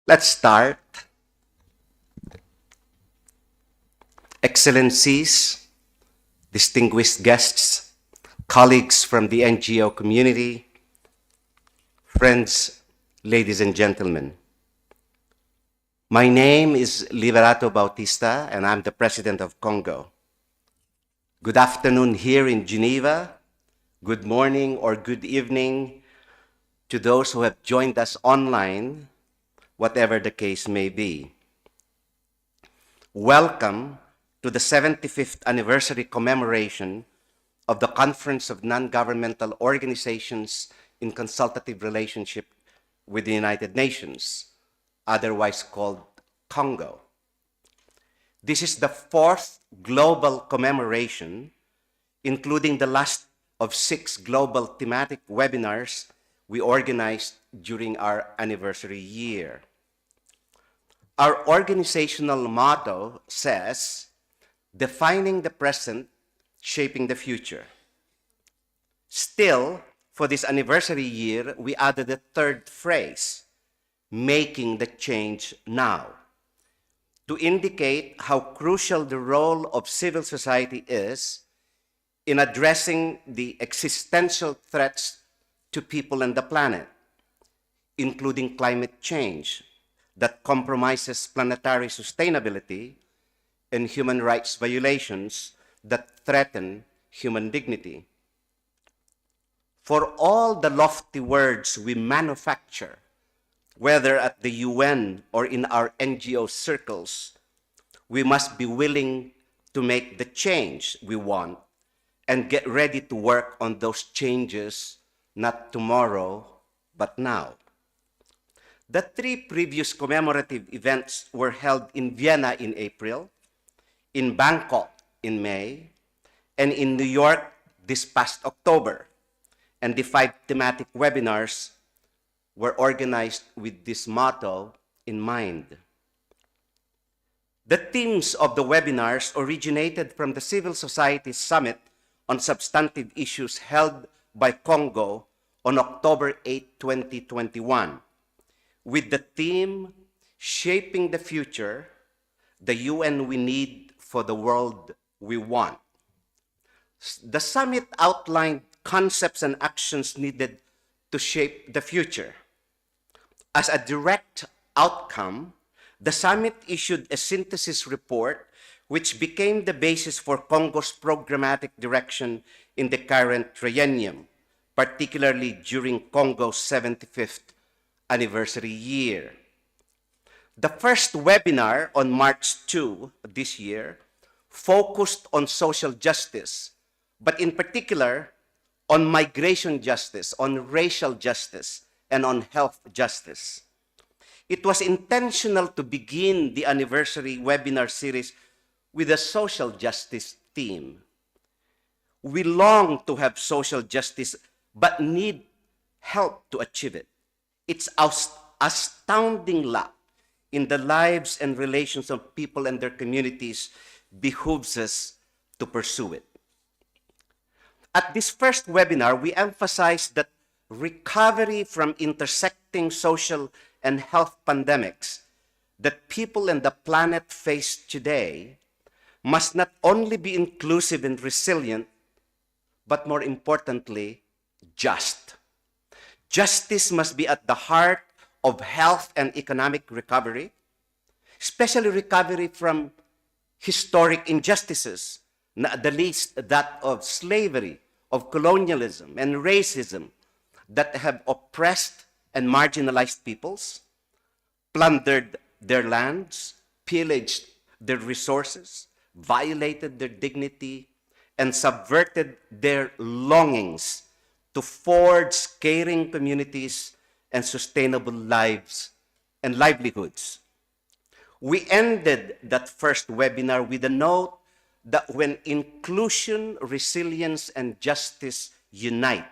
Let's start. Excellencies, distinguished guests, colleagues from the NGO community, friends, ladies and gentlemen. My name is Liberato Bautista, and I'm the president of CoNGO. Good afternoon here in Geneva. Good morning or good evening to those who have joined us online, whatever the case may be. Welcome to the 75th anniversary commemoration of the Conference of Non-Governmental Organizations in Consultative Relationship with the United Nations, otherwise called CoNGO. This is the fourth global commemoration, including the last of 6 global thematic webinars we organized during our anniversary year. Our organizational motto says, defining the present, shaping the future. Still, for this anniversary year, we added a third phrase, making the change now, to indicate how crucial the role of civil society is in addressing the existential threats to people and the planet, including climate change that compromises planetary sustainability and human rights violations that threaten human dignity. For all the lofty words we manufacture, whether at the UN or in our NGO circles, we must be willing to make the change we want and get ready to work on those changes, not tomorrow, but now. The 3 previous commemorative events were held in Vienna in April, in Bangkok in May, and in New York this past October. And the 5 thematic webinars were organized with this motto in mind. The themes of the webinars originated from the Civil Society Summit on Substantive Issues held by CoNGO on October 8, 2021, with the theme, Shaping the Future, the UN we need for the world we want. The summit outlined concepts and actions needed to shape the future. As a direct outcome, the summit issued a synthesis report which became the basis for CoNGO's programmatic direction in the current triennium, particularly during CoNGO's 75th anniversary year. The first webinar on March 2 this year focused on social justice, but in particular on migration justice, on racial justice, and on health justice. It was intentional to begin the anniversary webinar series with a social justice theme. We long to have social justice, but need help to achieve it. Its astounding lack in the lives and relations of people and their communities behooves us to pursue it. At this first webinar, we emphasized that recovery from intersecting social and health pandemics that people and the planet face today must not only be inclusive and resilient, but more importantly, just. Justice must be at the heart of health and economic recovery, especially recovery from historic injustices, not the least that of slavery, of colonialism and racism that have oppressed and marginalized peoples, plundered their lands, pillaged their resources, violated their dignity, and subverted their longings to forge caring communities and sustainable lives and livelihoods. We ended that first webinar with a note that when inclusion, resilience, and justice unite,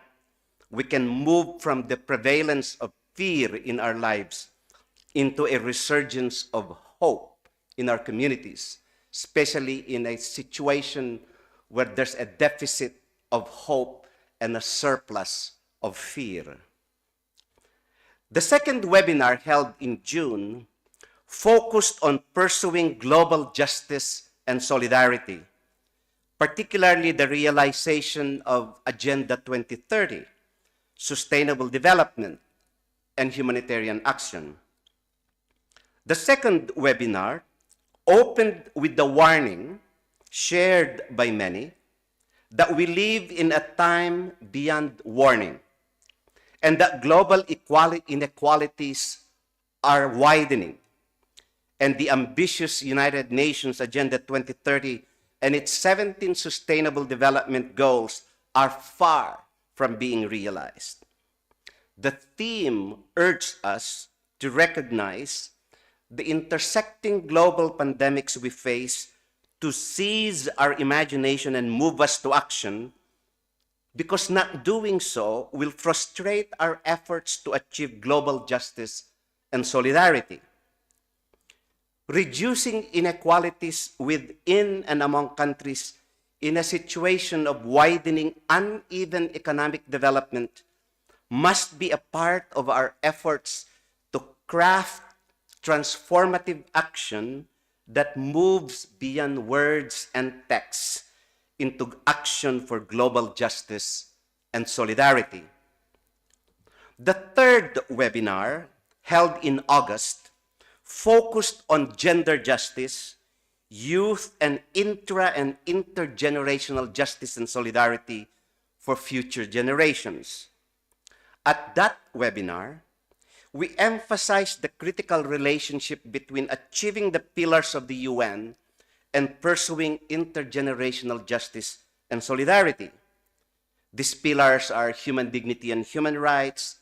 we can move from the prevalence of fear in our lives into a resurgence of hope in our communities, especially in a situation where there's a deficit of hope and a surplus of fear. The second webinar, held in June, focused on pursuing global justice and solidarity, particularly the realization of Agenda 2030, sustainable development, and humanitarian action. The second webinar opened with the warning, shared by many, that we live in a time beyond warning, and that global inequalities are widening, and the ambitious United Nations Agenda 2030 and its 17 Sustainable Development Goals are far from being realized. The theme urged us to recognize the intersecting global pandemics we face, to seize our imagination and move us to action, because not doing so will frustrate our efforts to achieve global justice and solidarity. Reducing inequalities within and among countries in a situation of widening uneven economic development must be a part of our efforts to craft transformative action that moves beyond words and texts into action for global justice and solidarity. The third webinar, held in August, focused on gender justice, youth and intergenerational justice and solidarity for future generations. At that webinar, we emphasized the critical relationship between achieving the pillars of the UN and pursuing intergenerational justice and solidarity. These pillars are human dignity and human rights,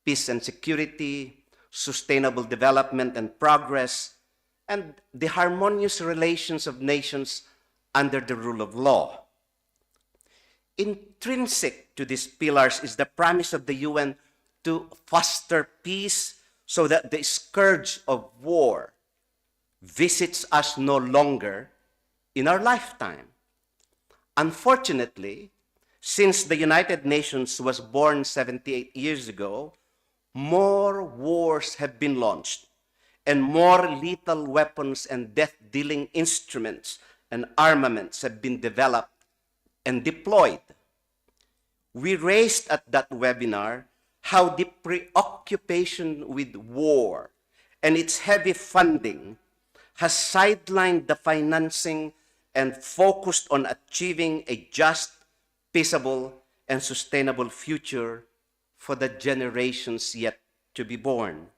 peace and security, sustainable development and progress, and the harmonious relations of nations under the rule of law. Intrinsic to these pillars is the promise of the UN to foster peace so that the scourge of war visits us no longer in our lifetime. Unfortunately, since the United Nations was born 78 years ago, more wars have been launched and more lethal weapons and death-dealing instruments and armaments have been developed and deployed. We raised at that webinar how the preoccupation with war and its heavy funding has sidelined the financing and focused on achieving a just, peaceable, and sustainable future for the generations yet to be born.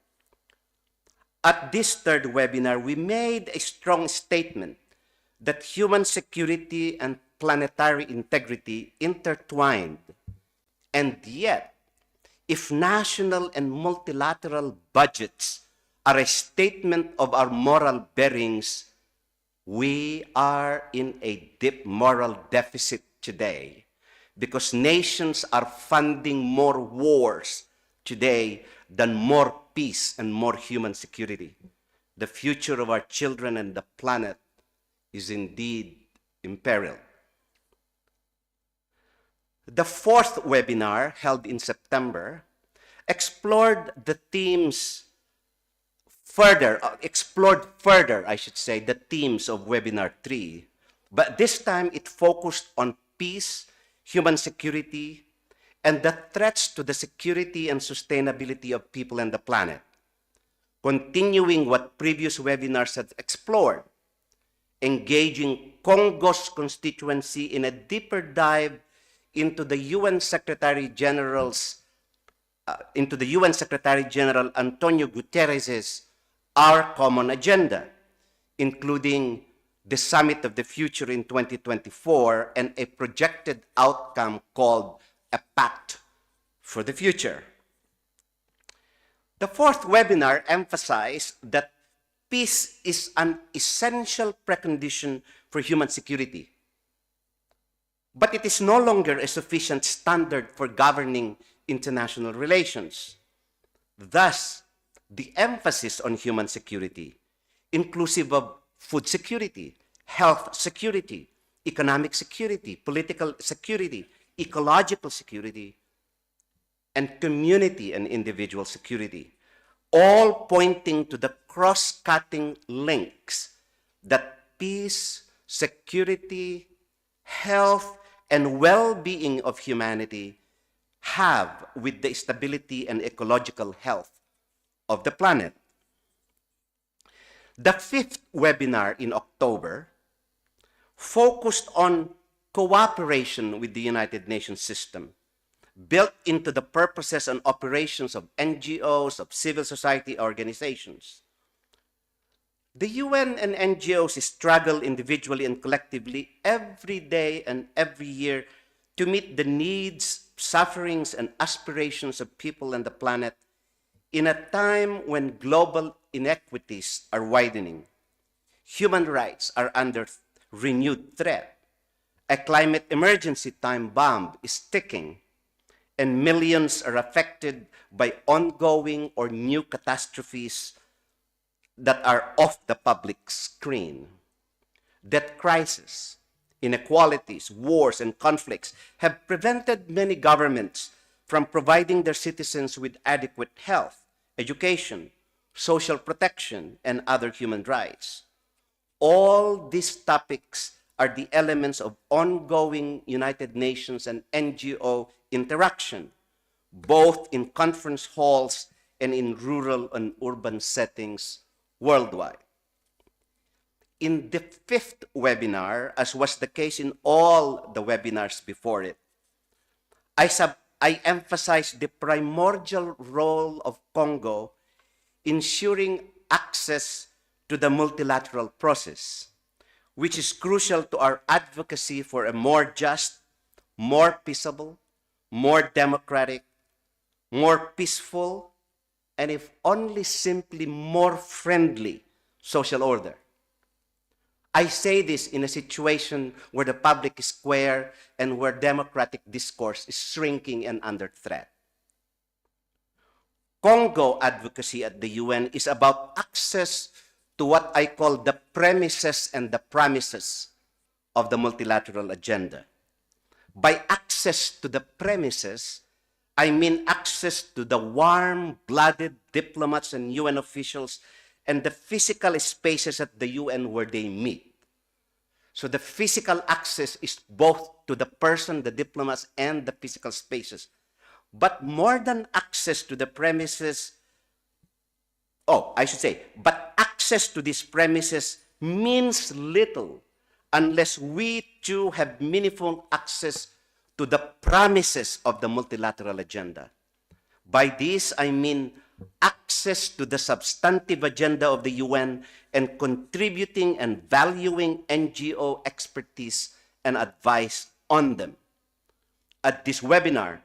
At this third webinar, we made a strong statement that human security and planetary integrity intertwined, and yet, if national and multilateral budgets are a statement of our moral bearings, we are in a deep moral deficit today because nations are funding more wars today than more peace and more human security. The future of our children and the planet is indeed imperiled. The fourth webinar, held in September, explored further, the themes of webinar 3, but this time it focused on peace, human security, and the threats to the security and sustainability of people and the planet, continuing what previous webinars had explored, engaging CoNGO's constituency in a deeper dive into the UN Secretary General Antonio Guterres's Our Common Agenda, including the Summit of the Future in 2024 and a projected outcome called a Pact for the Future. The fourth webinar emphasized that peace is an essential precondition for human security, but it is no longer a sufficient standard for governing international relations. Thus, the emphasis on human security, inclusive of food security, health security, economic security, political security, ecological security, and community and individual security, all pointing to the cross-cutting links that peace, security, health, and well-being of humanity have with the stability and ecological health of the planet. The fifth webinar in October focused on cooperation with the United Nations system, built into the purposes and operations of NGOs, of civil society organizations. The UN and NGOs struggle individually and collectively every day and every year to meet the needs, sufferings, and aspirations of people and the planet in a time when global inequities are widening, human rights are under renewed threat, a climate emergency time bomb is ticking, and millions are affected by ongoing or new catastrophes that are off the public screen. Debt crisis, inequalities, wars, and conflicts have prevented many governments from providing their citizens with adequate health, education, social protection, and other human rights. All these topics are the elements of ongoing United Nations and NGO interaction, both in conference halls and in rural and urban settings worldwide. In the fifth webinar, as was the case in all the webinars before it, I emphasized the primordial role of CoNGO ensuring access to the multilateral process, which is crucial to our advocacy for a more just, more peaceable, more democratic, more peaceful, and if only simply more friendly social order. I say this in a situation where the public square and where democratic discourse is shrinking and under threat. CoNGO advocacy at the UN is about access to what I call the premises and the promises of the multilateral agenda. By access to the premises, I mean access to the warm-blooded diplomats and UN officials and the physical spaces at the UN where they meet. So the physical access is both to the person, the diplomats, and the physical spaces. But more than access to the premises, but access to these premises means little unless we too have meaningful access to the promises of the multilateral agenda. By this, I mean access to the substantive agenda of the UN and contributing and valuing NGO expertise and advice on them. At this webinar,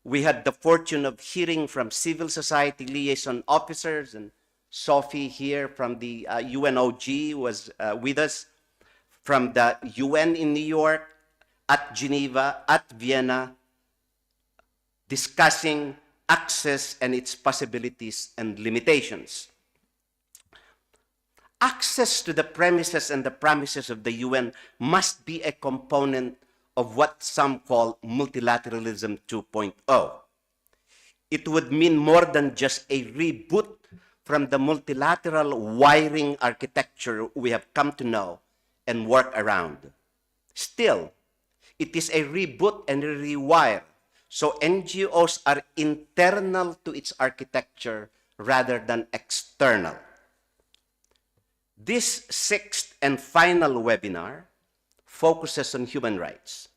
we had the fortune of hearing from civil society liaison officers, and Sophie here from the UNOG was with us, from the UN in New York, at Geneva, at Vienna, discussing access and its possibilities and limitations. Access to the premises and the promises of the UN must be a component of what some call multilateralism 2.0. It would mean more than just a reboot from the multilateral wiring architecture we have come to know and work around. Still, it is a reboot and a rewire, so NGOs are internal to its architecture rather than external. This sixth and final webinar focuses on human rights,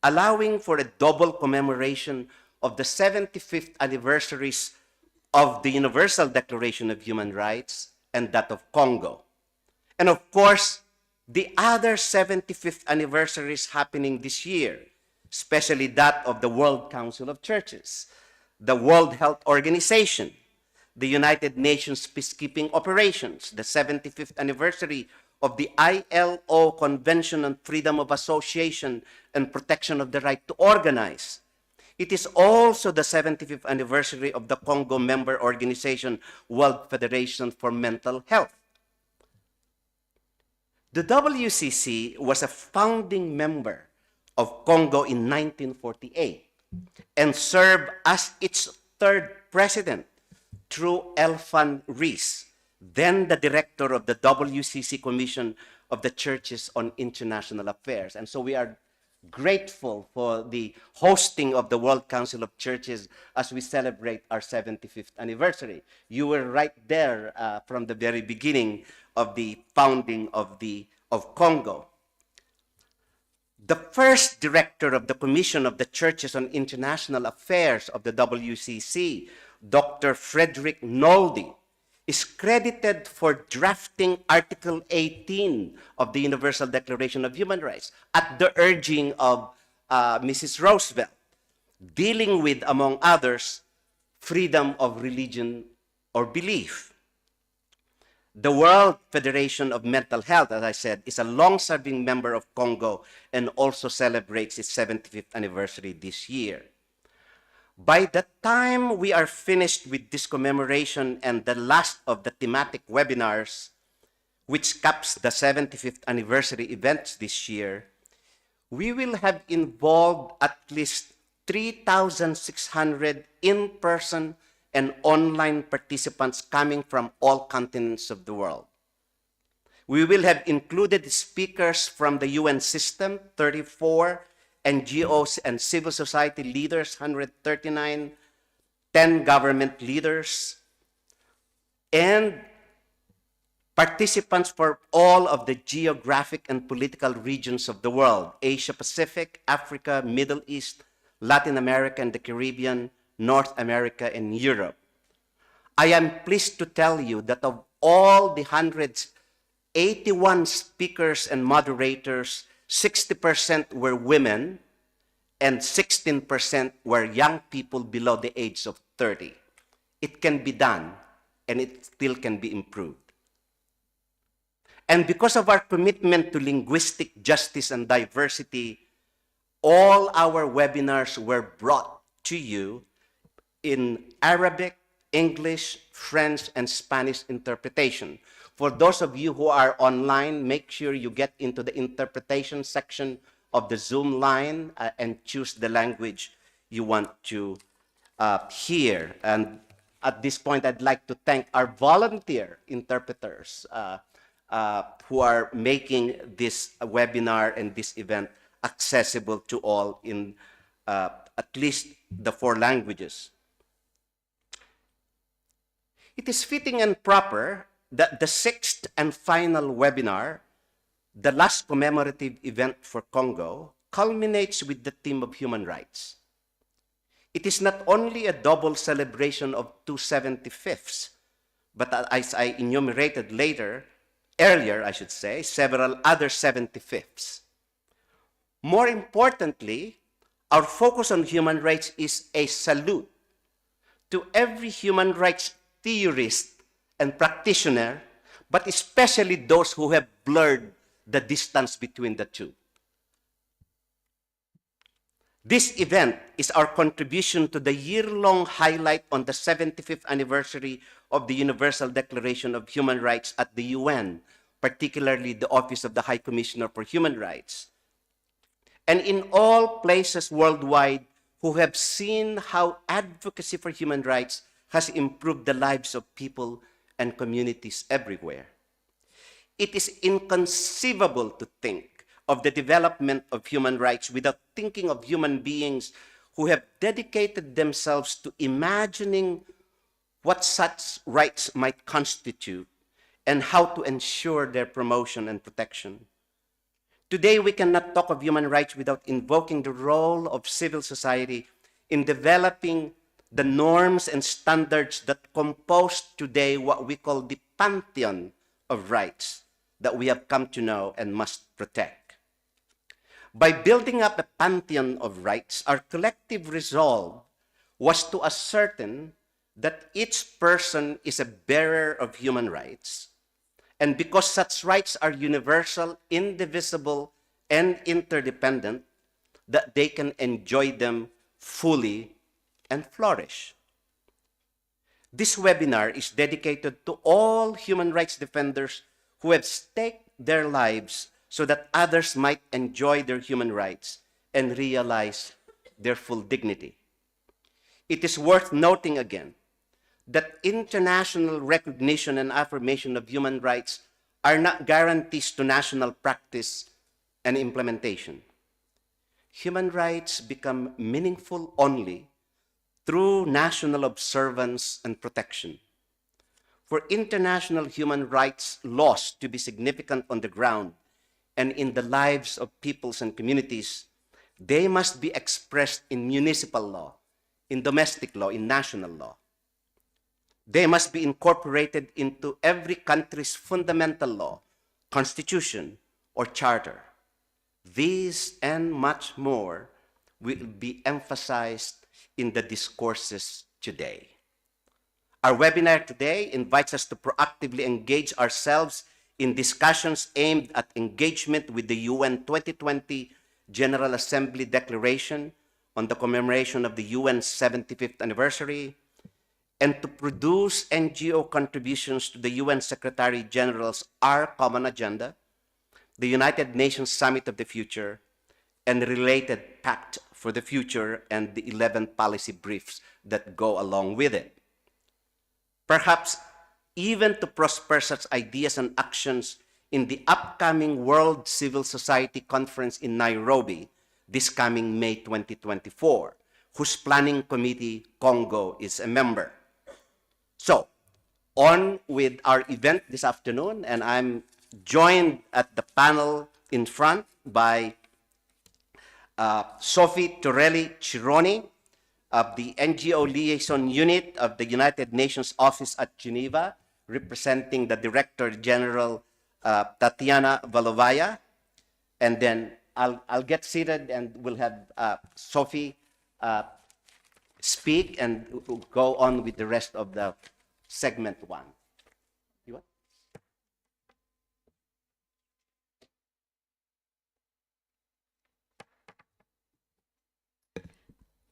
allowing for a double commemoration of the 75th anniversaries of the Universal Declaration of Human Rights and that of CoNGO. And of course, the other 75th anniversaries happening this year, especially that of the World Council of Churches, the World Health Organization, the United Nations Peacekeeping Operations, the 75th anniversary of the ILO Convention on Freedom of Association and Protection of the Right to Organize. It is also the 75th anniversary of the CoNGO member organization, World Federation for Mental Health. The WCC was a founding member of CoNGO in 1948 and served as its third president through Elfan Rees, then the director of the WCC Commission of the Churches on International Affairs. And so we are grateful for the hosting of the World Council of Churches as we celebrate our 75th anniversary. You were right there from the very beginning of the founding of CoNGO. The first director of the Commission of the Churches on International Affairs of the WCC, Dr. Frederick Noldy, is credited for drafting Article 18 of the Universal Declaration of Human Rights at the urging of Mrs. Roosevelt, dealing with, among others, freedom of religion or belief. The World Federation of Mental Health, as I said, is a long-serving member of CoNGO and also celebrates its 75th anniversary this year. By the time we are finished with this commemoration and the last of the thematic webinars, which caps the 75th anniversary events this year, we will have involved at least 3,600 in-person and online participants coming from all continents of the world. We will have included speakers from the UN system, 34, NGOs and civil society leaders, 139, 10 government leaders, and participants for all of the geographic and political regions of the world: Asia Pacific, Africa, Middle East, Latin America and the Caribbean, North America, and Europe. I am pleased to tell you that of all the 181 speakers and moderators, 60% were women and 16% were young people below the age of 30. It can be done, and it still can be improved. And because of our commitment to linguistic justice and diversity, all our webinars were brought to you in Arabic, English, French, and Spanish interpretation. For those of you who are online, make sure you get into the interpretation section of the Zoom line and choose the language you want to hear. And at this point, I'd like to thank our volunteer interpreters who are making this webinar and this event accessible to all in at least the 4 languages. It is fitting and proper that the 6th and final webinar, the last commemorative event for CoNGO, culminates with the theme of human rights. It is not only a double celebration of 275ths, but as I enumerated earlier, several other 75ths. More importantly, our focus on human rights is a salute to every human rights theorist and practitioner, but especially those who have blurred the distance between the two. This event is our contribution to the year-long highlight on the 75th anniversary of the Universal Declaration of Human Rights at the UN, particularly the Office of the High Commissioner for Human Rights. And in all places worldwide who have seen how advocacy for human rights has improved the lives of people and communities everywhere. It is inconceivable to think of the development of human rights without thinking of human beings who have dedicated themselves to imagining what such rights might constitute and how to ensure their promotion and protection. Today, we cannot talk of human rights without invoking the role of civil society in developing the norms and standards that compose today what we call the pantheon of rights that we have come to know and must protect. By building up a pantheon of rights, our collective resolve was to ascertain that each person is a bearer of human rights, and because such rights are universal, indivisible, and interdependent, that they can enjoy them fully and flourish. This webinar is dedicated to all human rights defenders who have staked their lives so that others might enjoy their human rights and realize their full dignity. It is worth noting again that international recognition and affirmation of human rights are not guarantees to national practice and implementation. Human rights become meaningful only through national observance and protection. For international human rights laws to be significant on the ground and in the lives of peoples and communities, they must be expressed in municipal law, in domestic law, in national law. They must be incorporated into every country's fundamental law, constitution, or charter. These and much more will be emphasized in the discourses today. Our webinar today invites us to proactively engage ourselves in discussions aimed at engagement with the UN 2020 General Assembly Declaration on the commemoration of the UN's 75th anniversary, and to produce NGO contributions to the UN Secretary General's Our Common Agenda, the United Nations Summit of the Future, and the related Pact for the Future and the 11 policy briefs that go along with it. Perhaps even to prosper such ideas and actions in the upcoming World Civil Society Conference in Nairobi this coming May 2024, whose planning committee CoNGO is a member. So, on with our event this afternoon, and I'm joined at the panel in front by Sophie Torelli Chironi of the NGO Liaison Unit of the United Nations Office at Geneva, representing the Director General Tatiana Valovaya. And then I'll get seated and we'll have Sophie speak and go on with the rest of the segment one. You want?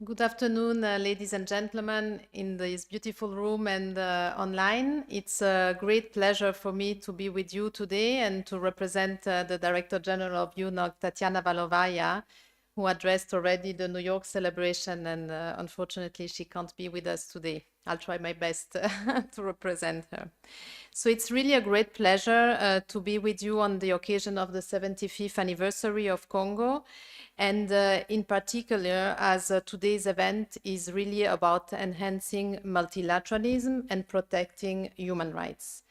Good afternoon, ladies and gentlemen, in this beautiful room and online. It's a great pleasure for me to be with you today and to represent the Director General of UNOG, Tatiana Valovaya, who addressed already the New York celebration, and unfortunately she can't be with us today. I'll try my best to represent her. So it's really a great pleasure to be with you on the occasion of the 75th anniversary of CoNGO. And in particular, as today's event is really about enhancing multilateralism and protecting human rights,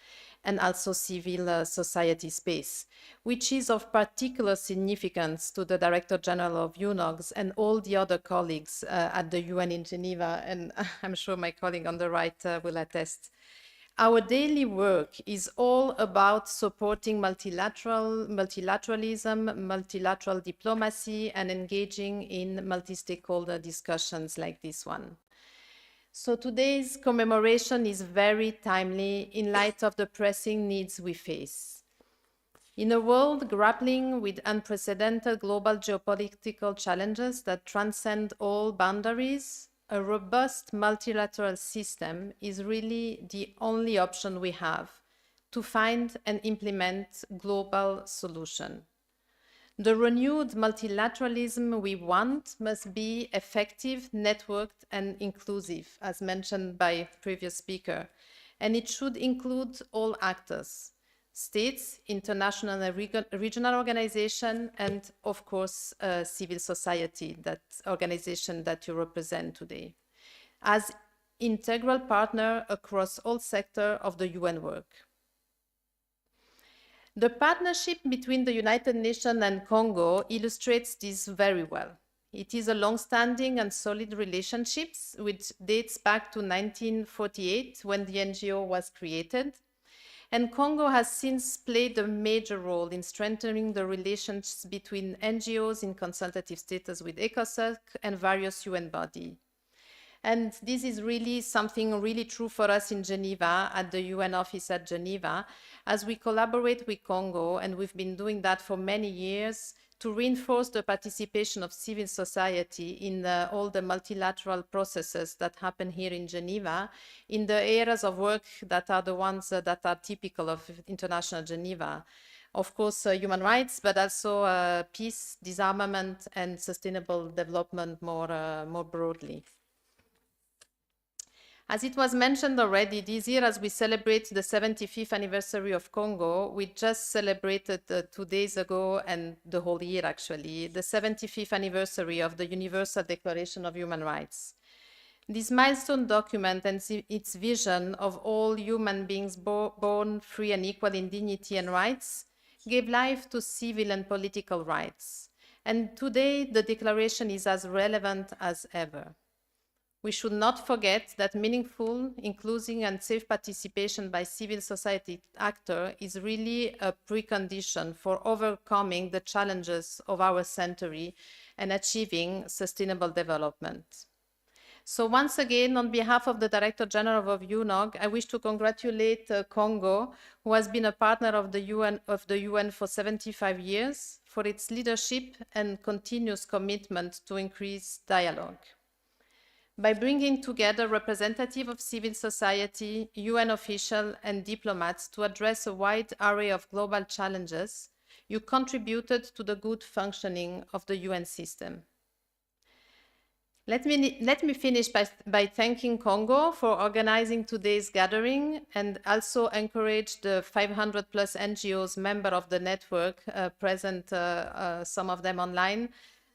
and also civil society space, which is of particular significance to the Director General of UNOGS and all the other colleagues at the UN in Geneva, and I'm sure my colleague on the right will attest. Our daily work is all about supporting multilateralism, multilateral diplomacy, and engaging in multi-stakeholder discussions like this one. So today's commemoration is very timely in light of the pressing needs we face. In a world grappling with unprecedented global geopolitical challenges that transcend all boundaries, a robust multilateral system is really the only option we have to find and implement global solutions. The renewed multilateralism we want must be effective, networked, and inclusive, as mentioned by previous speaker, and it should include all actors: states, international and regional organizations, and of course, civil society, that organization that you represent today, as integral partner across all sectors of the UN work. The partnership between the United Nations and CoNGO illustrates this very well. It is a long-standing and solid relationship which dates back to 1948 when the NGO was created. And CoNGO has since played a major role in strengthening the relations between NGOs in consultative status with ECOSOC and various UN bodies. And this is really something really true for us in Geneva, at the UN office at Geneva, as we collaborate with CoNGO, and we've been doing that for many years, to reinforce the participation of civil society in all the multilateral processes that happen here in Geneva, in the areas of work that are the ones that are typical of International Geneva. Of course, human rights, but also peace, disarmament, and sustainable development more broadly. As it was mentioned already, this year as we celebrate the 75th anniversary of CoNGO, we just celebrated 2 days ago and the whole year actually, the 75th anniversary of the Universal Declaration of Human Rights. This milestone document and its vision of all human beings born free and equal in dignity and rights gave life to civil and political rights. And today the declaration is as relevant as ever. We should not forget that meaningful, inclusive, and safe participation by civil society actors is really a precondition for overcoming the challenges of our century and achieving sustainable development. So once again, on behalf of the Director General of UNOG, I wish to congratulate CoNGO, who has been a partner of the UN for 75 years, for its leadership and continuous commitment to increase dialogue. By bringing together representatives of civil society, UN officials, and diplomats to address a wide array of global challenges, you contributed to the good functioning of the UN system. Let me finish by thanking CoNGO for organizing today's gathering and also encourage the 500 plus NGOs member of the network present, some of them online,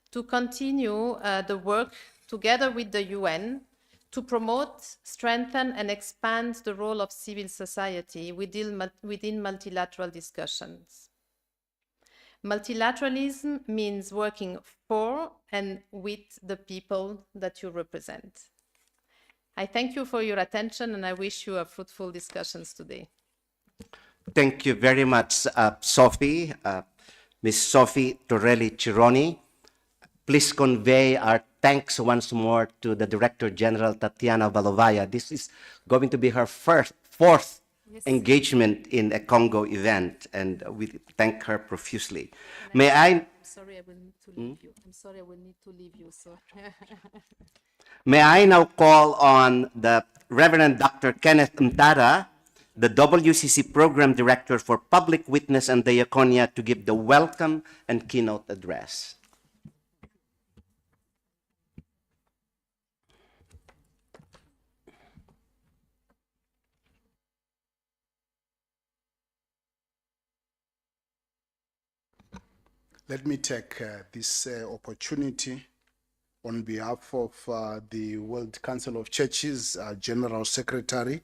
to continue the work together with the UN to promote, strengthen, and expand the role of civil society within multilateral discussions. Multilateralism means working for and with the people that you represent. I thank you for your attention and I wish you a fruitful discussions today. Thank you very much, Sophie, Ms. Sophie Torelli Cironi. Please convey our thanks once more to the Director General, Tatiana Valovaya. This is going to be her fourth engagement in a CoNGO event, and we thank her profusely. May I... I'm sorry, I will need to leave you. I'm sorry, I will need to leave you. So. May I now call on the Reverend Dr. Kenneth Mtara, the WCC Program Director for Public Witness and Diaconia, to give the welcome and keynote address. Let me take this opportunity on behalf of the World Council of Churches, General Secretary,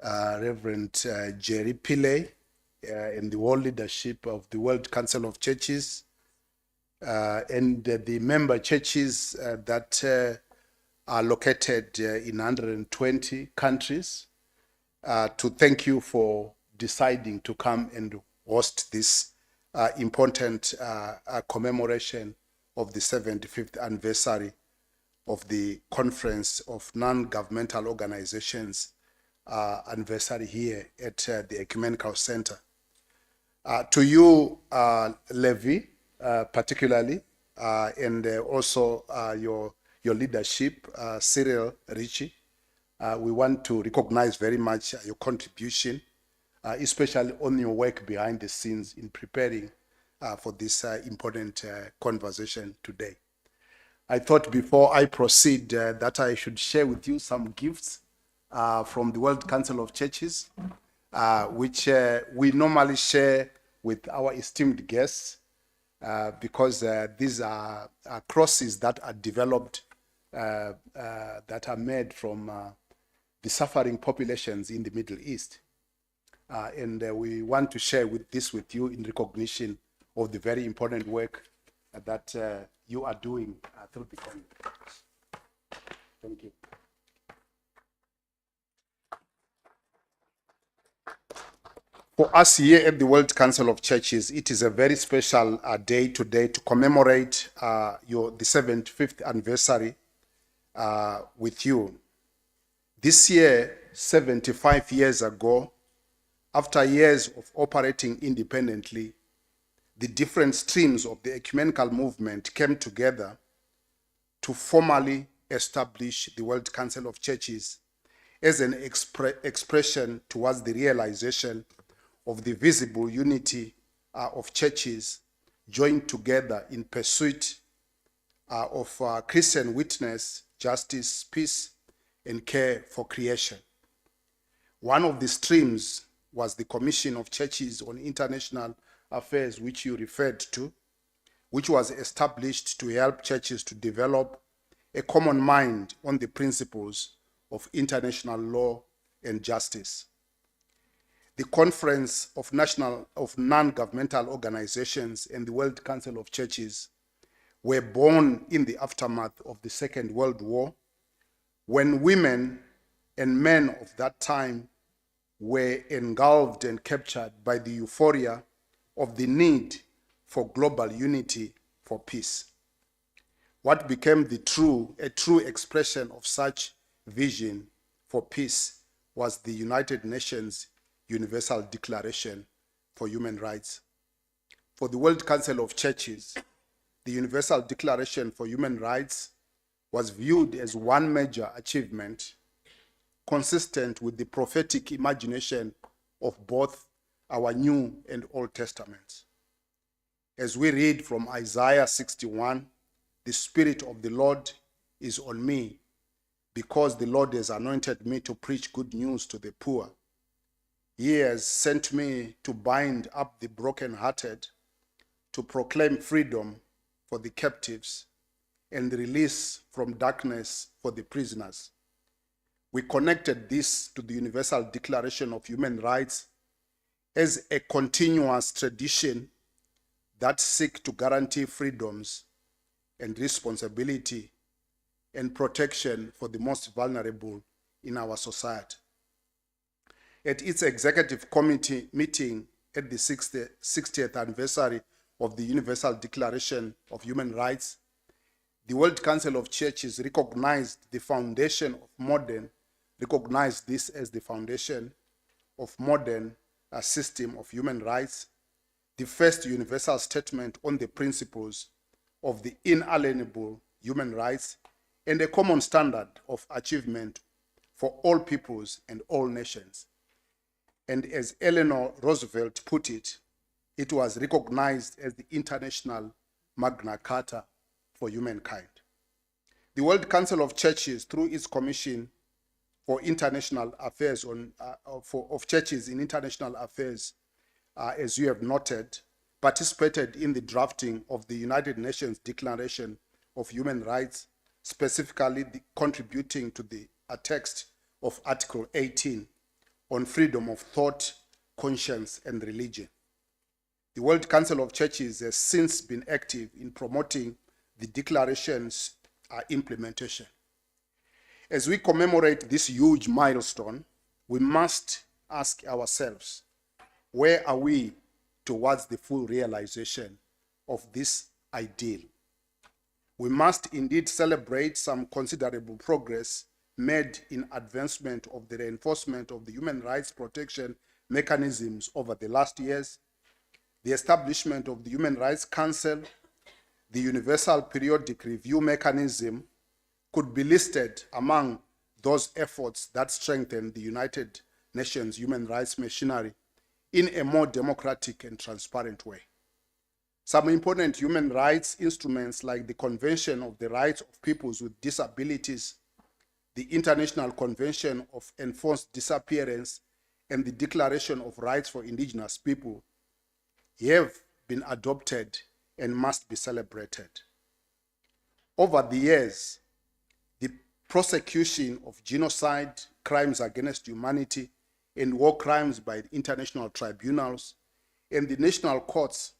Reverend Jerry Pillay, and the whole leadership of the World Council of Churches, and the member churches that are located in 120 countries, to thank you for deciding to come and host this important commemoration of the 75th anniversary of the Conference of Non-Governmental Organizations anniversary here at the Ecumenical Center. To you, Levi, particularly, and also your leadership, Cyril Ritchie, we want to recognize very much your contribution, especially on your work behind the scenes in preparing for this important conversation today. I thought before I proceed that I should share with you some gifts from the World Council of Churches, which we normally share with our esteemed guests, because these are crosses that are developed, that are made from the suffering populations in the Middle East. And we want to share this with you in recognition of the very important work that you are doing through the conference. Thank you. For us here at the World Council of Churches, it is a very special day today to commemorate the 75th anniversary with you. This year, 75 years ago, after years of operating independently, the different streams of the ecumenical movement came together to formally establish the World Council of Churches as an expression towards the realization of the visible unity of churches joined together in pursuit of Christian witness, justice, peace, and care for creation. One of the streams was the Commission of Churches on International Affairs, which you referred to, which was established to help churches to develop a common mind on the principles of international law and justice. The Conference of Non-Governmental Organizations and the World Council of Churches were born in the aftermath of the Second World War, when women and men of that time were engulfed and captured by the euphoria of the need for global unity for peace. What became a true expression of such vision for peace was the United Nations Universal Declaration for Human Rights. For the World Council of Churches, the Universal Declaration for Human Rights was viewed as one major achievement consistent with the prophetic imagination of both our New and Old Testaments. As we read from Isaiah 61, the Spirit of the Lord is on me, because the Lord has anointed me to preach good news to the poor. He has sent me to bind up the brokenhearted, to proclaim freedom for the captives, and release from darkness for the prisoners. We connected this to the Universal Declaration of Human Rights as a continuous tradition that seeks to guarantee freedoms and responsibility and protection for the most vulnerable in our society. At its executive committee meeting at the 60th anniversary of the Universal Declaration of Human Rights, the World Council of Churches recognized this as the foundation of modern system of human rights, the first universal statement on the principles of the inalienable human rights, and a common standard of achievement for all peoples and all nations. And as Eleanor Roosevelt put it, it was recognized as the International Magna Carta for humankind. The World Council of Churches, through its Commission for International Affairs of Churches in International Affairs, as you have noted, participated in the drafting of the United Nations Declaration of Human Rights, specifically contributing to the text of Article 18 on freedom of thought, conscience, and religion. The World Council of Churches has since been active in promoting the declaration's implementation. As we commemorate this huge milestone, we must ask ourselves, where are we towards the full realization of this ideal? We must indeed celebrate some considerable progress made in advancement of the reinforcement of the human rights protection mechanisms over the last years, the establishment of the Human Rights Council, the Universal Periodic Review Mechanism could be listed among those efforts that strengthen the United Nations human rights machinery in a more democratic and transparent way. Some important human rights instruments like the Convention of the Rights of Peoples with Disabilities, the International Convention of Enforced Disappearance, and the Declaration of Rights for Indigenous People have been adopted and must be celebrated. Over the years, the prosecution of genocide, crimes against humanity, and war crimes by international tribunals and the national courts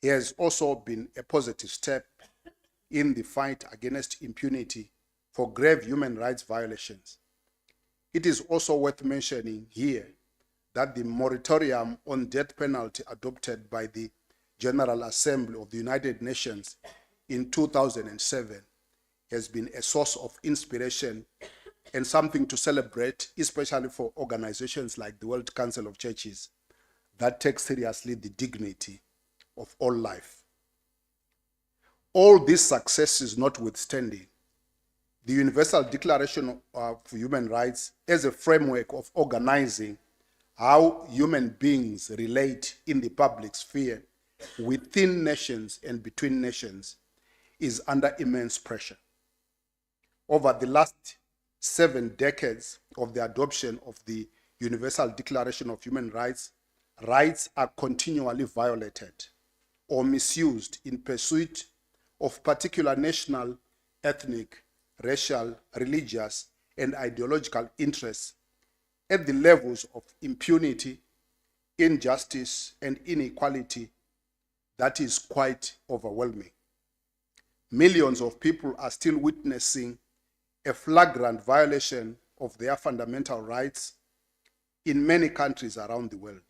has also been a positive step in the fight against impunity for grave human rights violations. It is also worth mentioning here that the moratorium on death penalty adopted by the General Assembly of the United Nations in 2007 has been a source of inspiration and something to celebrate, especially for organizations like the World Council of Churches that take seriously the dignity of all life. All these successes notwithstanding, the Universal Declaration of Human Rights as a framework of organizing how human beings relate in the public sphere within nations and between nations is under immense pressure. Over the last 7 decades of the adoption of the Universal Declaration of Human Rights, rights are continually violated or misused in pursuit of particular national, ethnic, racial, religious, and ideological interests at the levels of impunity, injustice, and inequality that is quite overwhelming. Millions of people are still witnessing a flagrant violation of their fundamental rights in many countries around the world.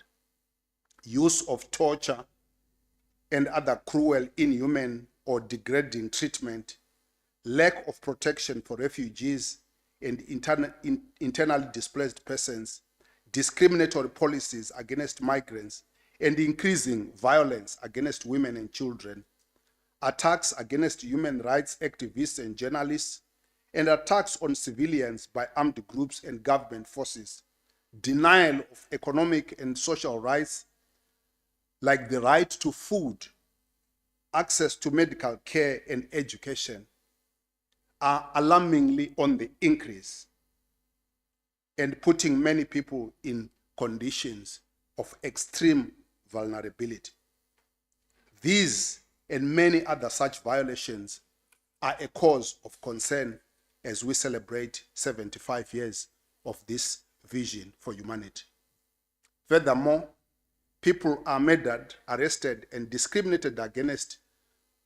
Use of torture and other cruel, inhuman, or degrading treatment, lack of protection for refugees and internally displaced persons, discriminatory policies against migrants, and increasing violence against women and children, attacks against human rights activists and journalists, and attacks on civilians by armed groups and government forces, denial of economic and social rights like the right to food, access to medical care and education are alarmingly on the increase and putting many people in conditions of extreme vulnerability. These and many other such violations are a cause of concern as we celebrate 75 years of this vision for humanity. Furthermore, people are murdered, arrested, and discriminated against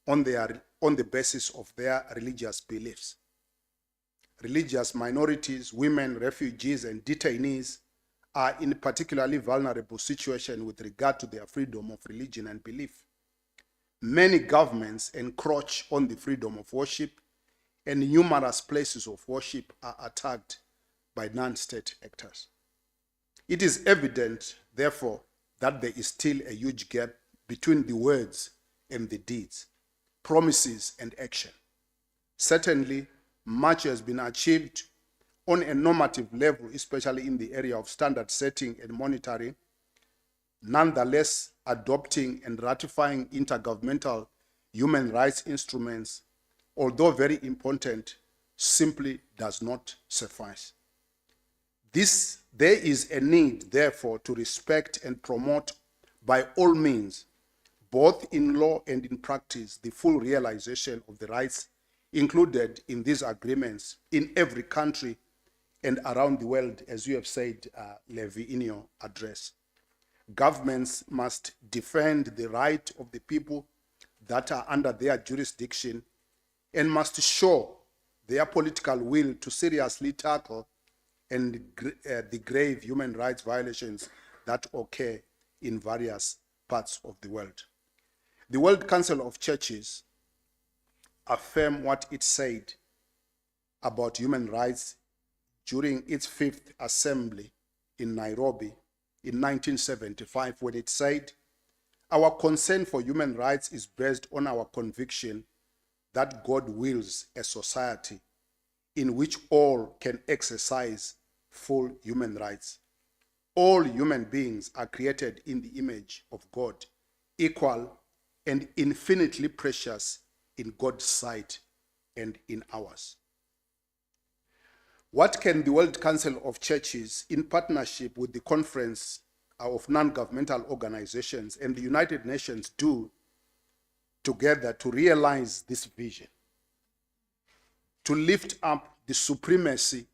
on the basis of their religious beliefs. Religious minorities, women, refugees, and detainees are in a particularly vulnerable situation with regard to their freedom of religion and belief. Many governments encroach on the freedom of worship, and numerous places of worship are attacked by non-state actors. It is evident, therefore, that there is still a huge gap between the words and the deeds, promises and action. Certainly, much has been achieved on a normative level, especially in the area of standard setting and monitoring. Nonetheless, adopting and ratifying intergovernmental human rights instruments, although very important, simply does not suffice. There is a need, therefore, to respect and promote by all means, both in law and in practice, the full realization of the rights included in these agreements in every country and around the world, as you have said, Levi, in your address. Governments must defend the right of the people that are under their jurisdiction and must show their political will to seriously tackle the grave human rights violations that occur in various parts of the world. The World Council of Churches affirmed what it said about human rights during its 5th assembly in Nairobi in 1975, when it said, "Our concern for human rights is based on our conviction that God wills a society in which all can exercise full human rights. All human beings are created in the image of God, equal and infinitely precious in God's sight and in ours." What can the World Council of Churches, in partnership with the Conference of Non-Governmental Organizations and the United Nations, do together to realize this vision, to lift up the supremacy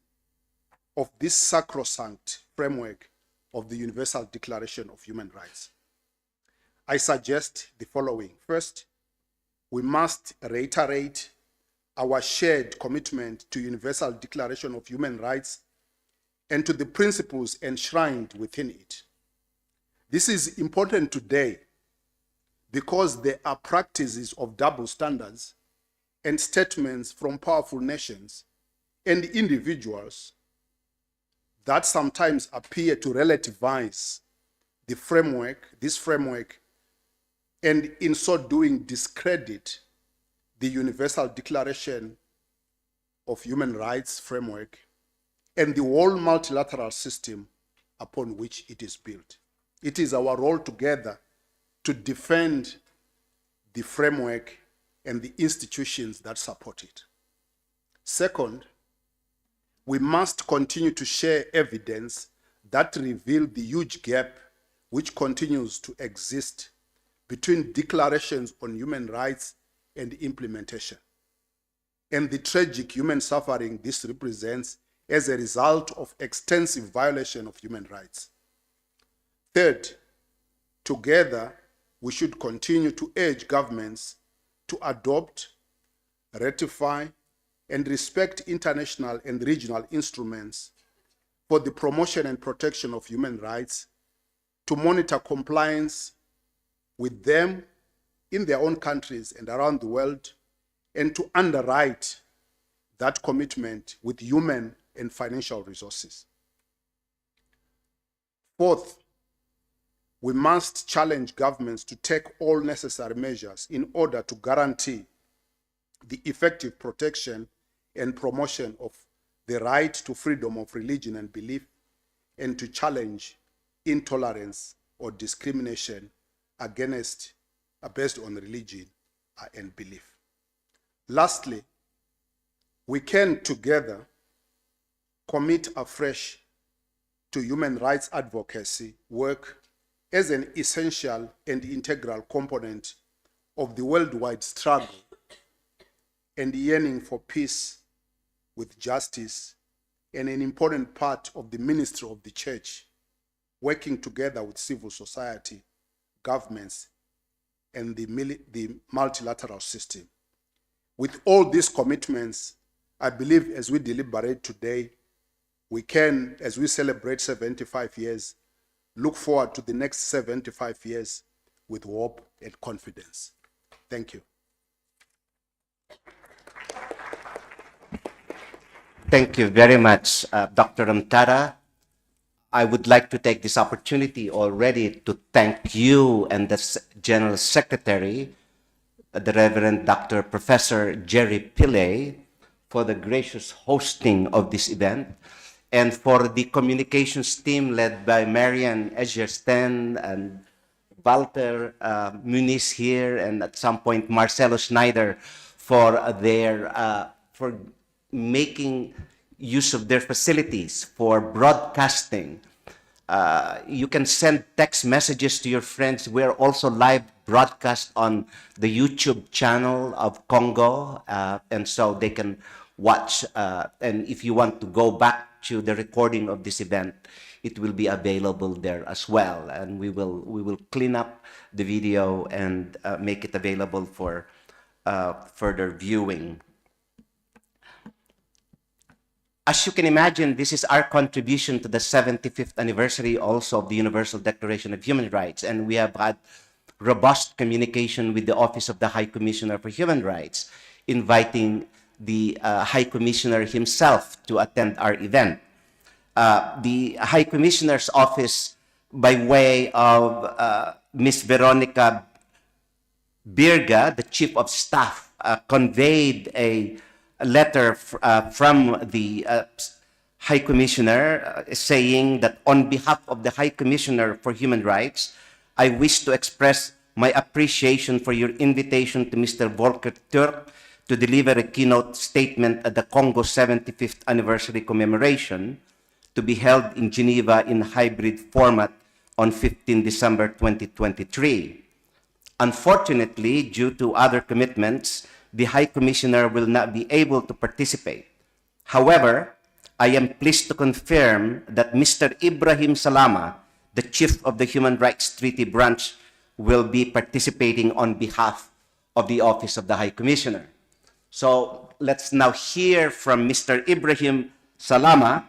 of this sacrosanct framework of the Universal Declaration of Human Rights? I suggest the following. First, we must reiterate our shared commitment to Universal Declaration of Human Rights and to the principles enshrined within it. This is important today because there are practices of double standards and statements from powerful nations and individuals that sometimes appear to relativize this framework, and in so doing discredit the Universal Declaration of Human Rights framework and the whole multilateral system upon which it is built. It is our role together to defend the framework and the institutions that support it. Second, we must continue to share evidence that reveal the huge gap which continues to exist between declarations on human rights and implementation, and the tragic human suffering this represents as a result of extensive violation of human rights. Third, together, we should continue to urge governments to adopt, ratify, and respect international and regional instruments for the promotion and protection of human rights, to monitor compliance with them in their own countries and around the world, and to underwrite that commitment with human and financial resources. Fourth, we must challenge governments to take all necessary measures in order to guarantee the effective protection and promotion of the right to freedom of religion and belief, and to challenge intolerance or discrimination against based on religion and belief. Lastly, we can together commit afresh to human rights advocacy work as an essential and integral component of the worldwide struggle and yearning for peace with justice, and an important part of the ministry of the Church, working together with civil society, governments, and the multilateral system. With all these commitments, I believe as we deliberate today, we can, as we celebrate 75 years, look forward to the next 75 years with hope and confidence. Thank you. Thank you very much, Dr. Ramtara. I would like to take this opportunity already to thank you and the General Secretary, the Reverend Dr. Professor Jerry Pillay, for the gracious hosting of this event, and for the communications team led by Marian Egersten and Walter Muniz here, and at some point Marcelo Schneider for making use of their facilities for broadcasting. You can send text messages to your friends. We're also live broadcast on the YouTube channel of CoNGO, and so they can watch. And if you want to go back to the recording of this event, it will be available there as well. And we will clean up the video and make it available for further viewing. As you can imagine, this is our contribution to the 75th anniversary also of the Universal Declaration of Human Rights, and we have had robust communication with the Office of the High Commissioner for Human Rights, inviting the High Commissioner himself to attend our event. The High Commissioner's Office, by way of Ms. Veronica Birga, the Chief of Staff, conveyed a letter from the High Commissioner saying that on behalf of the High Commissioner for Human Rights, I wish to express my appreciation for your invitation to Mr. Volker Turk to deliver a keynote statement at the CoNGO 75th anniversary commemoration to be held in Geneva in hybrid format on 15 December 2023. Unfortunately, due to other commitments, the High Commissioner will not be able to participate. However, I am pleased to confirm that Mr. Ibrahim Salama, the Chief of the Human Rights Treaty Branch, will be participating on behalf of the Office of the High Commissioner. So let's now hear from Mr. Ibrahim Salama,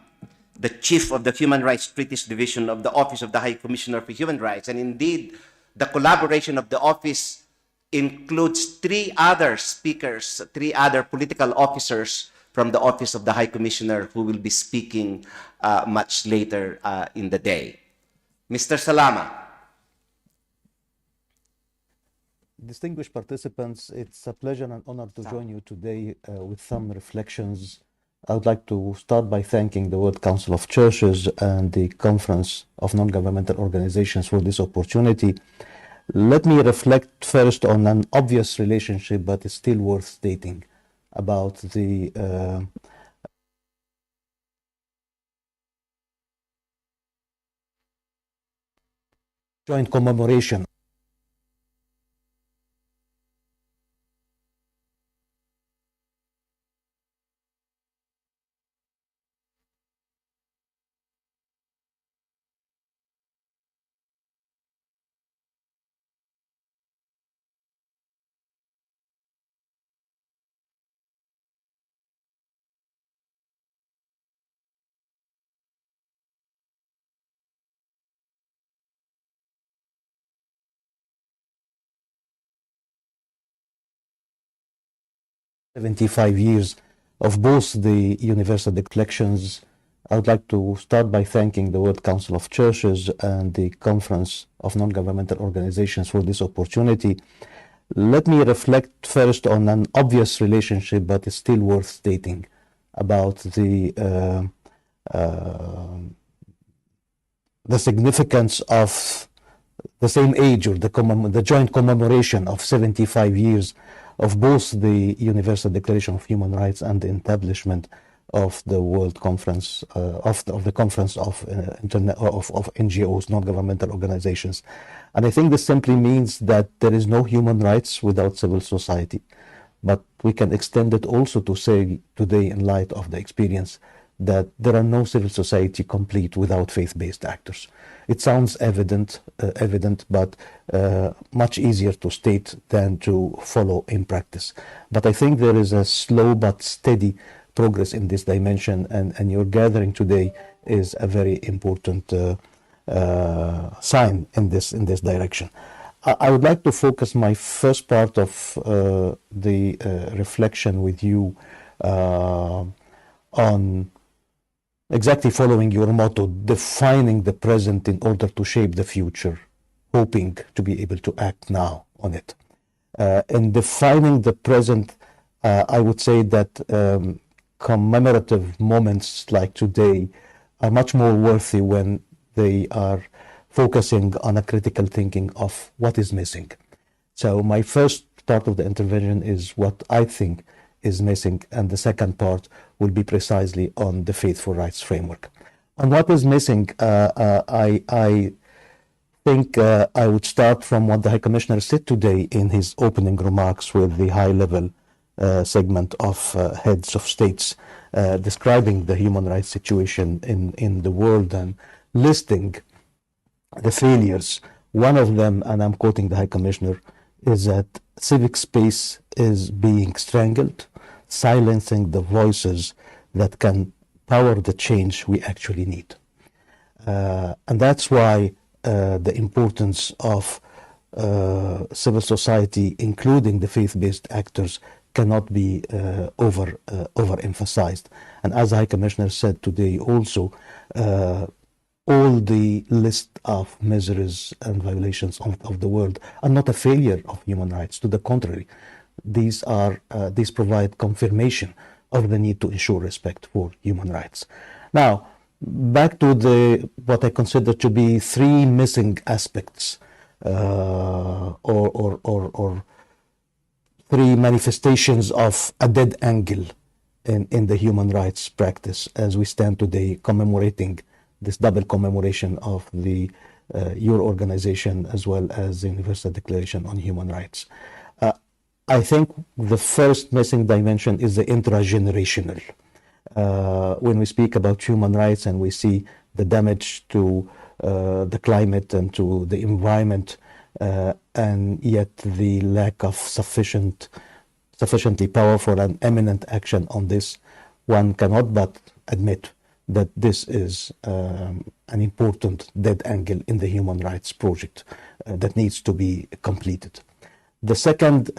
the Chief of the Human Rights Treaties Division of the Office of the High Commissioner for Human Rights. And indeed, the collaboration of the office includes three other speakers, three other political officers from the Office of the High Commissioner who will be speaking much later in the day. Mr. Salama. Distinguished participants, it's a pleasure and honor to join you today with some reflections. I would like to start by thanking the World Council of Churches and the Conference of Non-Governmental Organizations for this opportunity. Let me reflect first on an obvious relationship, but it's still worth stating, about the joint commemoration of 75 years of both the universal declarations. I would like to start by thanking the World Council of Churches and the Conference of Non-Governmental Organizations for this opportunity. Let me reflect first on an obvious relationship, but it's still worth stating, about the significance of the same age, or the joint commemoration of 75 years of both the Universal Declaration of Human Rights and the establishment of the World Conference of the Conference of NGOs, non-governmental organizations. And I think this simply means that there is no human rights without civil society. But we can extend it also to say today, in light of the experience, that there are no civil society complete without faith-based actors. It sounds evident, but much easier to state than to follow in practice. But I think there is a slow but steady progress in this dimension, and your gathering today is a very important sign in this direction. I would like to focus my first part of the reflection with you on exactly following your motto, defining the present in order to shape the future, hoping to be able to act now on it. In defining the present, I would say that commemorative moments like today are much more worthy when they are focusing on a critical thinking of what is missing. So my first part of the intervention is what I think is missing, and the second part will be precisely on the faithful rights framework. On what is missing, I think I would start from what the High Commissioner said today in his opening remarks with the high-level segment of heads of states describing the human rights situation in the world and listing the failures. One of them, and I'm quoting the High Commissioner, is that civic space is being strangled, silencing the voices that can power the change we actually need. And that's why the importance of civil society, including the faith-based actors, cannot be overemphasized. And as the High Commissioner said today also, all the list of miseries and violations of the world are not a failure of human rights. To the contrary, these provide confirmation of the need to ensure respect for human rights. Now, back to what I consider to be three missing aspects, or three manifestations of a dead angle in the human rights practice as we stand today commemorating this double commemoration of your organization as well as the Universal Declaration on Human Rights. I think the first missing dimension is the intragenerational. When we speak about human rights and we see the damage to the climate and to the environment, and yet the lack of sufficiently powerful and eminent action on this, one cannot but admit that this is an important dead angle in the human rights project that needs to be completed. The second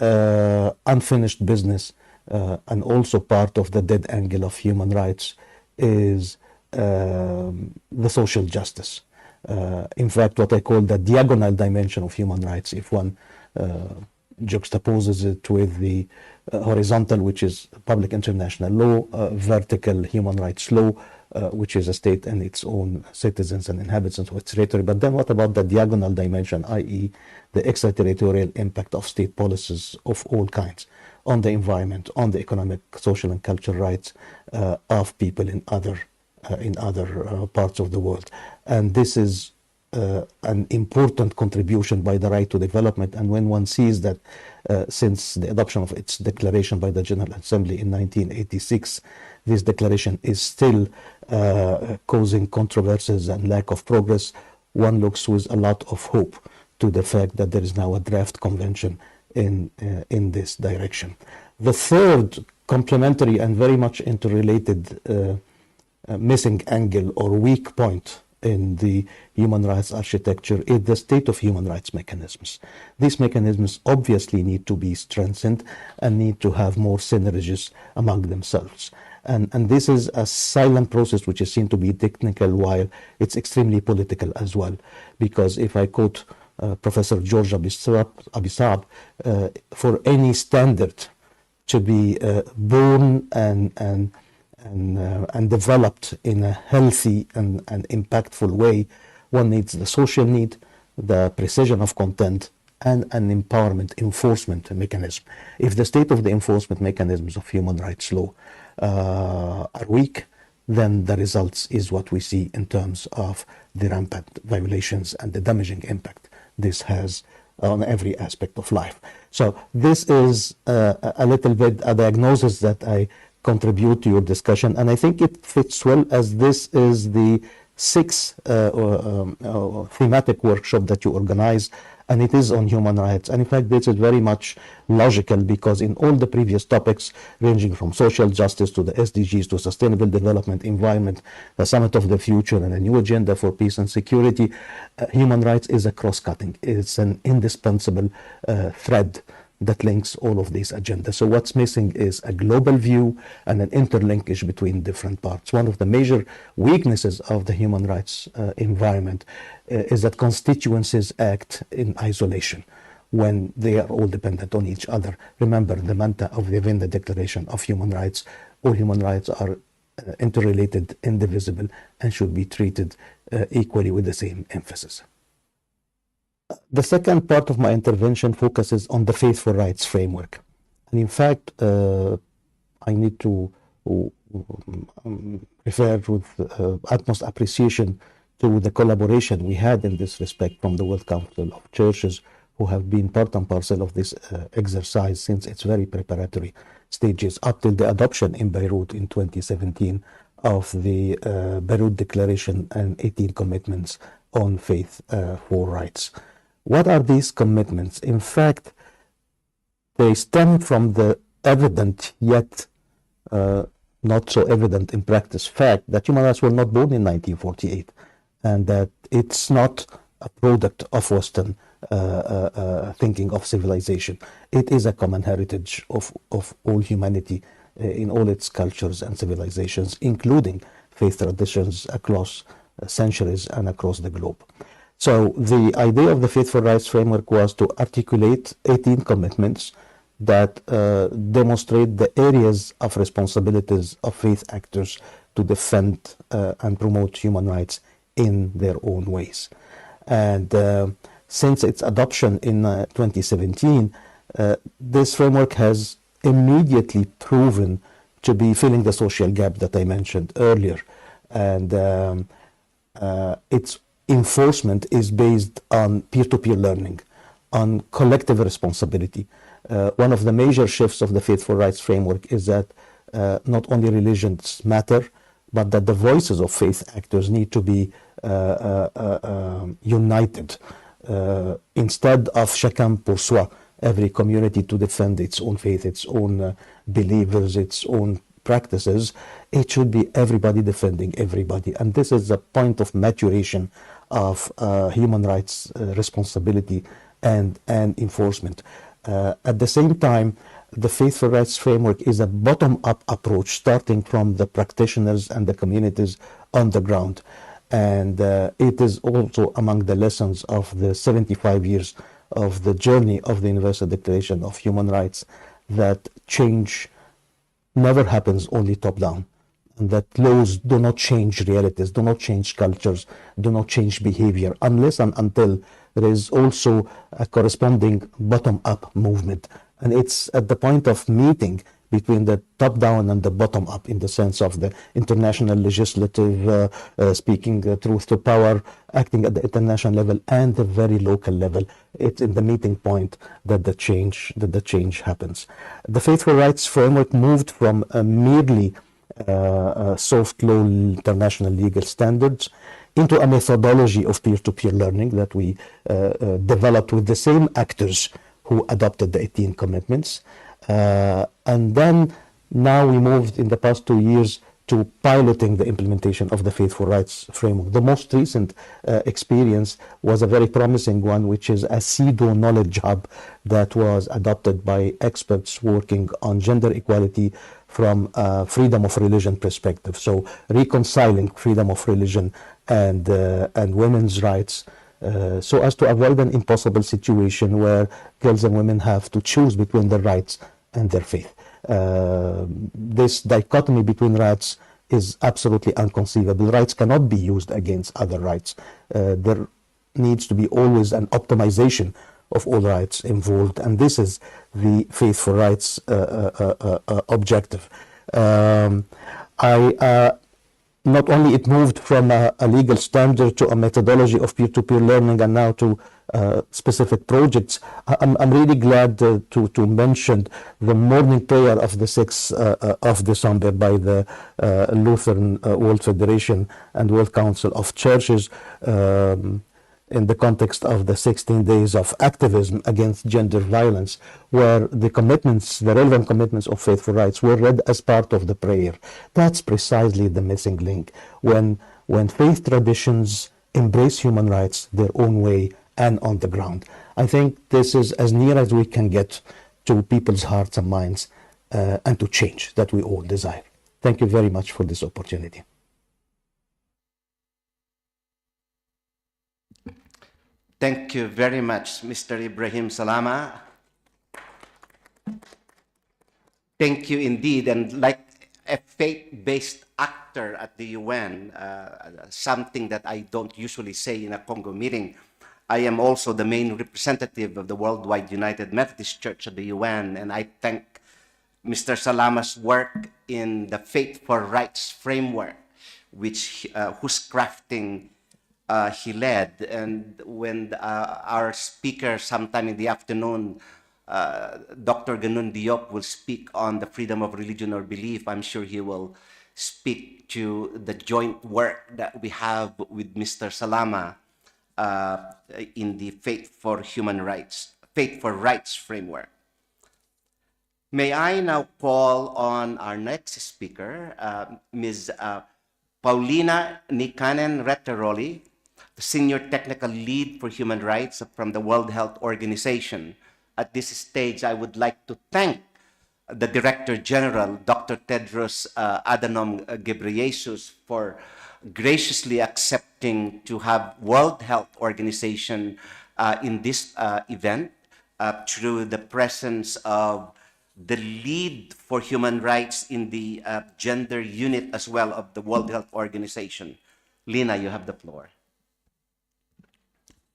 unfinished business, and also part of the dead angle of human rights, is the social justice. In fact, what I call the diagonal dimension of human rights, if one juxtaposes it with the horizontal, which is public international law, vertical human rights law, which is a state and its own citizens and inhabitants of its territory. But then what about the diagonal dimension, i.e. the extraterritorial impact of state policies of all kinds on the environment, on the economic, social and cultural rights of people in other parts of the world. And this is an important contribution by the right to development. And when one sees that since the adoption of its declaration by the General Assembly in 1986, this declaration is still causing controversies and lack of progress, one looks with a lot of hope to the fact that there is now a draft convention in this direction. The third complementary and very much interrelated missing angle or weak point in the human rights architecture is the state of human rights mechanisms. These mechanisms obviously need to be strengthened and need to have more synergies among themselves. And this is a silent process which is seen to be technical while it's extremely political as well. Because if I quote Professor George Abisab, for any standard to be born and developed in a healthy and impactful way, one needs the social need, the precision of content, and an empowerment enforcement mechanism. If the state of the enforcement mechanisms of human rights law are weak, then the results is what we see in terms of the rampant violations and the damaging impact this has on every aspect of life. So this is a little bit a diagnosis that I contribute to your discussion, and I think it fits well as this is the sixth thematic workshop that you organize, and it is on human rights. And in fact, this is very much logical because in all the previous topics, ranging from social justice to the SDGs to sustainable development, environment, the summit of the future, and a new agenda for peace and security, human rights is a cross-cutting. It's an indispensable thread that links all of these agendas. So what's missing is a global view and an interlinkage between different parts. One of the major weaknesses of the human rights environment is that constituencies act in isolation when they are all dependent on each other. Remember the mantra of the Vienna Declaration of Human Rights: all human rights are interrelated, indivisible, and should be treated equally with the same emphasis. The second part of my intervention focuses on the faithful rights framework. And in fact, I need to refer with utmost appreciation to the collaboration we had in this respect from the World Council of Churches, who have been part and parcel of this exercise since its very preparatory stages up till the adoption in Beirut in 2017 of the Beirut Declaration and 18 commitments on faith for rights. What are these commitments? In fact, they stem from the evident yet not so evident in practice fact that human rights were not born in 1948 and that it's not a product of Western thinking of civilization. It is a common heritage of all humanity in all its cultures and civilizations, including faith traditions across centuries and across the globe. So the idea of the Faithful Rights Framework was to articulate 18 commitments that demonstrate the areas of responsibilities of faith actors to defend and promote human rights in their own ways. And since its adoption in 2017, this framework has immediately proven to be filling the social gap that I mentioned earlier. And its enforcement is based on peer-to-peer learning, on collective responsibility. One of the major shifts of the Faithful Rights Framework is that not only religions matter, but that the voices of faith actors need to be united. Instead of chacun pour soi, every community to defend its own faith, its own believers, its own practices, it should be everybody defending everybody. And this is a point of maturation of human rights responsibility and enforcement. At the same time, the Faithful Rights Framework is a bottom-up approach, starting from the practitioners and the communities on the ground. And it is also among the lessons of the 75 years of the journey of the Universal Declaration of Human Rights that change never happens only top-down, and that laws do not change realities, do not change cultures, do not change behavior, unless and until there is also a corresponding bottom-up movement. And it's at the point of meeting between the top down and the bottom up, in the sense of the international legislative, speaking truth to power, acting at the international level and the very local level. It's in the meeting point that the change happens. The Faithful Rights Framework moved from merely soft law international legal standards into a methodology of peer-to-peer learning that we developed with the same actors who adopted the 18 commitments. And then now we moved in the past 2 years to piloting the implementation of the Faithful Rights Framework. The most recent experience was a very promising one, which is a CEDAW knowledge hub that was adopted by experts working on gender equality from a freedom of religion perspective. So reconciling freedom of religion and women's rights, so as to avoid an impossible situation where girls and women have to choose between their rights and their faith. This dichotomy between rights is absolutely inconceivable. Rights cannot be used against other rights. There needs to be always an optimization of all rights involved, and this is the Faithful Rights objective. Not only it moved from a legal standard to a methodology of peer-to-peer learning and now to specific projects. I'm really glad to mention the morning prayer of the 6th of December by the Lutheran World Federation and World Council of Churches, in the context of the 16 days of activism against gender violence, where the relevant commitments of Faithful Rights were read as part of the prayer. That's precisely the missing link. When faith traditions embrace human rights their own way and on the ground. I think this is as near as we can get to people's hearts and minds and to change that we all desire. Thank you very much for this opportunity. Thank you very much, Mr. Ibrahim Salama. Thank you indeed. And like a faith-based actor at the UN, something that I don't usually say in a CoNGO meeting, I am also the main representative of the Worldwide United Methodist Church at the UN, and I thank Mr. Salama's work in the Faithful Rights Framework, whose crafting he led. And when our speaker sometime in the afternoon, Dr. Ganun Diop, will speak on the freedom of religion or belief, I'm sure he will speak to the joint work that we have with Mr. Salama in the Faithful Rights Framework. May I now call on our next speaker, Ms. Paulina Nikanen Retteroli, the Senior Technical Lead for Human Rights from the World Health Organization. At this stage, I would like to thank the Director General, Dr. Tedros Adhanom Ghebreyesus, for graciously accepting to have World Health Organization in this event through the presence of the lead for human rights in the gender unit as well of the World Health Organization. Lina, you have the floor.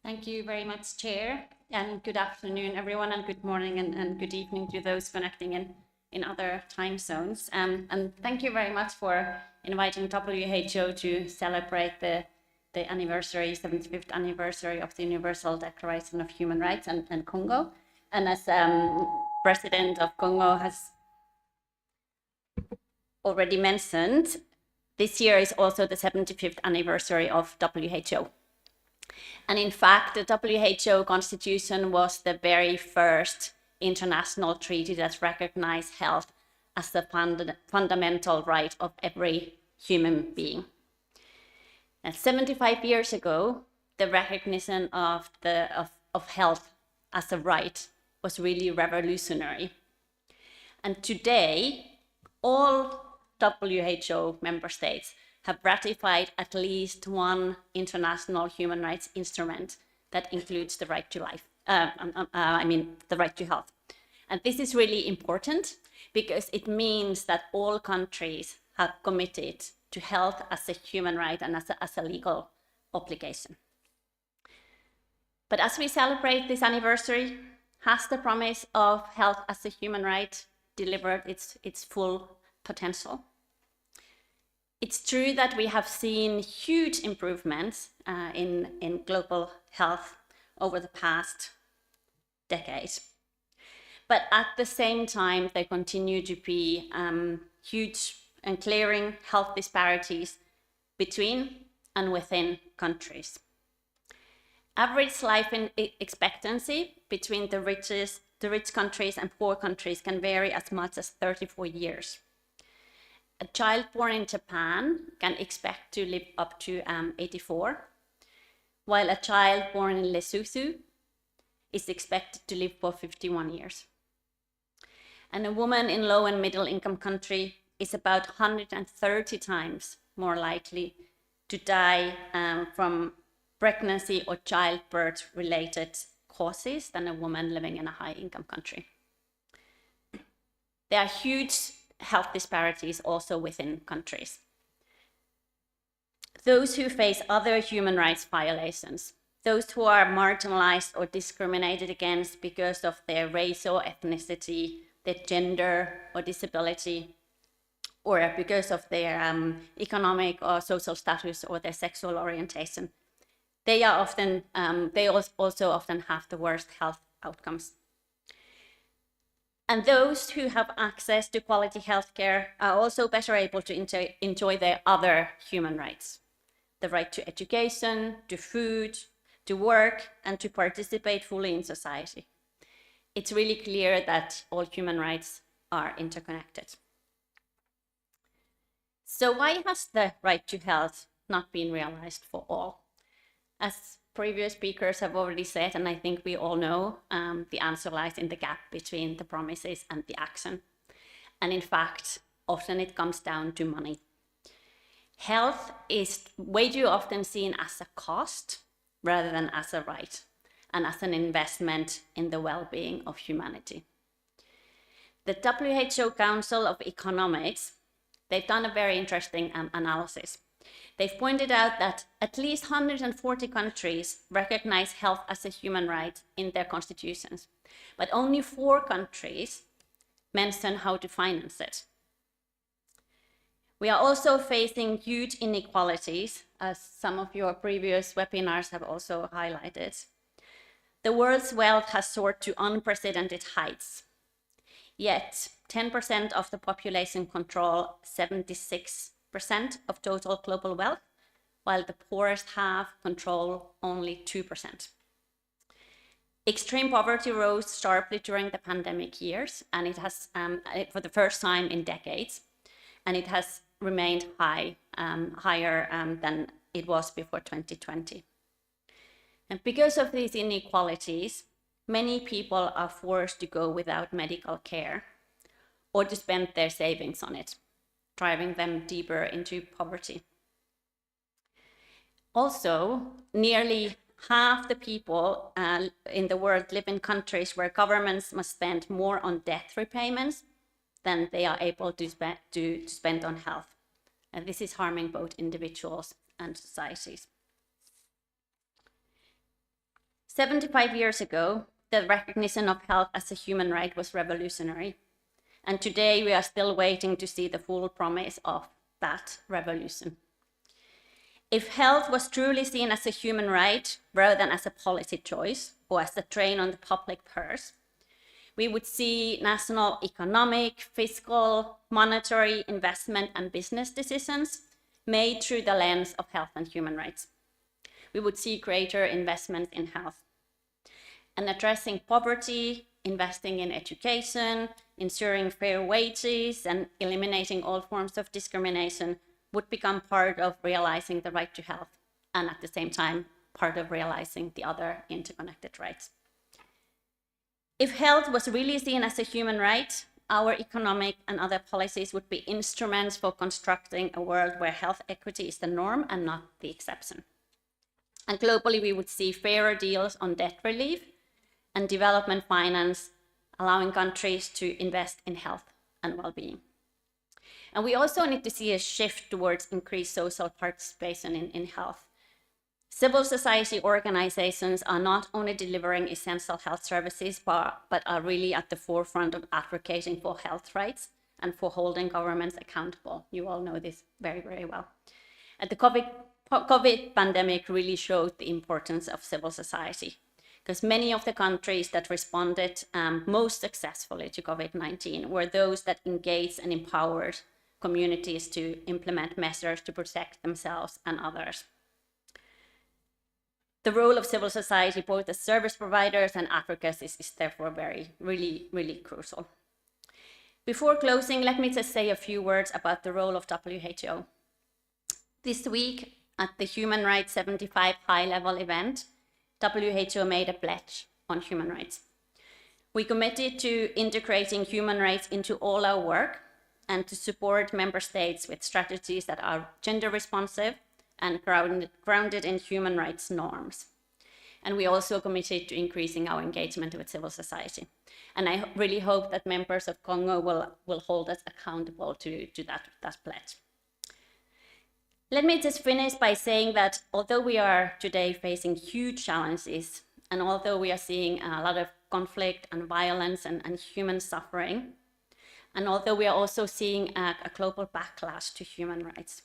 Thank you very much, Chair, and good afternoon, everyone, and good morning and good evening to those connecting in other time zones. And thank you very much for inviting WHO to celebrate the 75th anniversary of the Universal Declaration of Human Rights and CoNGO. And as President of CoNGO has already mentioned, this year is also the 75th anniversary of WHO. And in fact, the WHO Constitution was the very first international treaty that recognized health as the fundamental right of every human being. And 75 years ago, the recognition of health as a right was really revolutionary. And today, all WHO member states have ratified at least one international human rights instrument that includes the right to life, the right to health. And this is really important because it means that all countries have committed to health as a human right and as a legal obligation. But as we celebrate this anniversary, has the promise of health as a human right delivered its full potential. It's true that we have seen huge improvements in global health over the past decades. But at the same time, there continue to be huge and glaring health disparities between and within countries. Average life expectancy between the rich countries and poor countries can vary as much as 34 years. A child born in Japan can expect to live up to 84, while a child born in Lesotho is expected to live for 51 years. And a woman in low and middle income country is about 130 times more likely to die from pregnancy or childbirth related causes than a woman living in a high income country. There are huge health disparities also within countries. Those who face other human rights violations, those who are marginalized or discriminated against because of their race or ethnicity, their gender or disability, or because of their economic or social status or their sexual orientation, they also often have the worst health outcomes. And those who have access to quality healthcare are also better able to enjoy their other human rights: the right to education, to food, to work, and to participate fully in society. It's really clear that all human rights are interconnected. So why has the right to health not been realized for all? As previous speakers have already said, and I think we all know, the answer lies in the gap between the promises and the action. And in fact, often it comes down to money. Health is way too often seen as a cost rather than as a right and as an investment in the well-being of humanity. The WHO Council of Economics, they've done a very interesting analysis. They've pointed out that at least 140 countries recognize health as a human right in their constitutions, but only 4 countries mention how to finance it. We are also facing huge inequalities, as some of your previous webinars have also highlighted. The world's wealth has soared to unprecedented heights, yet 10% of the population control 76% of total global wealth, while the poorest half control only 2%. Extreme poverty rose sharply during the pandemic years, and it has, for the first time in decades, and it has remained higher than it was before 2020. And because of these inequalities, many people are forced to go without medical care or to spend their savings on it, driving them deeper into poverty. Also, nearly half the people in the world live in countries where governments must spend more on debt repayments than they are able to spend on health. And this is harming both individuals and societies. 75 years ago, the recognition of health as a human right was revolutionary. And today we are still waiting to see the full promise of that revolution. If health was truly seen as a human right rather than as a policy choice or as a drain on the public purse, we would see national economic, fiscal, monetary, investment, and business decisions made through the lens of health and human rights. We would see greater investment in health. And addressing poverty, investing in education, ensuring fair wages, and eliminating all forms of discrimination would become part of realizing the right to health, and at the same time, part of realizing the other interconnected rights. If health was really seen as a human right, our economic and other policies would be instruments for constructing a world where health equity is the norm and not the exception. And globally, we would see fairer deals on debt relief and development finance, allowing countries to invest in health and well-being. And we also need to see a shift towards increased social participation in health. Civil society organizations are not only delivering essential health services, but are really at the forefront of advocating for health rights and for holding governments accountable. You all know this very, very well. And the COVID pandemic really showed the importance of civil society, because many of the countries that responded most successfully to COVID-19 were those that engaged and empowered communities to implement measures to protect themselves and others. The role of civil society, both as service providers and advocates, is therefore really crucial. Before closing, let me just say a few words about the role of WHO. This week, at the Human Rights 75 high-level event, WHO made a pledge on human rights. We committed to integrating human rights into all our work and to support member states with strategies that are gender responsive and grounded in human rights norms. And we also committed to increasing our engagement with civil society. And I really hope that members of CoNGO will hold us accountable to that pledge. Let me just finish by saying that although we are today facing huge challenges, and although we are seeing a lot of conflict and violence and human suffering, and although we are also seeing a global backlash to human rights,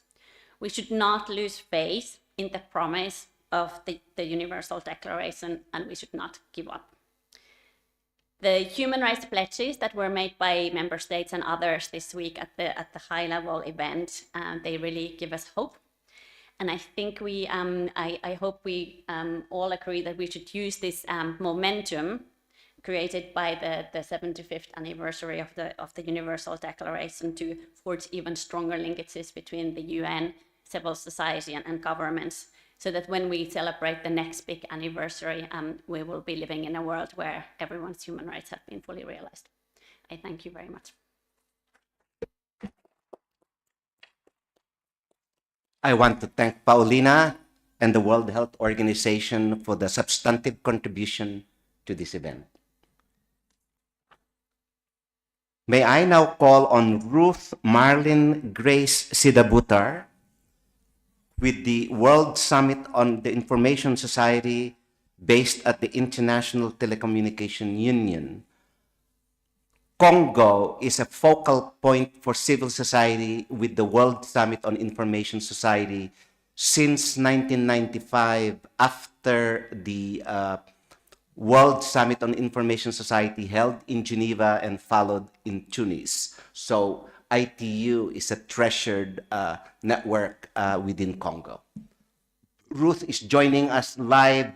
we should not lose faith in the promise of the Universal Declaration, and we should not give up. The human rights pledges that were made by member states and others this week at the high-level event, they really give us hope. And I think I hope we all agree that we should use this momentum created by the 75th anniversary of the Universal Declaration to forge even stronger linkages between the UN, civil society, and governments, so that when we celebrate the next big anniversary, we will be living in a world where everyone's human rights have been fully realized. I thank you very much. I want to thank Paulina and the World Health Organization for the substantive contribution to this event. May I now call on Ruth Marlin Grace Sidabutar with the World Summit on the Information Society based at the International Telecommunication Union. CoNGO is a focal point for civil society with the World Summit on Information Society since 1995, after the World Summit on Information Society held in Geneva and followed in Tunis. So ITU is a treasured network within CoNGO. Ruth is joining us live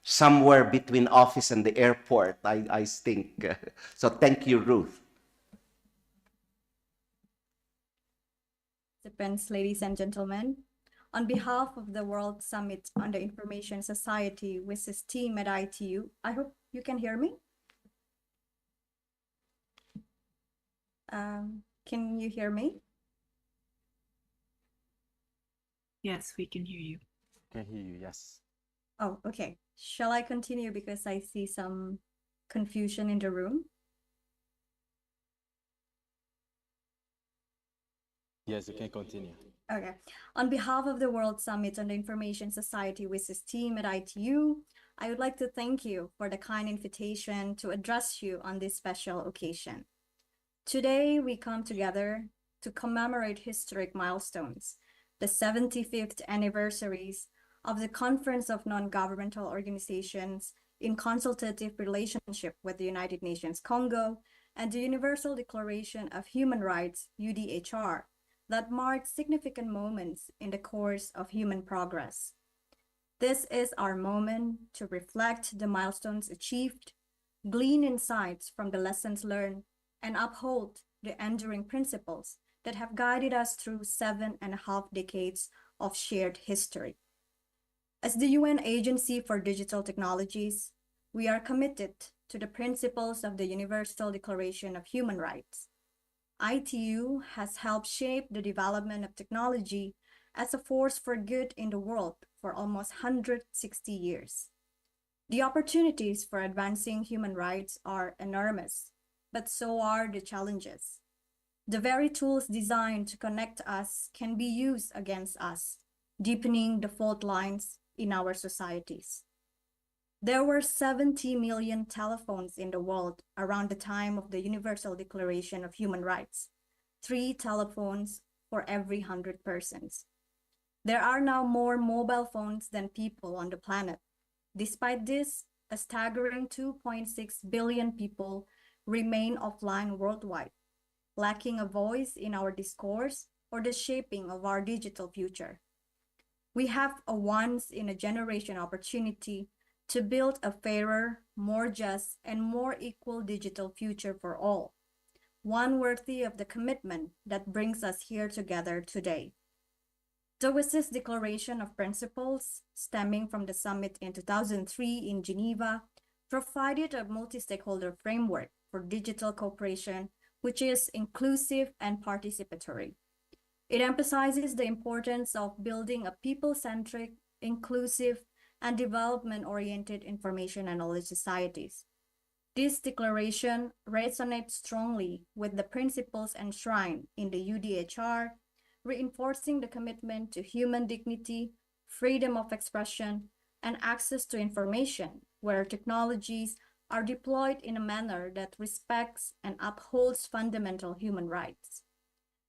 somewhere between office and the airport, I think. So thank you, Ruth. Participants, ladies and gentlemen, on behalf of the World Summit on the Information Society with his team at ITU, I hope you can hear me. Can you hear me? Yes, we can hear you. Can hear you, yes. Oh, okay. Shall I continue because I see some confusion in the room? Yes, you can continue. Okay. On behalf of the World Summit on the Information Society with his team at ITU, I would like to thank you for the kind invitation to address you on this special occasion. Today, we come together to commemorate historic milestones, the 75th anniversaries of the Conference of Non-Governmental Organizations in Consultative Relationship with the United Nations CoNGO and the Universal Declaration of Human Rights, UDHR, that marked significant moments in the course of human progress. This is our moment to reflect the milestones achieved, glean insights from the lessons learned, and uphold the enduring principles that have guided us through 7.5 decades of shared history. As the UN Agency for Digital Technologies, we are committed to the principles of the Universal Declaration of Human Rights. ITU has helped shape the development of technology as a force for good in the world for almost 160 years. The opportunities for advancing human rights are enormous, but so are the challenges. The very tools designed to connect us can be used against us, deepening the fault lines in our societies. There were 70 million telephones in the world around the time of the Universal Declaration of Human Rights, 3 telephones for every 100 persons. There are now more mobile phones than people on the planet. Despite this, a staggering 2.6 billion people remain offline worldwide, lacking a voice in our discourse or the shaping of our digital future. We have a once-in-a-generation opportunity to build a fairer, more just, and more equal digital future for all, one worthy of the commitment that brings us here together today. The WSIS Declaration of Principles, stemming from the summit in 2003 in Geneva, provided a multi-stakeholder framework for digital cooperation, which is inclusive and participatory. It emphasizes the importance of building a people-centric, inclusive, and development-oriented information and knowledge societies. This declaration resonates strongly with the principles enshrined in the UDHR, reinforcing the commitment to human dignity, freedom of expression, and access to information, where technologies are deployed in a manner that respects and upholds fundamental human rights.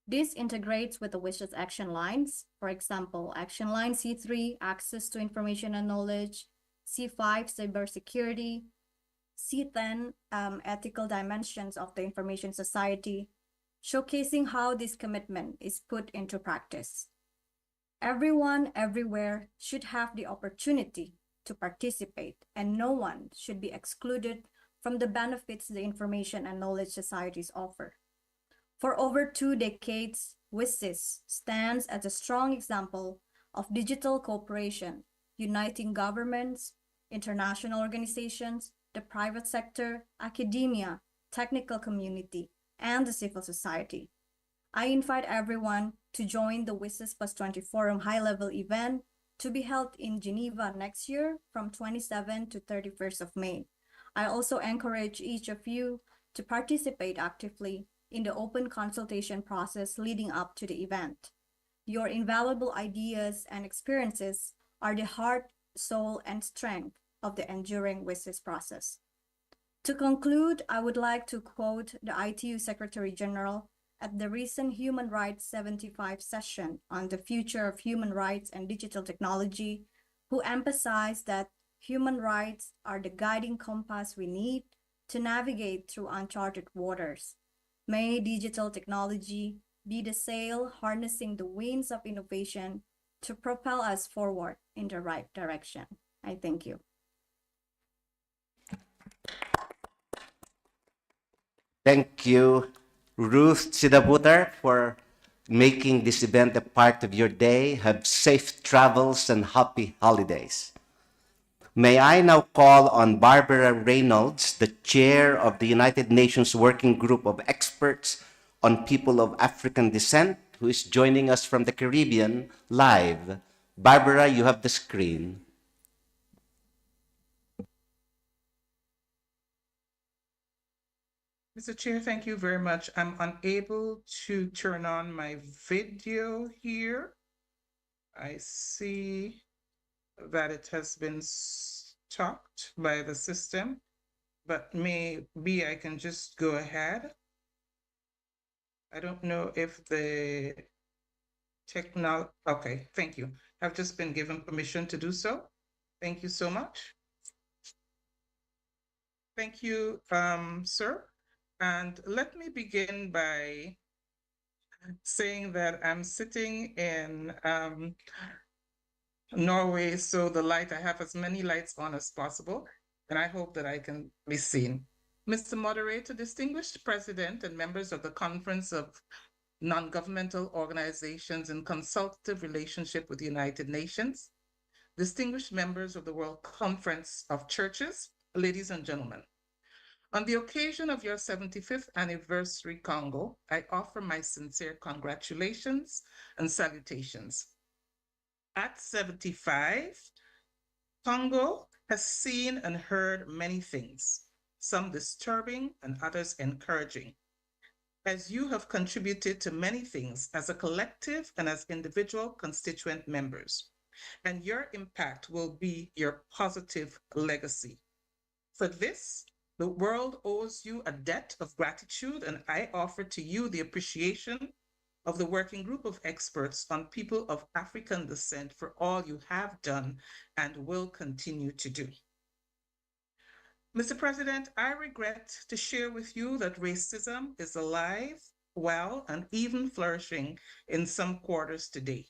This integrates with the WSIS action lines, for example, action line C3, access to information and knowledge, C5, cybersecurity, C10, ethical dimensions of the information society, showcasing how this commitment is put into practice. Everyone, everywhere should have the opportunity to participate, and no one should be excluded from the benefits the information and knowledge societies offer. For over 2 decades, WSIS stands as a strong example of digital cooperation, uniting governments, international organizations, the private sector, academia, technical community, and the civil society. I invite everyone to join the WSIS Plus 20 Forum high-level event to be held in Geneva next year from 27 to 31st of May. I also encourage each of you to participate actively in the open consultation process leading up to the event. Your invaluable ideas and experiences are the heart, soul, and strength of the enduring WSIS process. To conclude, I would like to quote the ITU Secretary General at the recent Human Rights 75 session on the future of human rights and digital technology, who emphasized that human rights are the guiding compass we need to navigate through uncharted waters. May digital technology be the sail harnessing the winds of innovation to propel us forward in the right direction. I thank you. Thank you, Ruth Sidabutar, for making this event a part of your day. Have safe travels and happy holidays. May I now call on Barbara Reynolds, the chair of the United Nations Working Group of Experts on People of African Descent, who is joining us from the Caribbean live. Barbara, you have the screen. Mr. Chair, thank you very much. I'm unable to turn on my video here. I see that it has been stopped by the system, but maybe I can just go ahead. I don't know if the okay, thank you. I've just been given permission to do so. Thank you so much. Thank you, sir. And let me begin by saying that I'm sitting in Norway, so I have as many lights on as possible, and I hope that I can be seen. Mr. Moderator, distinguished President and members of the Conference of Non-Governmental Organizations in Consultative Relationship with the United Nations, distinguished members of the World Conference of Churches, ladies and gentlemen. On the occasion of your 75th anniversary, CoNGO, I offer my sincere congratulations and salutations. At 75, CoNGO has seen and heard many things, some disturbing and others encouraging. As you have contributed to many things as a collective and as individual constituent members, and your impact will be your positive legacy. For this, the world owes you a debt of gratitude, and I offer to you the appreciation of the working group of experts on people of African descent for all you have done and will continue to do. Mr. President, I regret to share with you that racism is alive, well, and even flourishing in some quarters today.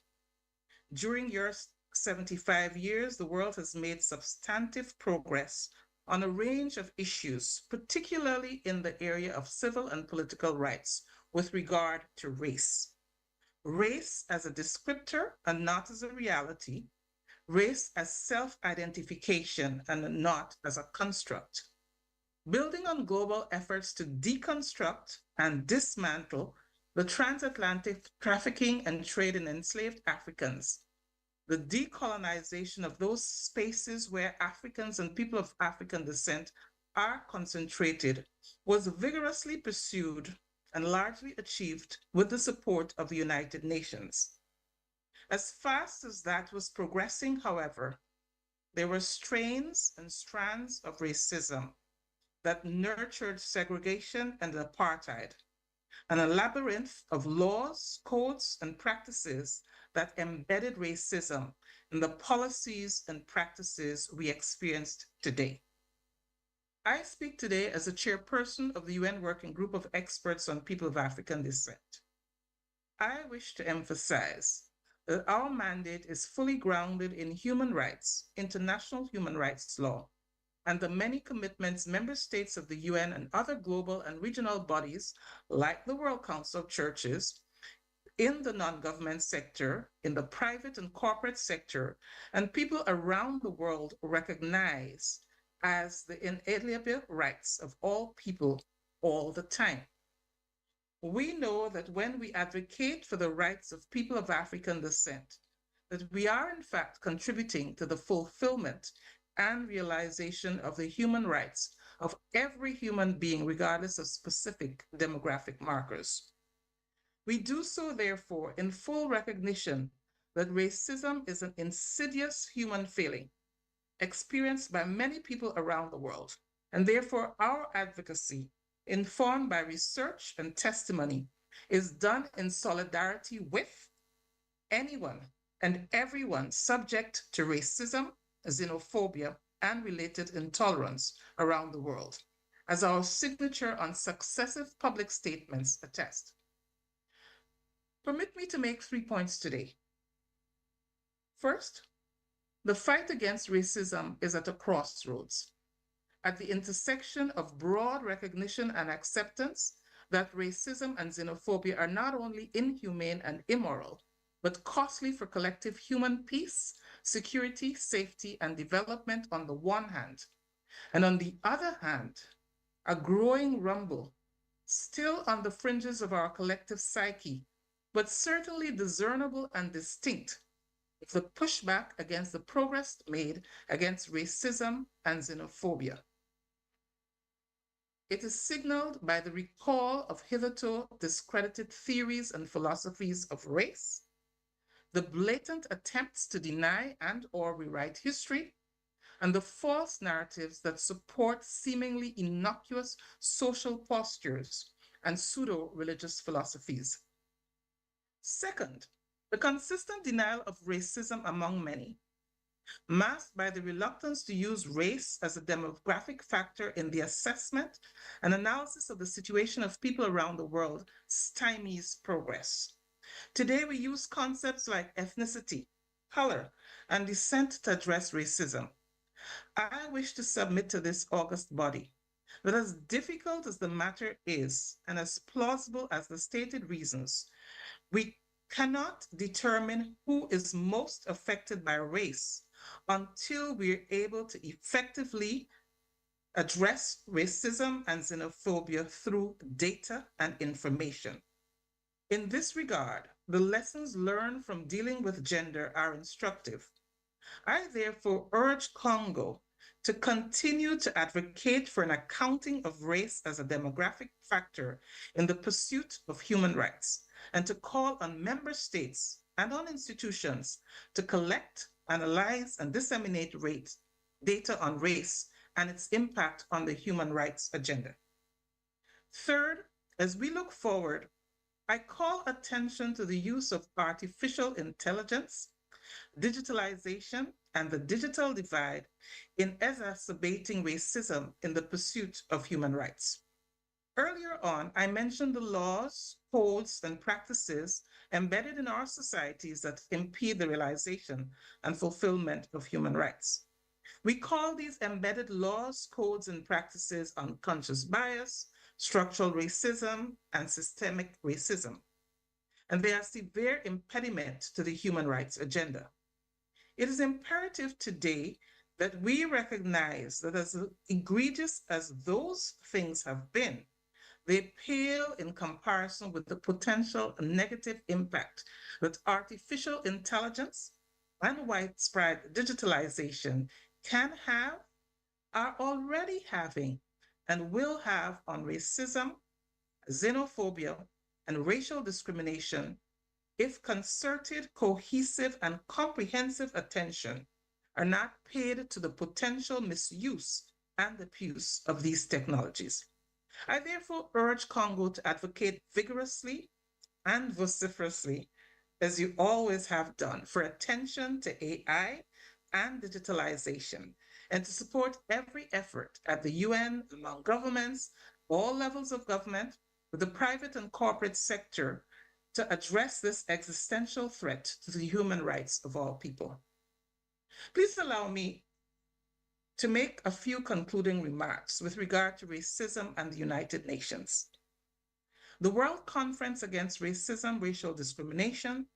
During your 75 years, the world has made substantive progress on a range of issues, particularly in the area of civil and political rights with regard to race. Race as a descriptor and not as a reality, race as self-identification and not as a construct. Building on global efforts to deconstruct and dismantle the transatlantic trafficking and trade in enslaved Africans, the decolonization of those spaces where Africans and people of African descent are concentrated was vigorously pursued and largely achieved with the support of the United Nations. As fast as that was progressing, however, there were strains and strands of racism that nurtured segregation and apartheid, and a labyrinth of laws, codes, and practices that embedded racism in the policies and practices we experienced today. I speak today as a chairperson of the UN Working Group of Experts on People of African Descent. I wish to emphasize that our mandate is fully grounded in human rights, international human rights law, and the many commitments member states of the UN and other global and regional bodies, like the World Council of Churches, in the non-government sector, in the private and corporate sector, and people around the world recognize as the inalienable rights of all people all the time. We know that when we advocate for the rights of people of African descent, that we are in fact contributing to the fulfillment and realization of the human rights of every human being, regardless of specific demographic markers. We do so, therefore, in full recognition that racism is an insidious human failing experienced by many people around the world, and therefore our advocacy, informed by research and testimony, is done in solidarity with anyone and everyone subject to racism, xenophobia, and related intolerance around the world, as our signature on successive public statements attest. Permit me to make 3 points today. First, the fight against racism is at a crossroads, at the intersection of broad recognition and acceptance that racism and xenophobia are not only inhumane and immoral, but costly for collective human peace, security, safety, and development on the one hand, and on the other hand, a growing rumble, still on the fringes of our collective psyche, but certainly discernible and distinct, of the pushback against the progress made against racism and xenophobia. It is signaled by the recall of hitherto discredited theories and philosophies of race, the blatant attempts to deny and or rewrite history, and the false narratives that support seemingly innocuous social postures and pseudo-religious philosophies. Second, the consistent denial of racism among many, masked by the reluctance to use race as a demographic factor in the assessment and analysis of the situation of people around the world, stymies progress. Today, we use concepts like ethnicity, color, and descent to address racism. I wish to submit to this august body that as difficult as the matter is, and as plausible as the stated reasons, we cannot determine who is most affected by race until we're able to effectively address racism and xenophobia through data and information. In this regard, the lessons learned from dealing with gender are instructive. I therefore urge CoNGO to continue to advocate for an accounting of race as a demographic factor in the pursuit of human rights, and to call on member states and on institutions to collect, analyze, and disseminate data on race and its impact on the human rights agenda. Third, as we look forward, I call attention to the use of artificial intelligence, digitalization, and the digital divide in exacerbating racism in the pursuit of human rights. Earlier on, I mentioned the laws, codes, and practices embedded in our societies that impede the realization and fulfillment of human rights. We call these embedded laws, codes, and practices unconscious bias, structural racism, and systemic racism. And they are severe impediment to the human rights agenda. It is imperative today that we recognize that as egregious as those things have been, they pale in comparison with the potential negative impact that artificial intelligence and widespread digitalization can have, are already having, and will have on racism, xenophobia, and racial discrimination if concerted, cohesive, and comprehensive attention are not paid to the potential misuse and abuse of these technologies. I therefore urge CoNGO to advocate vigorously and vociferously, as you always have done, for attention to AI and digitalization, and to support every effort at the UN, among governments, all levels of government, with the private and corporate sector to address this existential threat to the human rights of all people. Please allow me to make a few concluding remarks with regard to racism and the United Nations. The World Conference Against Racism, Racial Discrimination,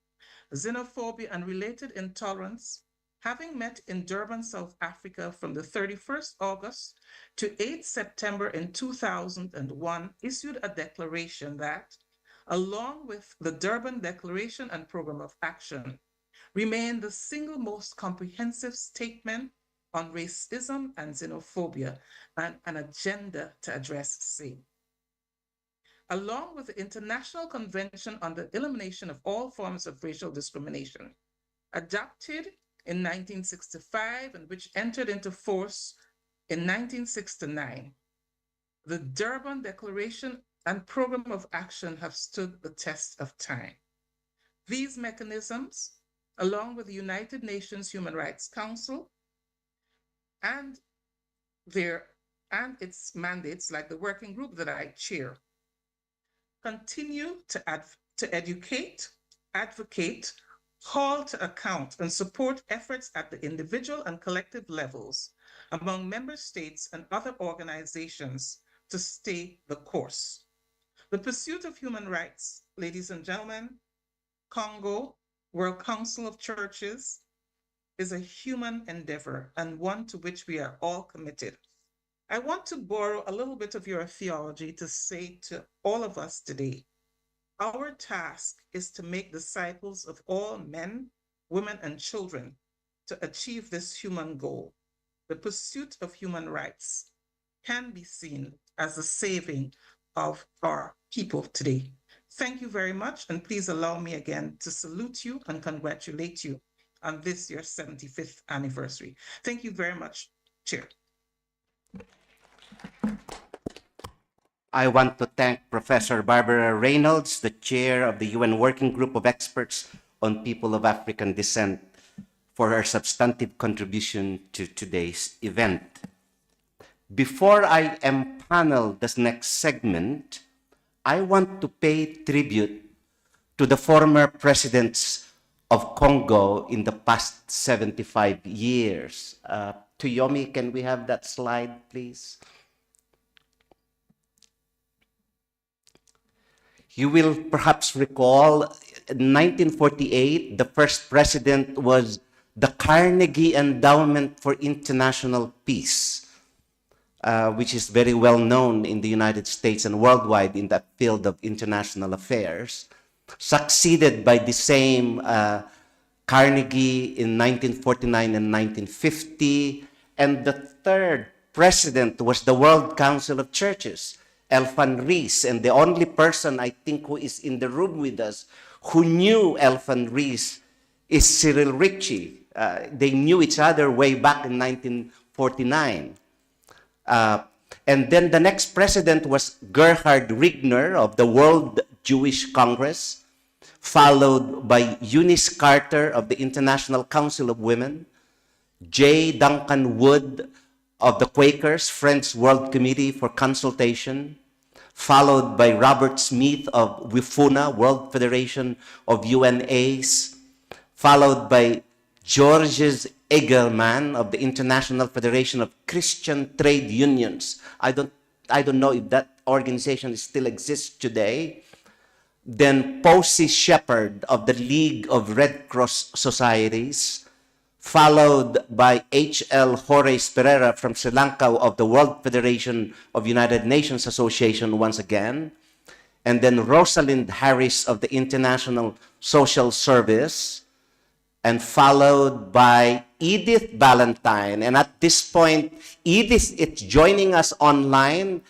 Xenophobia, and Related Intolerance, having met in Durban, South Africa from the 31st August to 8th September in 2001, issued a declaration that, along with the Durban Declaration and Program of Action, remain the single most comprehensive statement on racism and xenophobia and an agenda to address same. Along with the International Convention on the Elimination of All Forms of Racial Discrimination, adopted in 1965 and which entered into force in 1969, the Durban Declaration and Program of Action have stood the test of time. These mechanisms, along with the United Nations Human Rights Council and its mandates, like the working group that I chair, continue to educate, advocate, call to account, and support efforts at the individual and collective levels among member states and other organizations to stay the course. The pursuit of human rights, ladies and gentlemen, CoNGO, World Council of Churches, is a human endeavor and one to which we are all committed. I want to borrow a little bit of your theology to say to all of us today, our task is to make disciples of all men, women, and children to achieve this human goal. The pursuit of human rights can be seen as the saving of our people today. Thank you very much, and please allow me again to salute you and congratulate you on this, your 75th anniversary. Thank you very much, Chair. I want to thank Professor Barbara Reynolds, the chair of the UN Working Group of Experts on People of African Descent, for her substantive contribution to today's event. Before I empanel this next segment, I want to pay tribute to the former presidents of CoNGO in the past 75 years. Tuyomi, can we have that slide, please? You will perhaps recall, in 1948, the first president was the Carnegie Endowment for International Peace, which is very well known in the United States and worldwide in that field of international affairs, succeeded by the same Carnegie in 1949 and 1950. And the third president was the World Council of Churches, Elfan Rees, and the only person I think who is in the room with us who knew Elfan Rees is Cyril Ritchie, They knew each other way back in 1949. And then the next president was Gerhard Riegner of the World Jewish Congress, followed by Eunice Carter of the International Council of Women, J. Duncan Wood of the Quakers Friends World Committee for Consultation, followed by Robert Smith of WIFUNA, World Federation of UNAs, followed by Georges Egelman of the International Federation of Christian Trade Unions. I don't know if that organization still exists today. Then Posey Shepherd of the League of Red Cross Societies, followed by H.L. Horace Pereira from Sri Lanka of the World Federation of United Nations Association once again, and then Rosalind Harris of the International Social Service, and followed by Edith Ballantyne. And at this point, Edith is joining us online.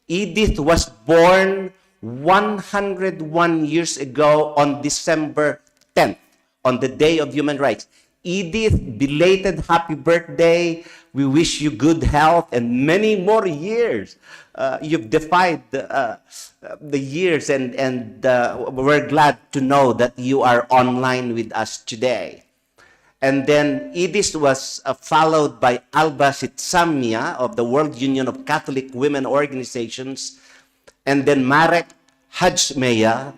Edith was born 101 years ago on December 10th, on the Day of Human Rights. Edith, belated happy birthday. We wish you good health and many more years. You've defied the years, and we're glad to know that you are online with us today. And then Edith was followed by Alba Sitsamia of the World Union of Catholic Women Organizations, and then Marek Hajmeya,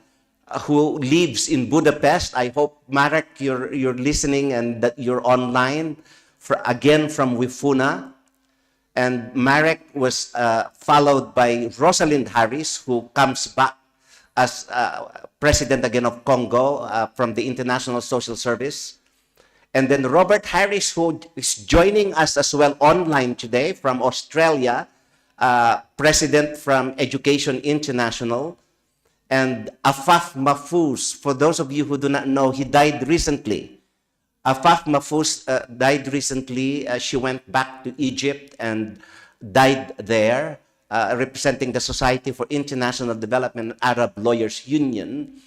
who lives in Budapest. I hope, Marek, you're listening and that you're online, again from WIFUNA. And Marek was followed by Rosalind Harris, who comes back as president again of CoNGO from the International Social Service. And then Robert Harris, who is joining us as well online today from Australia, president from Education International. And Afaf Mahfouz, for those of you who do not know, he died recently. Afaf Mahfouz died recently. She went back to Egypt and died there, representing the Society for International Development Arab Lawyers Union.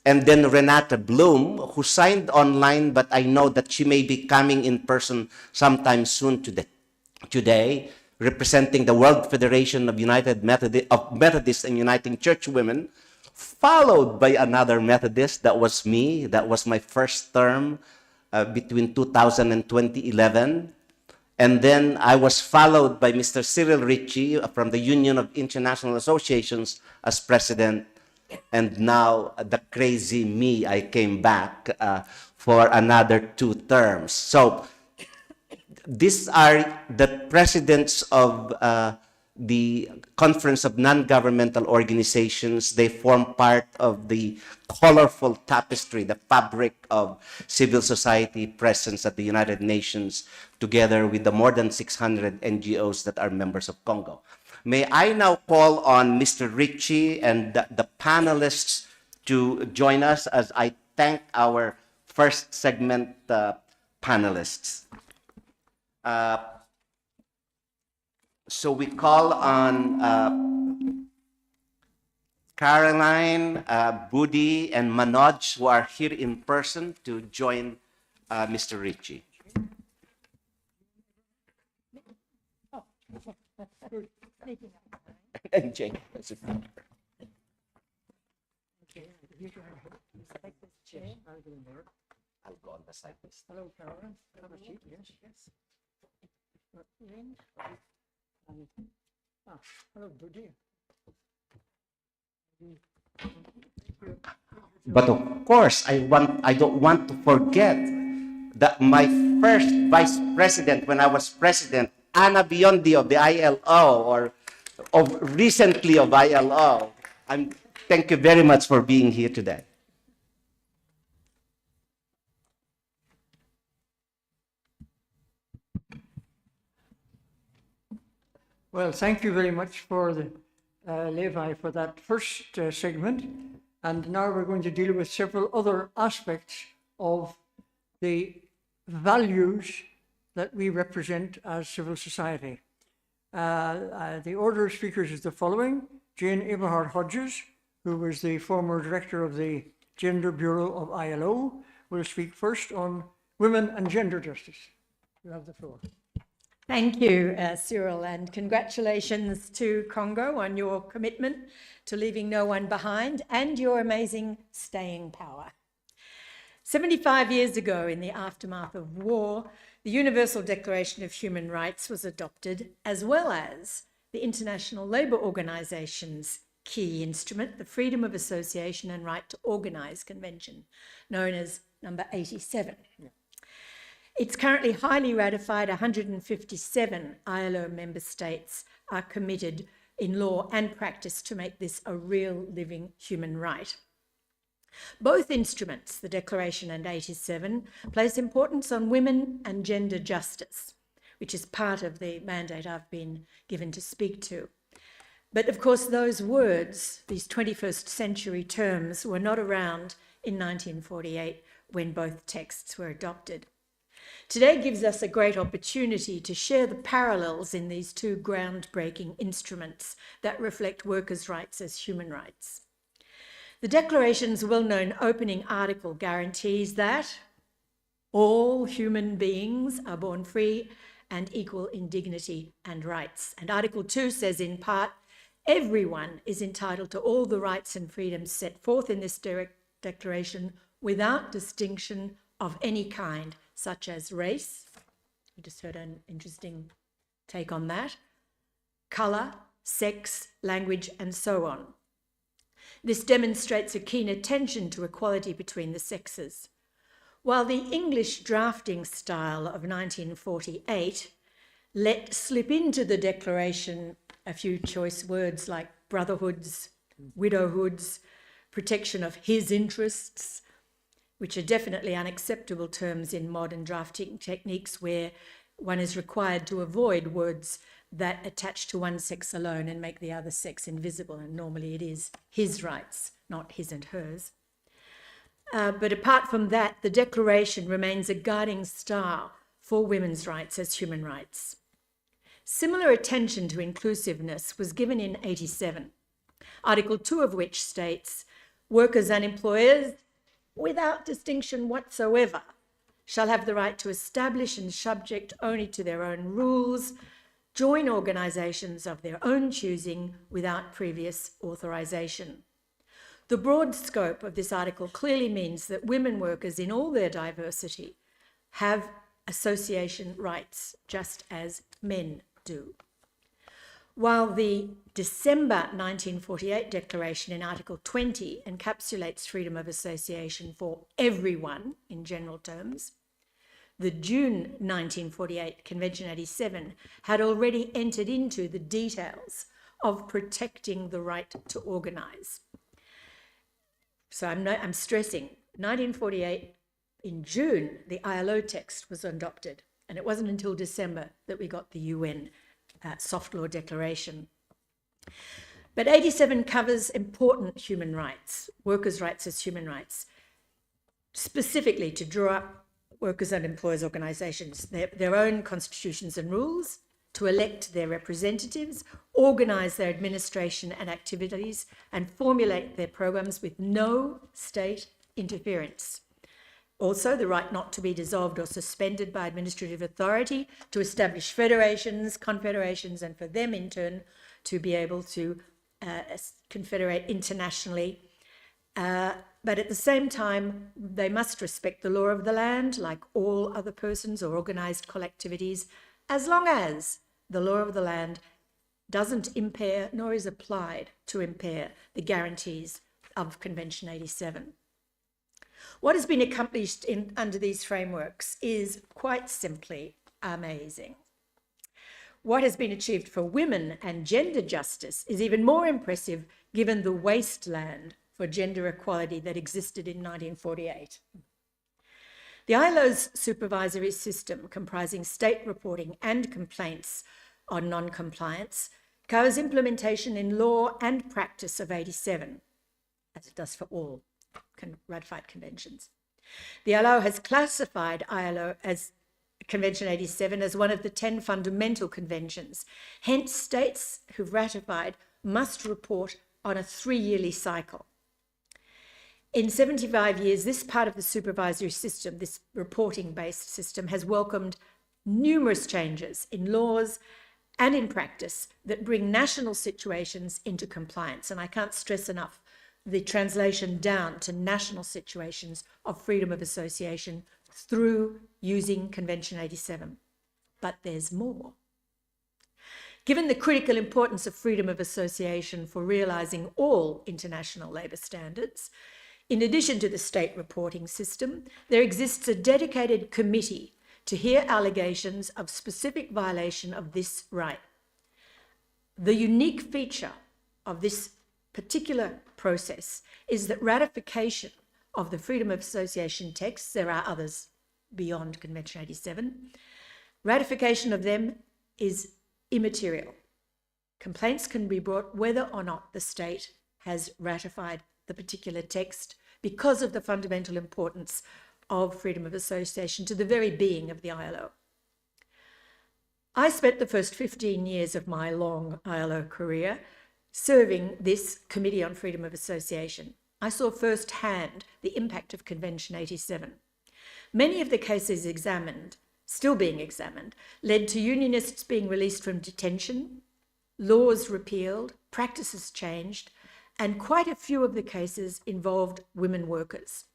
And then Renata Bloom, who signed online, but I know that she may be coming in person sometime soon today, representing the World Federation of Methodists and Uniting Church Women, followed by another Methodist. That was me. That was my first term between 2000 and 2011. And then I was followed by Mr. Cyril Ritchie from the Union of International Associations as president. And now, the crazy me, I came back for another 2 terms. So these are the presidents of the Conference of Non-Governmental Organizations. They form part of the colorful tapestry, the fabric of civil society presence at the United Nations, together with the more than 600 NGOs that are members of CoNGO. May I now call on Mr. Ritchie and the panelists to join us as I thank our first segment panelists. So we call on Caroline, Budi, and Manoj, who are here in person, to join Mr. Ritchie. And Jane. I'll go on the side. Hello, Caroline. Have a seat. Yes, yes. Hello, Budi. But of course, I don't want to forget that my first vice president when I was president, Anna Biondi of the ILO, or recently of ILO. Thank you very much for being here today. Well, thank you very much for the Levi for that first segment. And now we're going to deal with several other aspects of the values that we represent as civil society. The order of speakers is the following. Jane Eberhard Hodges, who was the former director of the Gender Bureau of ILO, will speak first on women and gender justice. You have the floor. Thank you, Cyril, and congratulations to CoNGO on your commitment to leaving no one behind and your amazing staying power. 75 years ago, in the aftermath of war, the Universal Declaration of Human Rights was adopted, as well as the International Labour Organization's key instrument, the Freedom of Association and Right to Organise Convention, known as number 87. It's currently highly ratified. 157 ILO member states are committed in law and practice to make this a real living human right. Both instruments, the Declaration and 87, place importance on women and gender justice, which is part of the mandate I've been given to speak to. But of course, those words, these 21st century terms, were not around in 1948 when both texts were adopted. Today gives us a great opportunity to share the parallels in these two groundbreaking instruments that reflect workers' rights as human rights. The Declaration's well-known opening article guarantees that all human beings are born free and equal in dignity and rights. And Article 2 says in part, everyone is entitled to all the rights and freedoms set forth in this declaration without distinction of any kind, such as race, we just heard an interesting take on that, colour, sex, language, and so on. This demonstrates a keen attention to equality between the sexes. While the English drafting style of 1948 let slip into the Declaration a few choice words like brotherhoods, widowhoods, protection of his interests, which are definitely unacceptable terms in modern drafting techniques where one is required to avoid words that attach to one sex alone and make the other sex invisible, and normally it is his rights, not his and hers. But apart from that, the Declaration remains a guiding star for women's rights as human rights. Similar attention to inclusiveness was given in 87, Article 2 of which states, workers and employers, without distinction whatsoever, shall have the right to establish and subject only to their own rules, join organisations of their own choosing without previous authorisation. The broad scope of this article clearly means that women workers in all their diversity have association rights, just as men do. While the December 1948 Declaration in Article 20 encapsulates freedom of association for everyone in general terms, the June 1948 Convention 87 had already entered into the details of protecting the right to organise. So I'm stressing, 1948, in June, the ILO text was adopted, and it wasn't until December that we got the UN soft law declaration. But 87 covers important human rights, workers' rights as human rights, specifically to draw up workers' and employers' organisations, their own constitutions and rules, to elect their representatives, organise their administration and activities, and formulate their programs with no state interference. Also, the right not to be dissolved or suspended by administrative authority, to establish federations, confederations, and for them in turn to be able to confederate internationally. But at the same time, they must respect the law of the land like all other persons or organised collectivities, as long as the law of the land doesn't impair, nor is applied to impair, the guarantees of Convention 87. What has been accomplished under these frameworks is quite simply amazing. What has been achieved for women and gender justice is even more impressive given the wasteland for gender equality that existed in 1948. The ILO's supervisory system, comprising state reporting and complaints on non-compliance, covers implementation in law and practice of 87, as it does for all ratified conventions. The ILO has classified ILO as Convention 87 as one of the 10 fundamental conventions. Hence, states who've ratified must report on a 3-yearly cycle. In 75 years, this part of the supervisory system, this reporting-based system, has welcomed numerous changes in laws and in practice that bring national situations into compliance. And I can't stress enough the translation down to national situations of freedom of association through using Convention 87. But there's more. Given the critical importance of freedom of association for realising all international labour standards, in addition to the state reporting system, there exists a dedicated committee to hear allegations of specific violation of this right. The unique feature of this particular process is that ratification of the freedom of association texts, there are others beyond Convention 87, ratification of them is immaterial. Complaints can be brought whether or not the state has ratified the particular text because of the fundamental importance of freedom of association to the very being of the ILO. I spent the first 15 years of my long ILO career serving this Committee on Freedom of Association. I saw firsthand the impact of Convention 87. Many of the cases examined, still being examined, led to unionists being released from detention, laws repealed, practices changed, and quite a few of the cases involved women workers.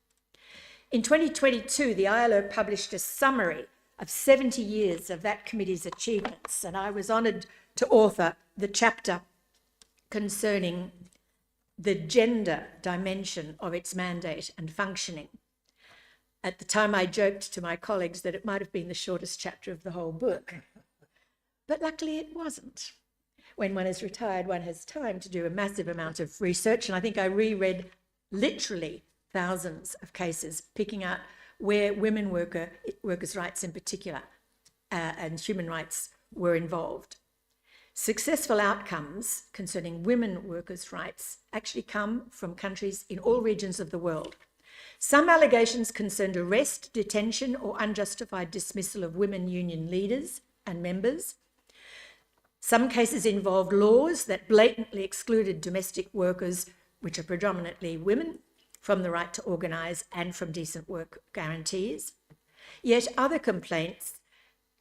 In 2022, the ILO published a summary of 70 years of that committee's achievements, and I was honoured to author the chapter concerning the gender dimension of its mandate and functioning. At the time, I joked to my colleagues that it might have been the shortest chapter of the whole book, but luckily it wasn't. When one is retired, one has time to do a massive amount of research, and I think I reread literally thousands of cases, picking out where women workers' rights in particular and human rights were involved. Successful outcomes concerning women workers' rights actually come from countries in all regions of the world. Some allegations concerned arrest, detention, or unjustified dismissal of women union leaders and members. Some cases involved laws that blatantly excluded domestic workers, which are predominantly women, from the right to organise and from decent work guarantees. Yet other complaints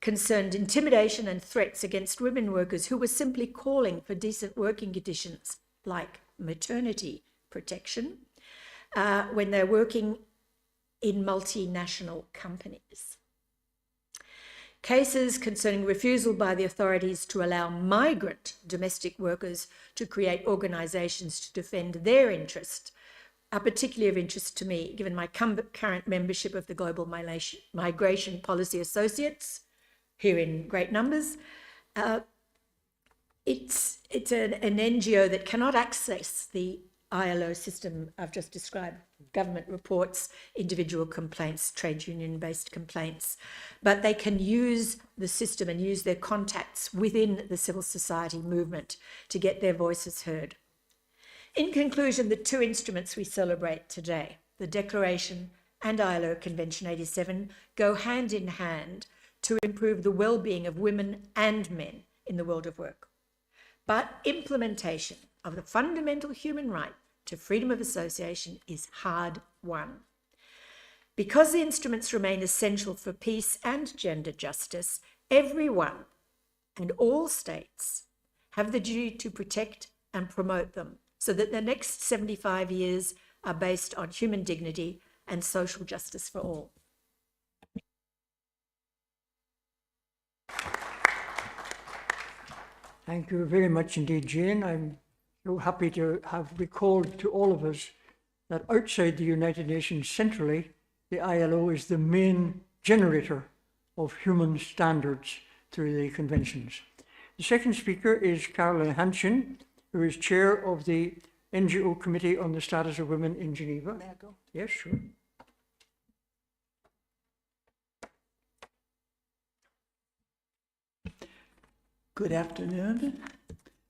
concerned intimidation and threats against women workers who were simply calling for decent working conditions like maternity protection when they're working in multinational companies. Cases concerning refusal by the authorities to allow migrant domestic workers to create organisations to defend their interests are particularly of interest to me, given my current membership of the Global Migration Policy Associates, here in great numbers. It's an NGO that cannot access the ILO system I've just described, government reports, individual complaints, trade union-based complaints, but they can use the system and use their contacts within the civil society movement to get their voices heard. In conclusion, the two instruments we celebrate today, the Declaration and ILO Convention 87, go hand in hand to improve the well-being of women and men in the world of work. But implementation of the fundamental human right to freedom of association is hard won. Because the instruments remain essential for peace and gender justice, everyone and all states have the duty to protect and promote them so that the next 75 years are based on human dignity and social justice for all. Thank you very much indeed, Jane. I'm so happy to have recalled to all of us that outside the United Nations centrally, the ILO is the main generator of human standards through the conventions. The second speaker is Caroline Hansen, who is chair of the NGO Committee on the Status of Women in Geneva. May I go? Yes, sure. Good afternoon.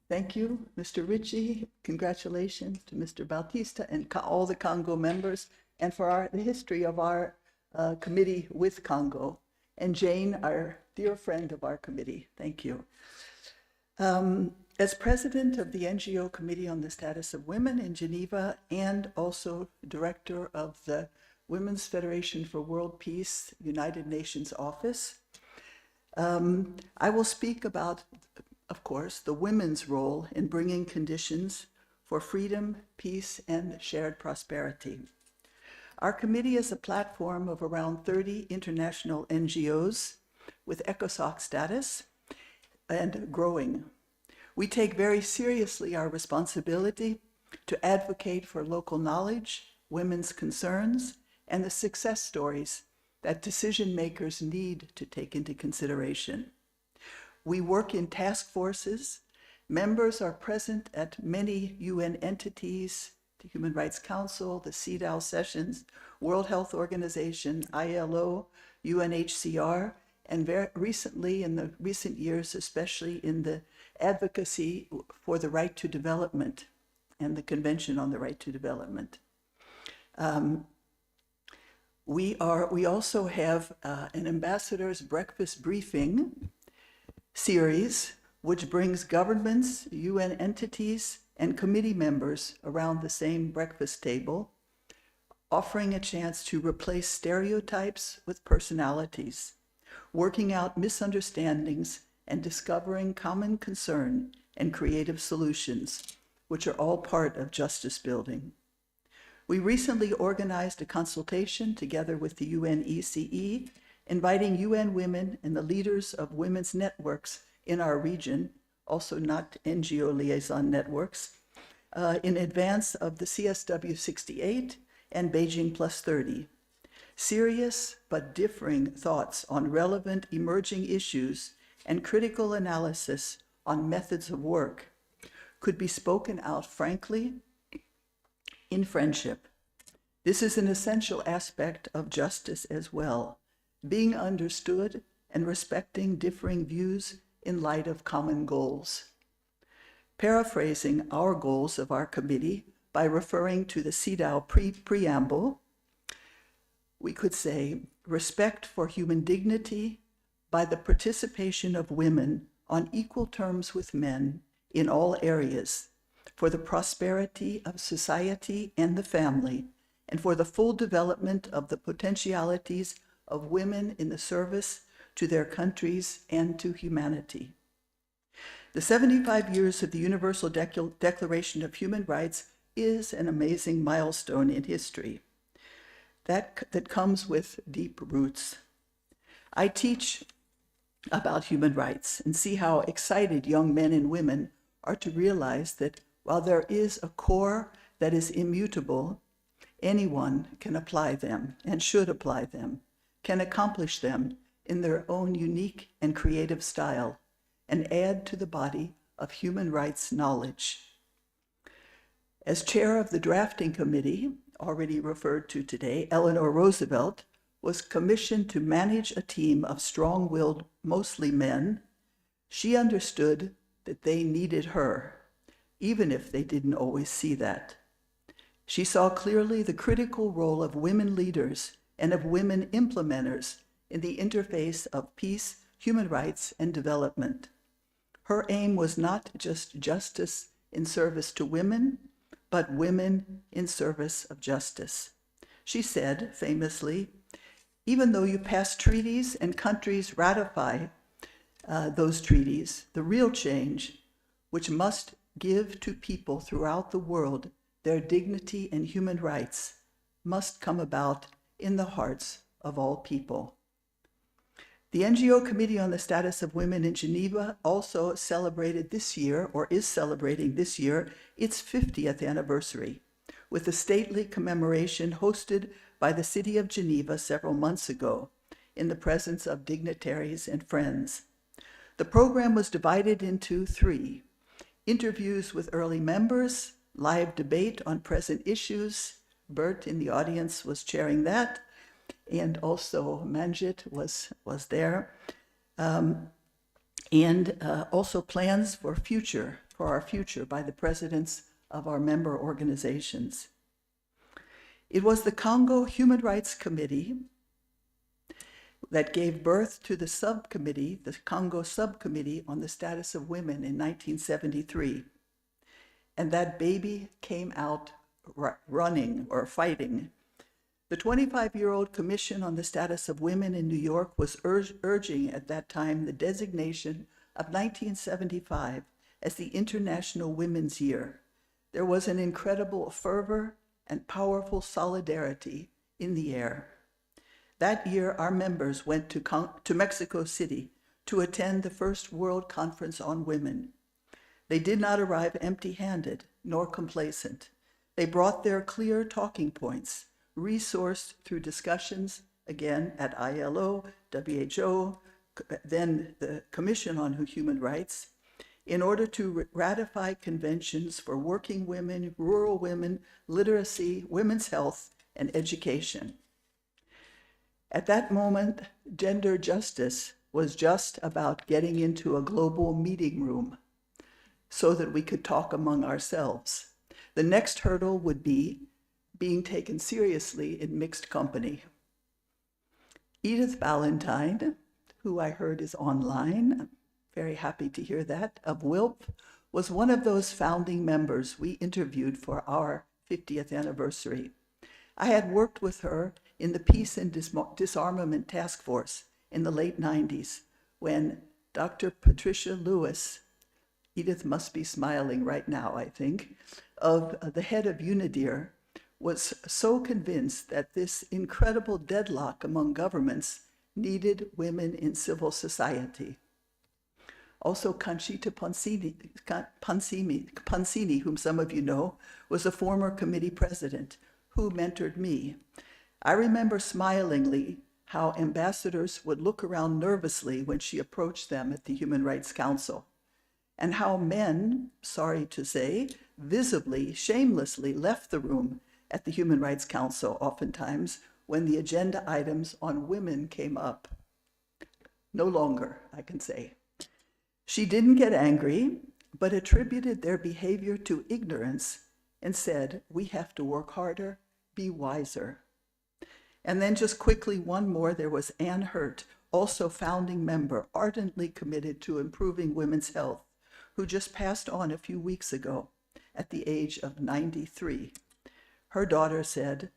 Thank you, Mr. Ritchie. Congratulations to Mr. Bautista and all the CoNGO members, and for the history of our committee with CoNGO. And Jane, our dear friend of our committee. Thank you. As president of the NGO Committee on the Status of Women in Geneva and also director of the Women's Federation for World Peace United Nations Office, I will speak about, of course, the women's role in bringing conditions for freedom, peace, and shared prosperity. Our committee is a platform of around 30 international NGOs with ECOSOC status and growing. We take very seriously our responsibility to advocate for local knowledge, women's concerns, and the success stories that decision makers need to take into consideration. We work in task forces. Members are present at many UN entities, the Human Rights Council, the CEDAW sessions, World Health Organization, ILO, UNHCR, and very recently, in the recent years, especially in the advocacy for the right to development and the Convention on the Right to Development. We also have an ambassador's breakfast briefing series, which brings governments, UN entities, and committee members around the same breakfast table, offering a chance to replace stereotypes with personalities, working out misunderstandings, and discovering common concern and creative solutions, which are all part of justice building. We recently organized a consultation together with the UNECE, inviting UN women and the leaders of women's networks in our region, also not NGO liaison networks, in advance of the CSW 68 and Beijing Plus 30. Serious but differing thoughts on relevant emerging issues and critical analysis on methods of work could be spoken out frankly in friendship. This is an essential aspect of justice as well, being understood and respecting differing views in light of common goals. Paraphrasing our goals of our committee by referring to the CEDAW preamble, we could say, respect for human dignity by the participation of women on equal terms with men in all areas, for the prosperity of society and the family, and for the full development of the potentialities of women in the service to their countries and to humanity. The 75 years of the Universal Declaration of Human Rights is an amazing milestone in history that comes with deep roots. I teach about human rights and see how excited young men and women are to realize that while there is a core that is immutable, anyone can apply them and should apply them, can accomplish them in their own unique and creative style, and add to the body of human rights knowledge. As chair of the drafting committee, already referred to today, Eleanor Roosevelt was commissioned to manage a team of strong-willed, mostly men. She understood that they needed her, even if they didn't always see that. She saw clearly the critical role of women leaders and of women implementers in the interface of peace, human rights, and development. Her aim was not just justice in service to women, but women in service of justice. She said, famously, even though you pass treaties and countries ratify those treaties, the real change, which must give to people throughout the world their dignity and human rights, must come about in the hearts of all people. The NGO Committee on the Status of Women in Geneva also celebrated this year, or is celebrating this year, its 50th anniversary, with a stately commemoration hosted by the city of Geneva several months ago in the presence of dignitaries and friends. The program was divided into 3: interviews with early members, live debate on present issues. Bert in the audience was chairing that, and also Manjit was there, and also plans for our future by the presidents of our member organizations. It was the CoNGO Human Rights Committee that gave birth to the subcommittee, the CoNGO subcommittee on the status of women in 1973. And that baby came out running or fighting. The 25-year-old Commission on the Status of Women in New York was urging at that time the designation of 1975 as the International Women's Year. There was an incredible fervor and powerful solidarity in the air. That year, our members went to Mexico City to attend the first World Conference on Women. They did not arrive empty-handed nor complacent. They brought their clear talking points, resourced through discussions, again, at ILO, WHO, then the Commission on Human Rights, in order to ratify conventions for working women, rural women, literacy, women's health, and education. At that moment, gender justice was just about getting into a global meeting room so that we could talk among ourselves. The next hurdle would be being taken seriously in mixed company. Edith Valentine, who I heard is online, I'm very happy to hear that, of WILP, was one of those founding members we interviewed for our 50th anniversary. I had worked with her in the Peace and Disarmament Task Force in the late 90s when Dr. Patricia Lewis, Edith must be smiling right now, I think, of the head of UNIDIR, was so convinced that this incredible deadlock among governments needed women in civil society. Also, Conchita Pansini, whom some of you know, was a former committee president who mentored me. I remember smilingly how ambassadors would look around nervously when she approached them at the Human Rights Council, and how men, sorry to say, visibly, shamelessly left the room at the Human Rights Council oftentimes when the agenda items on women came up. No longer, I can say. She didn't get angry, but attributed their behavior to ignorance and said, we have to work harder, be wiser. And then just quickly, one more, there was Anne Hurt, also founding member, ardently committed to improving women's health, who just passed on a few weeks ago at the age of 93. Her daughter said,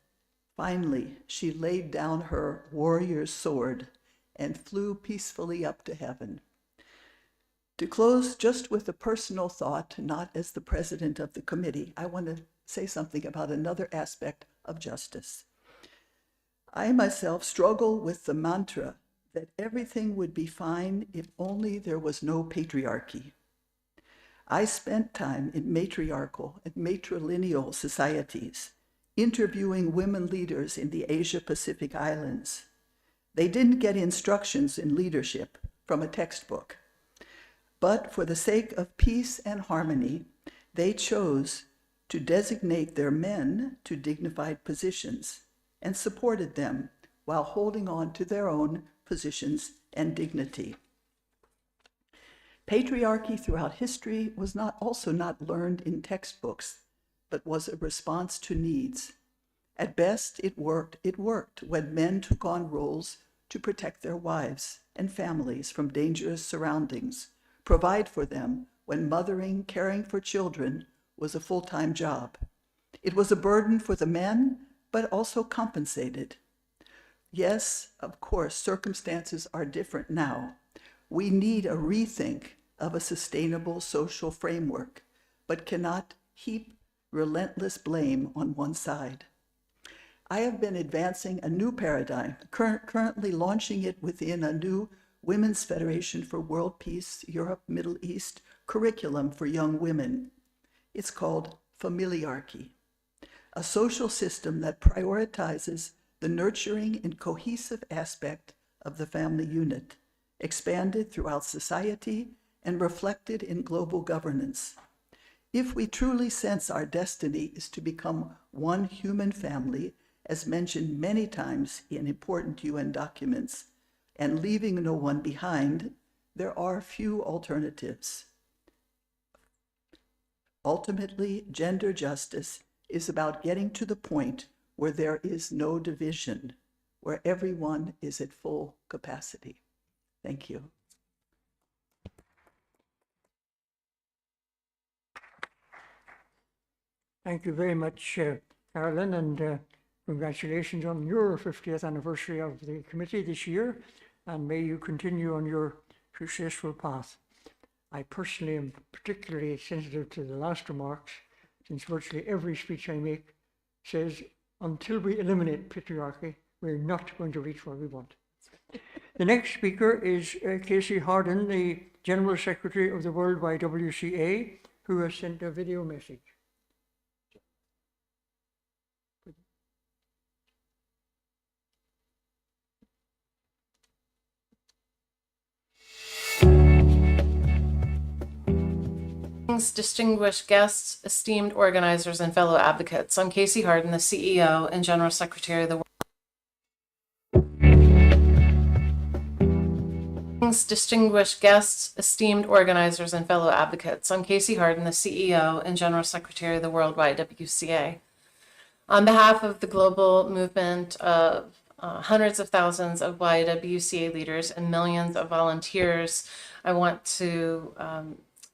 finally, she laid down her warrior's sword and flew peacefully up to heaven. To close just with a personal thought, not as the president of the committee, I want to say something about another aspect of justice. I myself struggle with the mantra that everything would be fine if only there was no patriarchy. I spent time in matriarchal and matrilineal societies, interviewing women leaders in the Asia-Pacific Islands. They didn't get instructions in leadership from a textbook, but for the sake of peace and harmony, they chose to designate their men to dignified positions and supported them while holding on to their own positions and dignity. Patriarchy throughout history was also not learned in textbooks, but was a response to needs. At best, it worked when men took on roles to protect their wives and families from dangerous surroundings, provide for them when mothering, caring for children was a full-time job. It was a burden for the men, but also compensated. Yes, of course, circumstances are different now. We need a rethink of a sustainable social framework, but cannot heap relentless blame on one side. I have been advancing a new paradigm, currently launching it within a new Women's Federation for World Peace, Europe, Middle East curriculum for young women. It's called familiarchy, a social system that prioritizes the nurturing and cohesive aspect of the family unit, expanded throughout society and reflected in global governance. If we truly sense our destiny is to become one human family, as mentioned many times in important UN documents, and leaving no one behind, there are few alternatives. Ultimately, gender justice is about getting to the point where there is no division, where everyone is at full capacity. Thank you. Thank you very much, Carolyn, and congratulations on your 50th anniversary of the committee this year, and may you continue on your successful path. I personally am particularly sensitive to the last remarks, since virtually every speech I make says, until we eliminate patriarchy, we're not going to reach where we want. The next speaker is Casey Harden, the General Secretary of the World YWCA, who has sent a video message. Distinguished guests, esteemed organizers, and fellow advocates. I'm Casey Harden, the CEO and General Secretary of the Distinguished guests, esteemed organizers, and fellow advocates. I'm Casey Harden, the CEO and General Secretary of the World YWCA. On behalf of the global movement of hundreds of thousands of YWCA leaders and millions of volunteers, I want to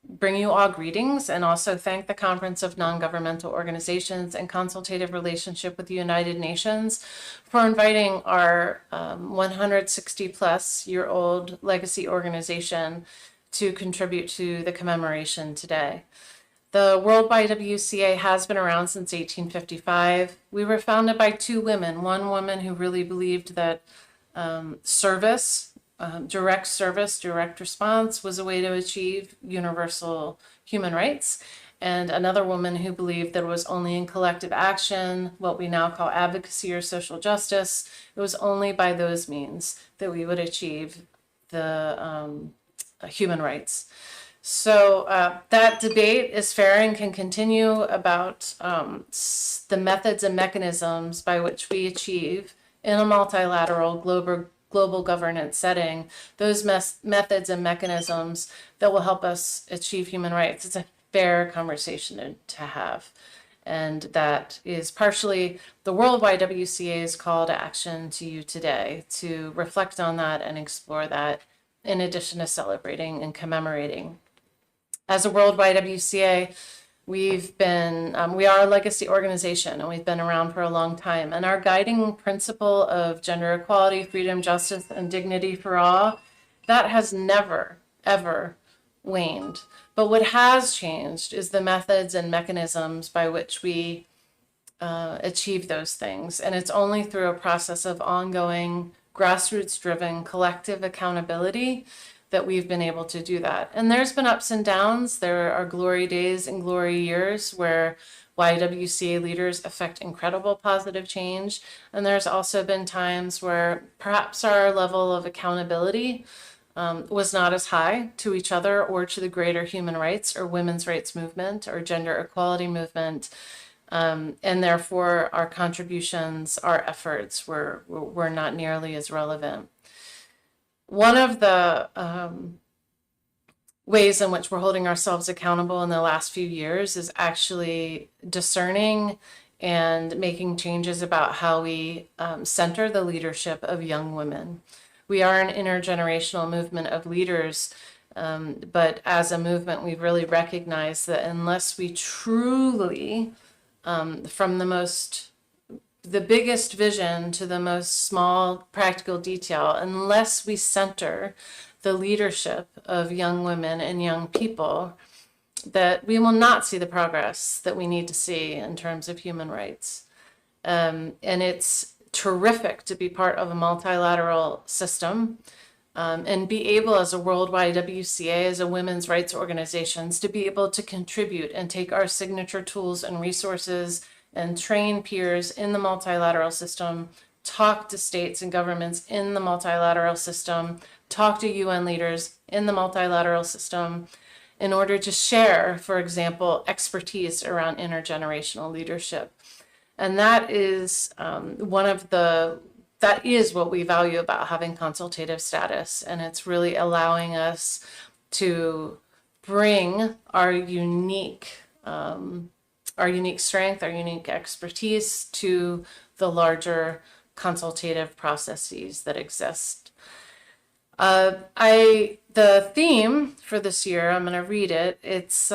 bring you all greetings and also thank the Conference of Non-Governmental Organizations and Consultative Relationship with the United Nations for inviting our 160-plus-year-old legacy organization to contribute to the commemoration today. The World YWCA has been around since 1855. We were founded by two women, one woman who really believed that direct service, direct response was a way to achieve universal human rights. And another woman who believed that it was only in collective action, what we now call advocacy or social justice, it was only by those means that we would achieve the human rights. So that debate is fair and can continue about the methods and mechanisms by which we achieve in a multilateral global governance setting, those methods and mechanisms that will help us achieve human rights. It's a fair conversation to have. And that is partially the World YWCA's call to action to you today, to reflect on that and explore that, in addition to celebrating and commemorating. As a World YWCA, we are a legacy organization, and we've been around for a long time. And our guiding principle of gender equality, freedom, justice, and dignity for all, that has never, ever waned. But what has changed is the methods and mechanisms by which we achieve those things. And it's only through a process of ongoing, grassroots-driven collective accountability that we've been able to do that. And there's been ups and downs. There are glory days and glory years where YWCA leaders affect incredible positive change. And there's also been times where perhaps our level of accountability was not as high to each other or to the greater human rights or women's rights movement or gender equality movement. And therefore our contributions, our efforts were not nearly as relevant. One of the ways in which we're holding ourselves accountable in the last few years is actually discerning and making changes about how we center the leadership of young women. We are an intergenerational movement of leaders, but as a movement, we've really recognized that unless we truly, from the biggest vision to the most small practical detail, unless we center the leadership of young women and young people, that we will not see the progress that we need to see in terms of human rights. And it's terrific to be part of a multilateral system and be able, as a World YWCA, as a women's rights organizations, to be able to contribute and take our signature tools and resources and train peers in the multilateral system, talk to states and governments in the multilateral system, talk to UN leaders in the multilateral system, in order to share, for example, expertise around intergenerational leadership. And that is that is what we value about having consultative status. And it's really allowing us to bring our unique strength, our unique expertise to the larger consultative processes that exist. The theme for this year, I'm going to read it. It's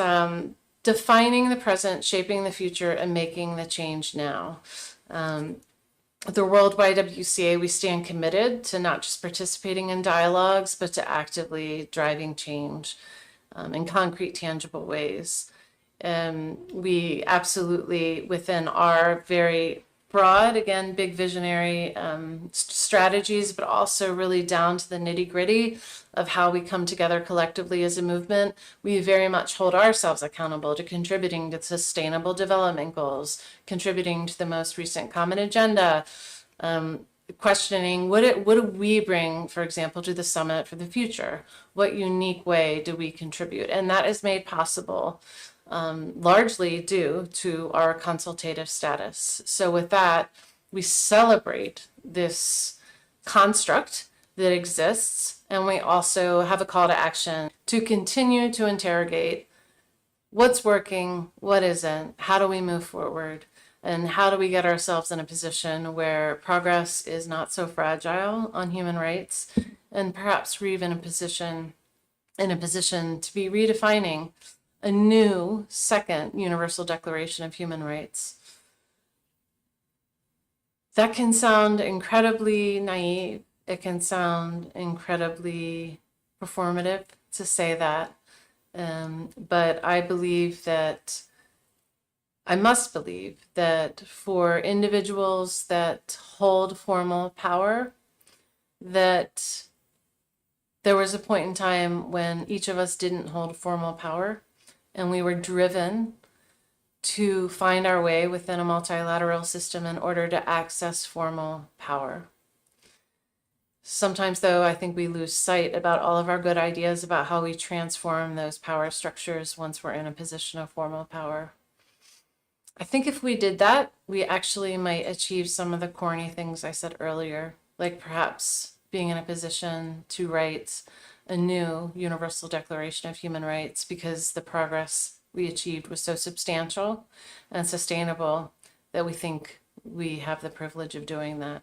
defining the present, shaping the future, and making the change now. The World YWCA, we stand committed to not just participating in dialogues, but to actively driving change in concrete, tangible ways. We absolutely, within our very broad, again, big visionary strategies, but also really down to the nitty gritty of how we come together collectively as a movement, we very much hold ourselves accountable to contributing to sustainable development goals, contributing to the most recent common agenda, questioning what do we bring, for example, to the Summit for the Future? What unique way do we contribute? And that is made possible largely due to our consultative status. So with that, we celebrate this construct that exists, and we also have a call to action to continue to interrogate what's working, what isn't, how do we move forward, and how do we get ourselves in a position where progress is not so fragile on human rights, and perhaps we're even in a position to be redefining a new second Universal Declaration of Human Rights. That can sound incredibly naive. It can sound incredibly performative to say that. But I must believe that for individuals that hold formal power, that there was a point in time when each of us didn't hold formal power, and we were driven to find our way within a multilateral system in order to access formal power. Sometimes, though, I think we lose sight about all of our good ideas about how we transform those power structures once we're in a position of formal power. I think if we did that, we actually might achieve some of the corny things I said earlier, like perhaps being in a position to write a new Universal Declaration of Human Rights because the progress we achieved was so substantial and sustainable that we think we have the privilege of doing that.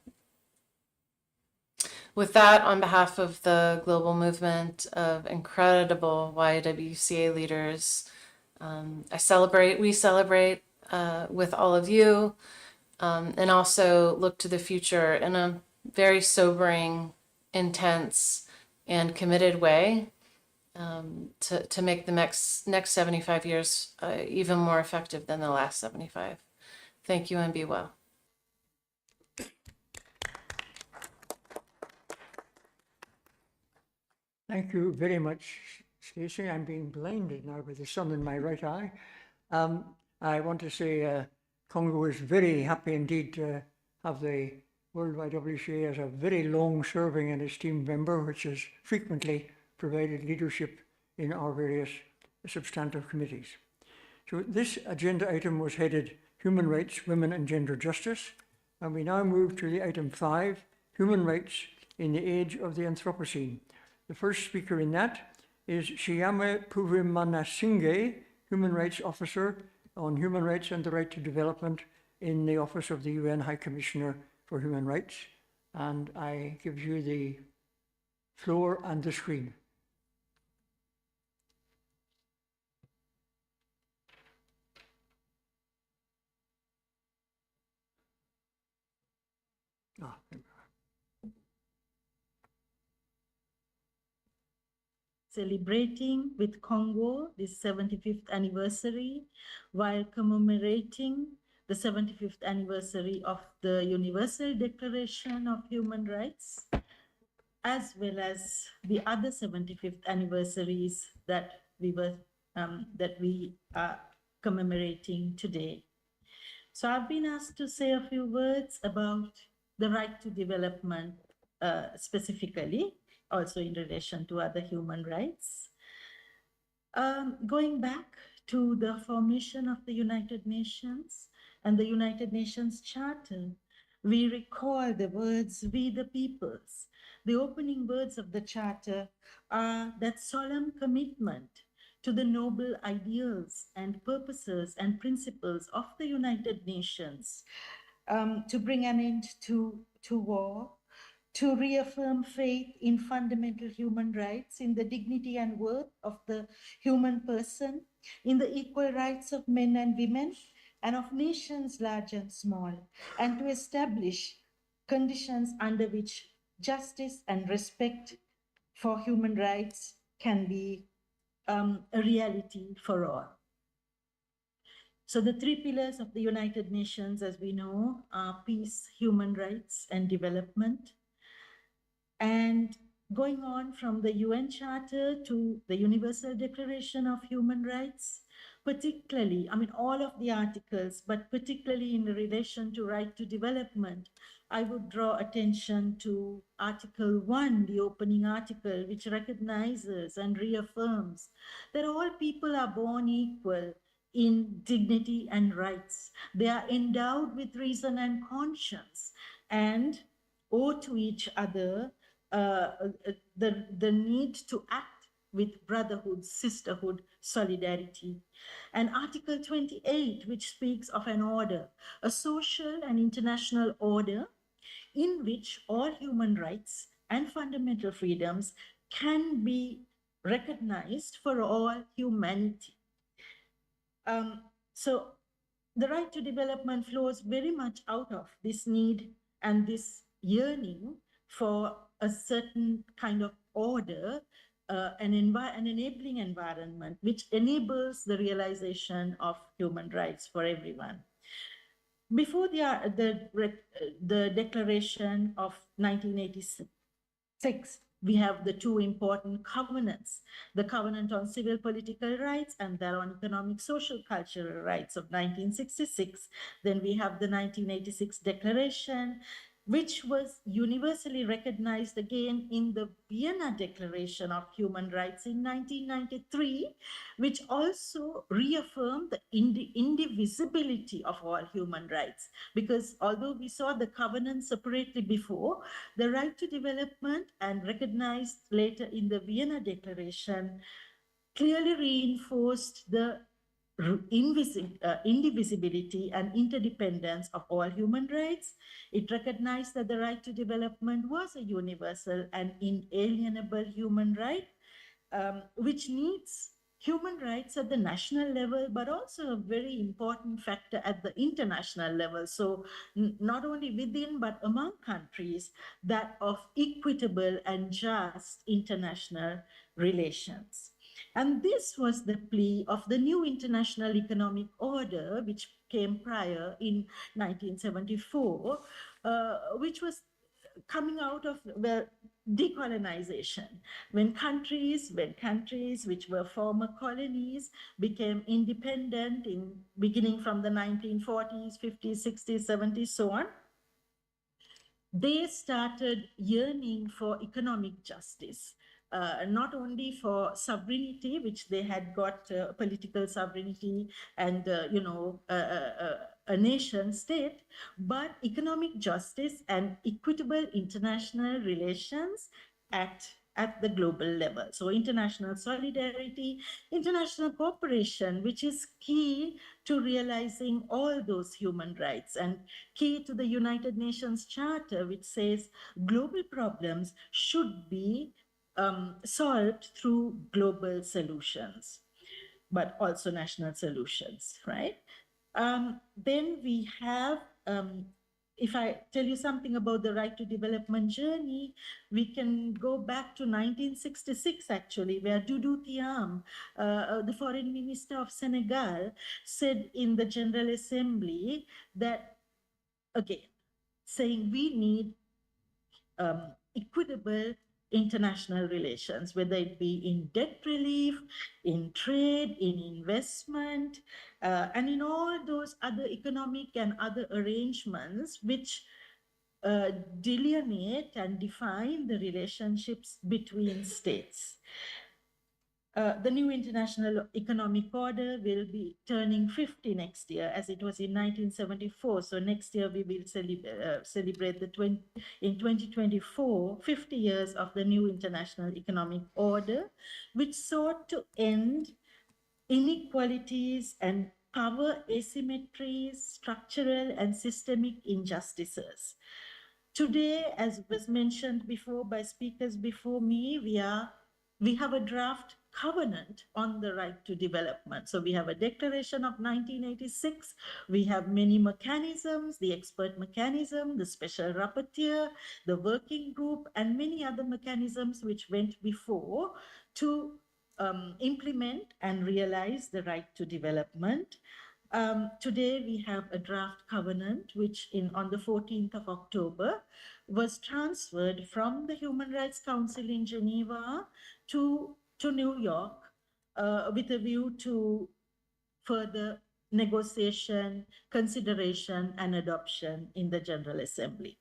With that, on behalf of the global movement of incredible YWCA leaders, we celebrate with all of you, and also look to the future in a very sobering, intense, and committed way to make the next 75 years even more effective than the last 75. Thank you and be well. Thank you very much, Stacey. I'm being blinded now with the sun in my right eye. I want to say CoNGO is very happy indeed to have the World YWCA as a very long-serving and esteemed member, which has frequently provided leadership in our various substantive committees. So this agenda item was headed Human Rights, Women and Gender Justice, and we now move to the item 5, Human Rights in the Age of the Anthropocene. The first speaker in that is Shyama Puvimanasinghe, Human Rights Officer on Human Rights and the Right to Development in the Office of the UN High Commissioner for Human Rights. And I give you the floor and the screen. Celebrating with CoNGO this 75th anniversary while commemorating the 75th anniversary of the Universal Declaration of Human Rights, as well as the other 75th anniversaries that we are commemorating today. So I've been asked to say a few words about the right to development specifically, also in relation to other human rights. Going back to the formation of the United Nations and the United Nations Charter, we recall the words, "We the peoples." The opening words of the Charter are that solemn commitment to the noble ideals and purposes and principles of the United Nations to bring an end to war, to reaffirm faith in fundamental human rights, in the dignity and worth of the human person, in the equal rights of men and women, and of nations large and small, and to establish conditions under which justice and respect for human rights can be a reality for all. So the three pillars of the United Nations, as we know, are peace, human rights, and development. And going on from the UN Charter to the Universal Declaration of Human Rights, particularly, I mean, all of the articles, but particularly in relation to right to development, I would draw attention to Article 1, the opening article, which recognizes and reaffirms that all people are born equal in dignity and rights. They are endowed with reason and conscience and owe to each other the need to act with brotherhood, sisterhood, solidarity. And Article 28, which speaks of an order, a social and international order in which all human rights and fundamental freedoms can be recognized for all humanity. So the right to development flows very much out of this need and this yearning for a certain kind of order, an enabling environment which enables the realization of human rights for everyone. Before the Declaration of 1986, we have the two important covenants, the Covenant on Civil Political Rights and that on Economic, Social, Cultural Rights of 1966. Then we have the 1986 Declaration, which was universally recognized again in the Vienna Declaration of Human Rights in 1993, which also reaffirmed the indivisibility of all human rights. Because although we saw the covenant separately before, the right to development and recognized later in the Vienna Declaration clearly reinforced the indivisibility and interdependence of all human rights. It recognized that the right to development was a universal and inalienable human right, which needs human rights at the national level, but also a very important factor at the international level. So not only within, but among countries, that of equitable and just international relations. And this was the plea of the new international economic order, which came prior in 1974, which was coming out of the decolonization, when countries which were former colonies became independent beginning from the 1940s, 50s, 60s, 70s, so on. They started yearning for economic justice, not only for sovereignty, which they had got political sovereignty and, a nation state, but economic justice and equitable international relations at the global level. So international solidarity, international cooperation, which is key to realizing all those human rights and key to the United Nations Charter, which says global problems should be solved through global solutions, but also national solutions, right? Then we have, if I tell you something about the right to development journey, we can go back to 1966, actually, where Doudou Thiam, the foreign minister of Senegal, said in the General Assembly that, again, saying we need equitable international relations, whether it be in debt relief, in trade, in investment, and in all those other economic and other arrangements which delineate and define the relationships between states. The new international economic order will be turning 50 next year, as it was in 1974. So next year we will celebrate in 2024, 50 years of the new international economic order, which sought to end inequalities and power asymmetries, structural and systemic injustices. Today, as was mentioned before by speakers before me, we have a draft covenant on the right to development. So we have a declaration of 1986. We have many mechanisms, the expert mechanism, the special rapporteur, the working group, and many other mechanisms which went before to implement and realize the right to development. Today we have a draft covenant which on the 14th of October was transferred from the Human Rights Council in Geneva to New York with a view to further negotiation, consideration, and adoption in the General Assembly.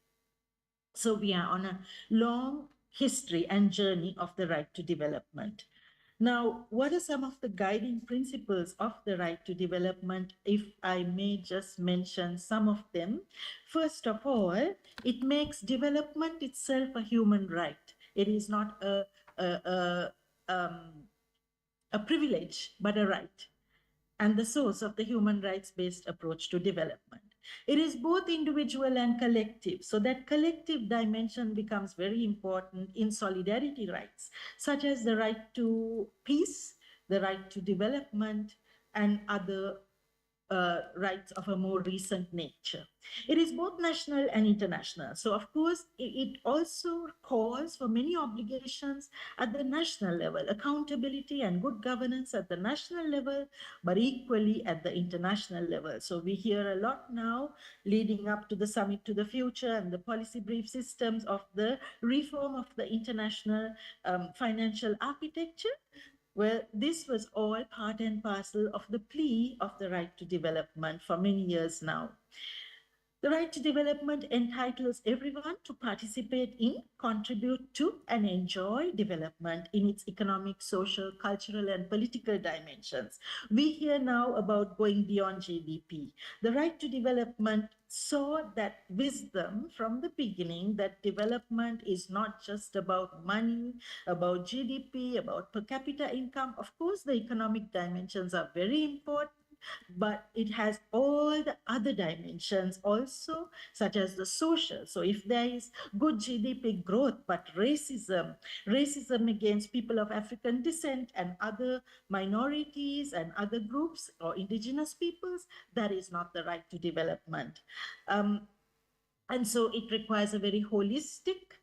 So we are on a long history and journey of the right to development. Now, what are some of the guiding principles of the right to development, if I may just mention some of them? First of all, it makes development itself a human right. It is not a privilege, but a right, and the source of the human rights-based approach to development. It is both individual and collective, so that collective dimension becomes very important in solidarity rights, such as the right to peace, the right to development, and other rights of a more recent nature. It is both national and international. So of course, it also calls for many obligations at the national level, accountability and good governance at the national level, but equally at the international level. So we hear a lot now leading up to the Summit to the Future and the policy brief systems of the reform of the international financial architecture. Well, this was all part and parcel of the plea of the right to development for many years now. The right to development entitles everyone to participate in, contribute to, and enjoy development in its economic, social, cultural, and political dimensions. We hear now about going beyond GDP. The right to development saw that wisdom from the beginning, that development is not just about money, about GDP, about per capita income. Of course, the economic dimensions are very important, but it has all the other dimensions also, such as the social. So if there is good GDP growth, but racism against people of African descent and other minorities and other groups or indigenous peoples, that is not the right to development. And so it requires a very holistic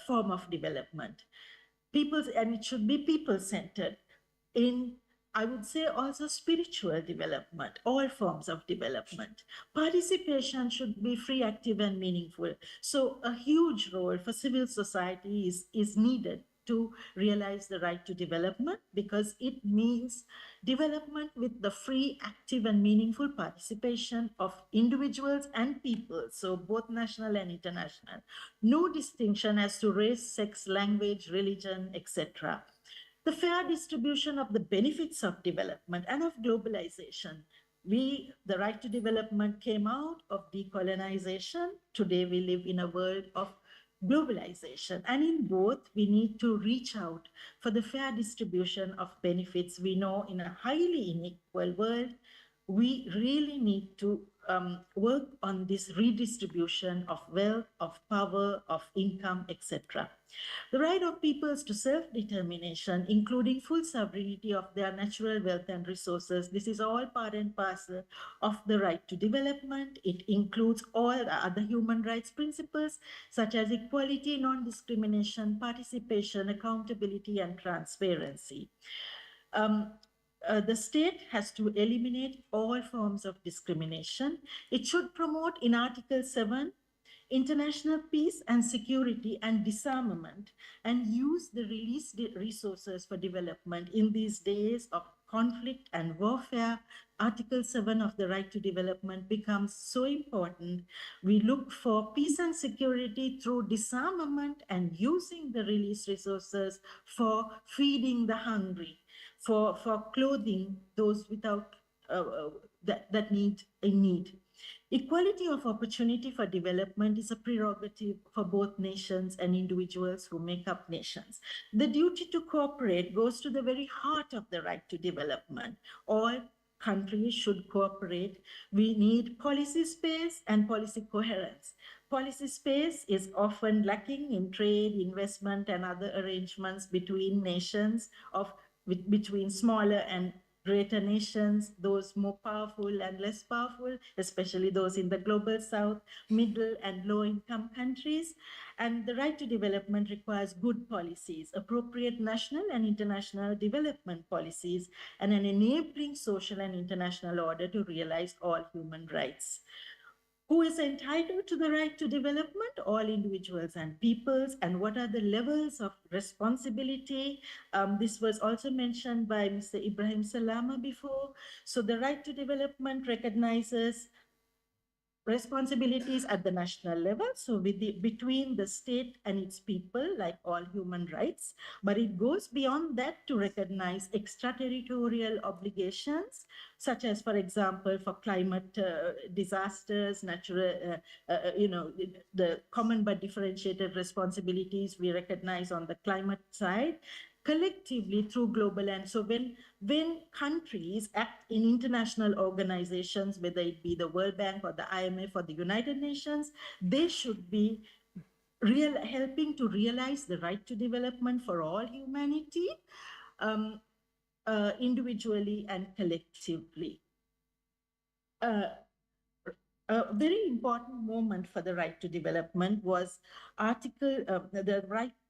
form of development. And it should be people-centered in, I would say, also spiritual development, all forms of development. Participation should be free, active, and meaningful. So a huge role for civil society is needed to realize the right to development, because it means development with the free, active, and meaningful participation of individuals and people, so both national and international. No distinction as to race, sex, language, religion, etc. The fair distribution of the benefits of development and of globalization. The right to development came out of decolonization. Today we live in a world of globalization, and in both we need to reach out for the fair distribution of benefits. We know in a highly unequal world, we really need to work on this redistribution of wealth, of power, of income, etc. The right of peoples to self-determination, including full sovereignty of their natural wealth and resources, this is all part and parcel of the right to development. It includes all the other human rights principles, such as equality, non-discrimination, participation, accountability, and transparency. The state has to eliminate all forms of discrimination. It should promote in Article 7 international peace and security and disarmament, and use the released resources for development in these days of conflict and warfare. Article 7 of the right to development becomes so important. We look for peace and security through disarmament and using the released resources for feeding the hungry, for clothing those without that need a need. Equality of opportunity for development is a prerogative for both nations and individuals who make up nations. The duty to cooperate goes to the very heart of the right to development. All countries should cooperate. We need policy space and policy coherence. Policy space is often lacking in trade, investment, and other arrangements between nations, between smaller and greater nations, those more powerful and less powerful, especially those in the global south, middle and low income countries. And the right to development requires good policies, appropriate national and international development policies, and an enabling social and international order to realize all human rights. Who is entitled to the right to development? All individuals and peoples. And what are the levels of responsibility? This was also mentioned by Mr. Ibrahim Salama before. So the right to development recognizes responsibilities at the national level, so between the state and its people, like all human rights, but it goes beyond that to recognize extraterritorial obligations, such as, for example, for climate disasters, natural, the common but differentiated responsibilities we recognize on the climate side, collectively through global. And so when countries act in international organizations, whether it be the World Bank or the IMF or the United Nations, they should be helping to realize the right to development for all humanity, individually and collectively. A very important moment for the right to development was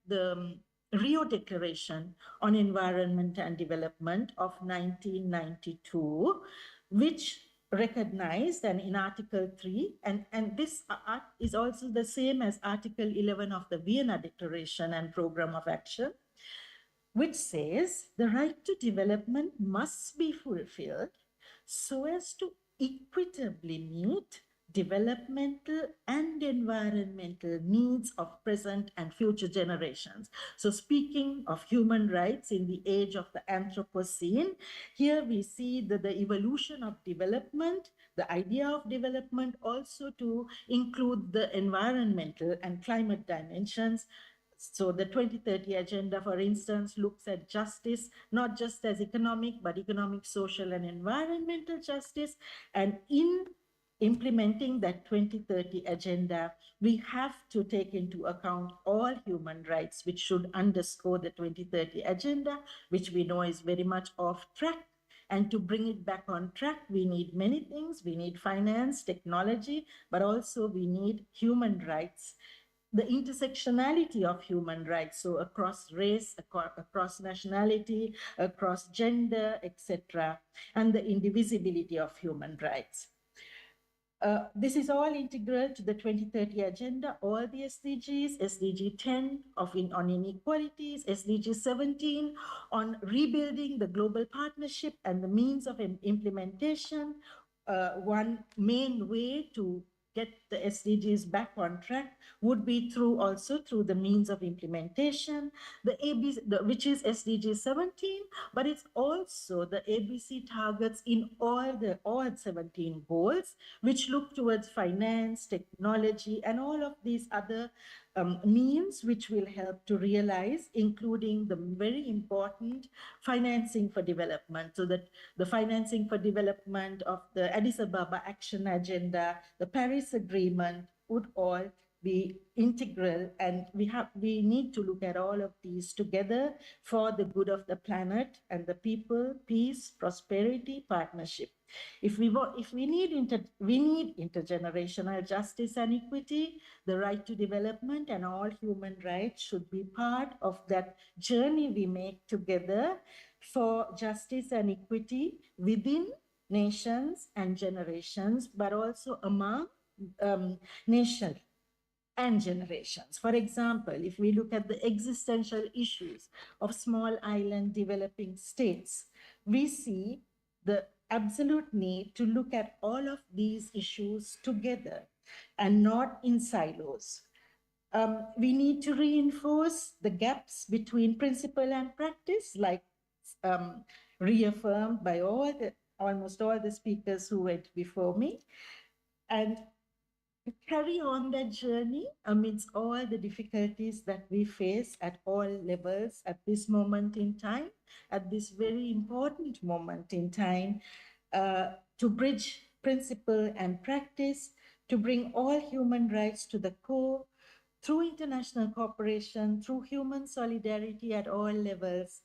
the Rio Declaration on Environment and Development of 1992, which recognized, and in Article 3, and this is also the same as Article 11 of the Vienna Declaration and Program of Action, which says the right to development must be fulfilled so as to equitably meet developmental and environmental needs of present and future generations. So speaking of human rights in the age of the Anthropocene, here we see that the evolution of development, the idea of development also to include the environmental and climate dimensions. So the 2030 agenda, for instance, looks at justice, not just as economic, but economic, social, and environmental justice. And in implementing that 2030 agenda, we have to take into account all human rights, which should underscore the 2030 agenda, which we know is very much off track. And to bring it back on track, we need many things. We need finance, technology, but also we need human rights. The intersectionality of human rights, so across race, across nationality, across gender, etc., and the indivisibility of human rights. This is all integral to the 2030 agenda, all the SDGs, SDG 10 on inequalities, SDG 17 on rebuilding the global partnership and the means of implementation. One main way to get the SDGs back on track would be also through the means of implementation, which is SDG 17, but it's also the ABC targets in all 17 goals, which look towards finance, technology, and all of these other means which will help to realize, including the very important financing for development, so that the financing for development of the Addis Ababa Action Agenda, the Paris Agreement would all be integral, and we need to look at all of these together for the good of the planet and the people, peace, prosperity, partnership. If we need intergenerational justice and equity, the right to development and all human rights should be part of that journey we make together for justice and equity within nations and generations, but also among nations and generations. For example, if we look at the existential issues of small island developing states, we see the absolute need to look at all of these issues together and not in silos. We need to reinforce the gaps between principle and practice, like reaffirmed by almost all the speakers who went before me. and to carry on that journey amidst all the difficulties that we face at all levels at this moment in time, at this very important moment in time, to bridge principle and practice, to bring all human rights to the core, through international cooperation, through human solidarity at all levels,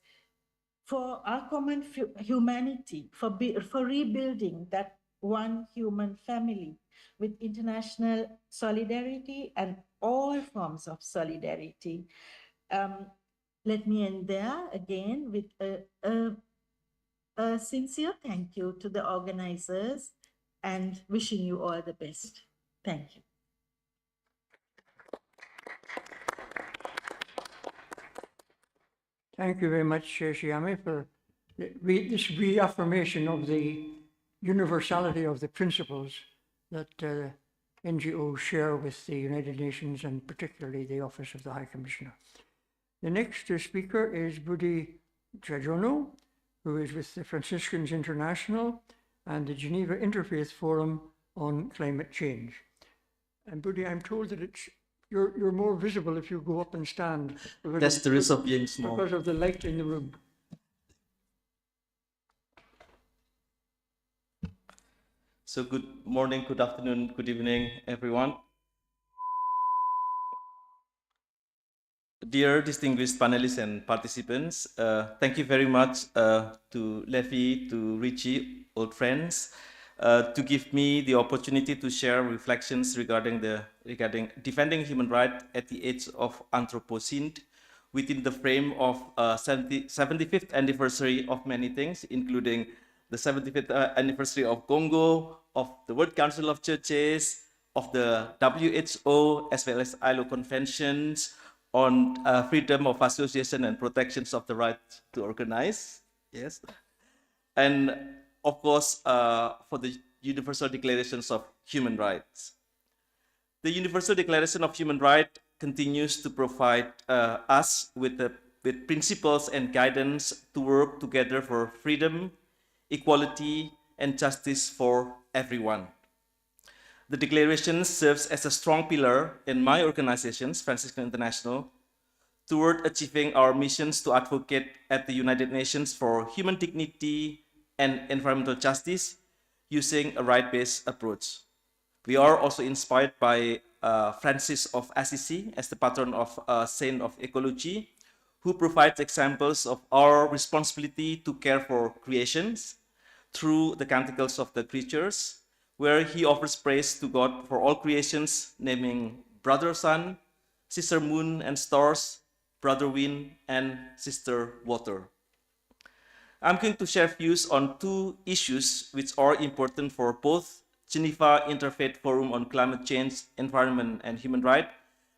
for our common humanity, for rebuilding that one human family with international solidarity and all forms of solidarity. Let me end there again with a sincere thank you to the organizers and wishing you all the best. Thank you. Thank you very much, Shiami, for this reaffirmation of the universality of the principles that NGOs share with the United Nations and particularly the Office of the High Commissioner. The next speaker is Budi Trajono, who is with the Franciscans International and the Geneva Interfaith Forum on Climate Change. And Budi, I'm told that you're more visible if you go up and stand. That's the risk of being small. Because of the light in the room. So good morning, good afternoon, good evening, everyone. Dear distinguished panelists and participants, thank you very much to Levi, to Richie, old friends, to give me the opportunity to share reflections regarding defending human rights at the age of Anthropocene within the frame of 75th anniversary of many things, including the 75th anniversary of CoNGO, of the World Council of Churches, of the WHO, as well as ILO conventions on freedom of association and protections of the right to organize. Yes. And of course, for the Universal Declarations of Human Rights. The Universal Declaration of Human Rights continues to provide us with principles and guidance to work together for freedom, equality, and justice for everyone. The declaration serves as a strong pillar in my organizations, Franciscan International, toward achieving our missions to advocate at the United Nations for human dignity and environmental justice using a right-based approach. We are also inspired by Francis of Assisi as the patron of Saint of Ecology, who provides examples of our responsibility to care for creations through the Canticles of the Creatures, where he offers praise to God for all creations, naming Brother Sun, Sister Moon and Stars, Brother Wind, and Sister Water. I'm going to share views on two issues which are important for both Geneva Interfaith Forum on Climate Change, Environment, and Human Rights,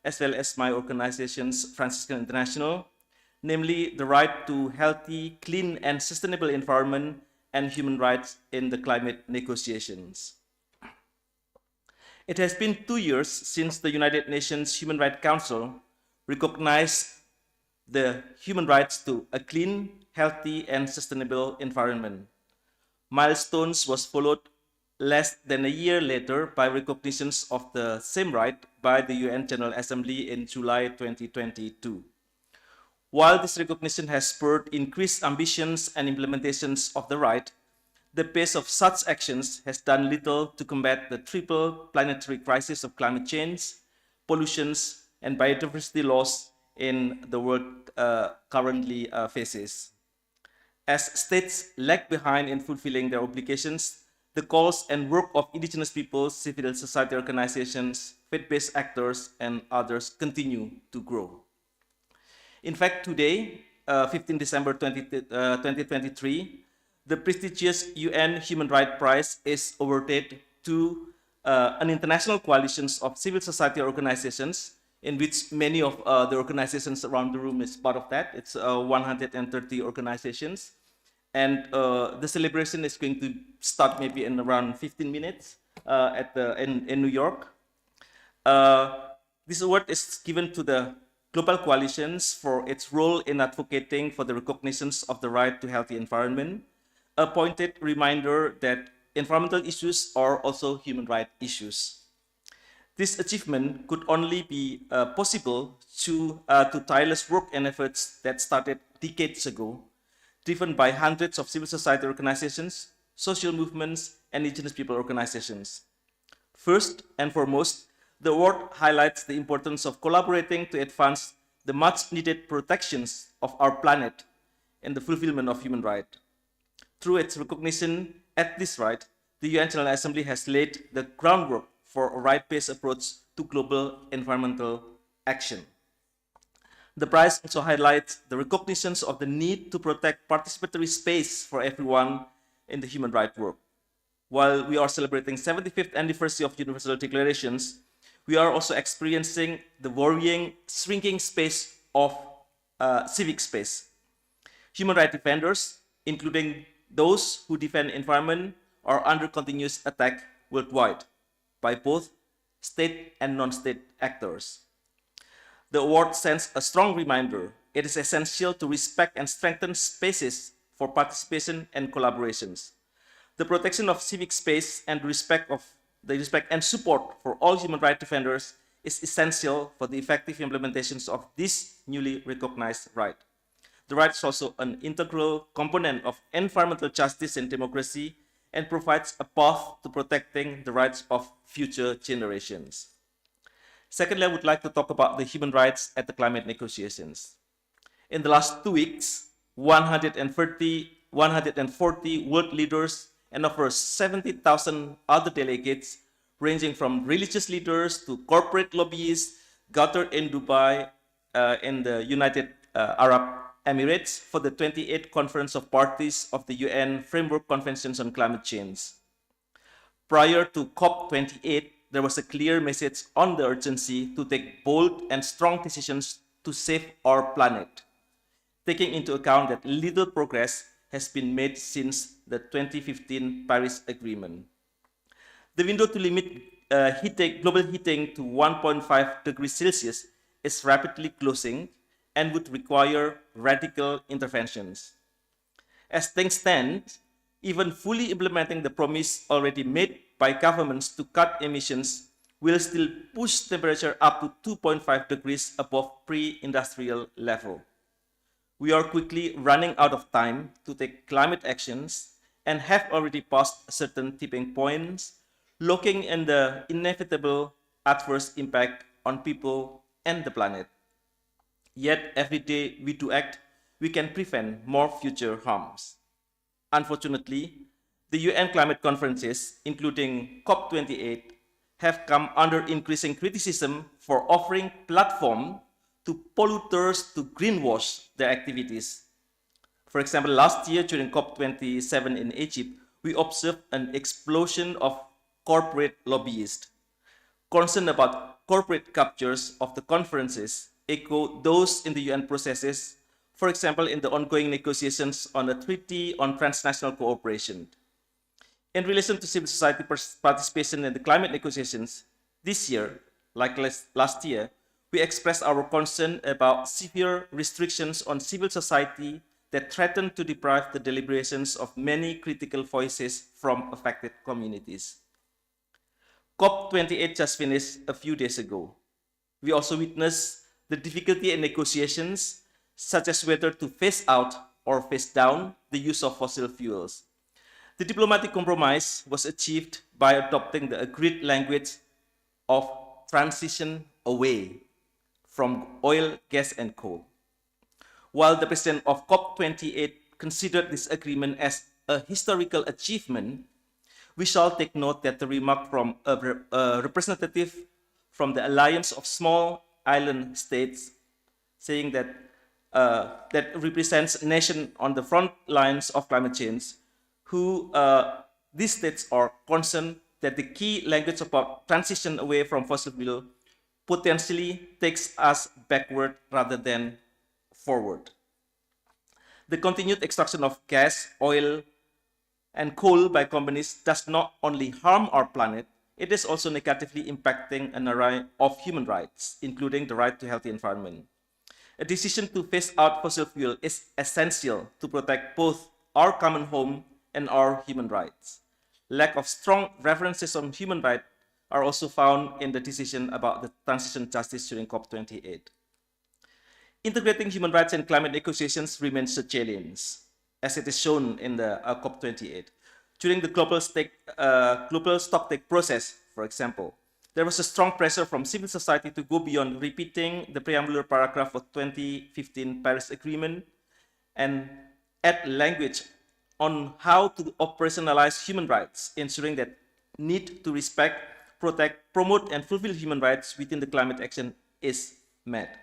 as well as my organization's Franciscan International, namely the right to healthy, clean, and sustainable environment and human rights in the climate negotiations. It has been 2 years since the United Nations Human Rights Council recognized the human rights to a clean, healthy, and sustainable environment. Milestones was followed less than a year later by recognitions of the same right by the UN General Assembly in July 2022. While this recognition has spurred increased ambitions and implementations of the right, the pace of such actions has done little to combat the triple planetary crisis of climate change, pollutions, and biodiversity loss in the world currently faces. As states lag behind in fulfilling their obligations, the calls and work of indigenous peoples, civil society organizations, faith-based actors, and others continue to grow. In fact, today, 15 December 2023, the prestigious UN Human Rights Prize is awarded to an international coalition of civil society organizations, in which many of the organizations around the room is part of that. It's 130 organizations. And the celebration is going to start maybe in around 15 minutes in New York. This award is given to the global coalitions for its role in advocating for the recognitions of the right to healthy environment, a pointed reminder that environmental issues or also human rights issues. This achievement could only be possible to tireless work and efforts that started decades ago, driven by hundreds of civil society organizations, social movements, and indigenous people organizations. First and foremost, the award highlights the importance of collaborating to advance the much needed protections of our planet and the fulfillment of human rights. Through its recognition at this right, the UN General Assembly has laid the groundwork for a right-based approach to global environmental action. The prize also highlights the recognitions of the need to protect participatory space for everyone in the human rights work. While we are celebrating 75th anniversary of Universal Declarations, we are also experiencing the worrying shrinking space of civic space. Human rights defenders, including those who defend environment, are under continuous attack worldwide by both state and non-state actors. The award sends a strong reminder it is essential to respect and strengthen spaces for participation and collaborations. The protection of civic space and the respect and support for all human rights defenders is essential for the effective implementations of this newly recognized right. The right is also an integral component of environmental justice and democracy and provides a path to protecting the rights of future generations. Secondly, I would like to talk about the human rights at the climate negotiations. In the last 2 weeks, 140 world leaders and over 70,000 other delegates, ranging from religious leaders to corporate lobbyists, gathered in Dubai in the United Arab Emirates for the 28th Conference of Parties of the UN Framework Conventions on Climate Change. Prior to COP28, there was a clear message on the urgency to take bold and strong decisions to save our planet, taking into account that little progress has been made since the 2015 Paris Agreement. The window to limit global heating to 1.5 degrees Celsius is rapidly closing and would require radical interventions. As things stand, even fully implementing the promise already made by governments to cut emissions will still push temperature up to 2.5 degrees above pre-industrial level. We are quickly running out of time to take climate actions and have already passed certain tipping points, looking in the inevitable adverse impact on people and the planet. Yet every day we do act, we can prevent more future harms. Unfortunately, the UN climate conferences, including COP28, have come under increasing criticism for offering platform to polluters to greenwash their activities. For example, last year during COP27 in Egypt, we observed an explosion of corporate lobbyists. Concern about corporate captures of the conferences echo those in the UN processes, for example, in the ongoing negotiations on a treaty on transnational cooperation. In relation to civil society participation in the climate negotiations, this year, like last year, we expressed our concern about severe restrictions on civil society that threaten to deprive the deliberations of many critical voices from affected communities. COP28 just finished a few days ago. We also witnessed the difficulty in negotiations, such as whether to phase out or phase down the use of fossil fuels. The diplomatic compromise was achieved by adopting the agreed language of transition away from oil, gas, and coal. While the president of COP28 considered this agreement as a historical achievement, we shall take note that the remark from a representative from the Alliance of Small Island States, saying that that represents a nation on the front lines of climate change, who these states are concerned that the key language about transition away from fossil fuel potentially takes us backward rather than forward. The continued extraction of gas, oil, and coal by companies does not only harm our planet, it is also negatively impacting an array of human rights, including the right to healthy environment. A decision to phase out fossil fuel is essential to protect both our common home and our human rights. lack of strong references on human rights are also found in the decision about the transition justice during COP28. Integrating human rights and climate negotiations remains a challenge, as it is shown in the COP28. During the global stocktake process, for example, there was a strong pressure from civil society to go beyond repeating the preambular paragraph of 2015 Paris Agreement and add language on how to operationalize human rights, ensuring that need to respect, protect, promote, and fulfill human rights within the climate action is met.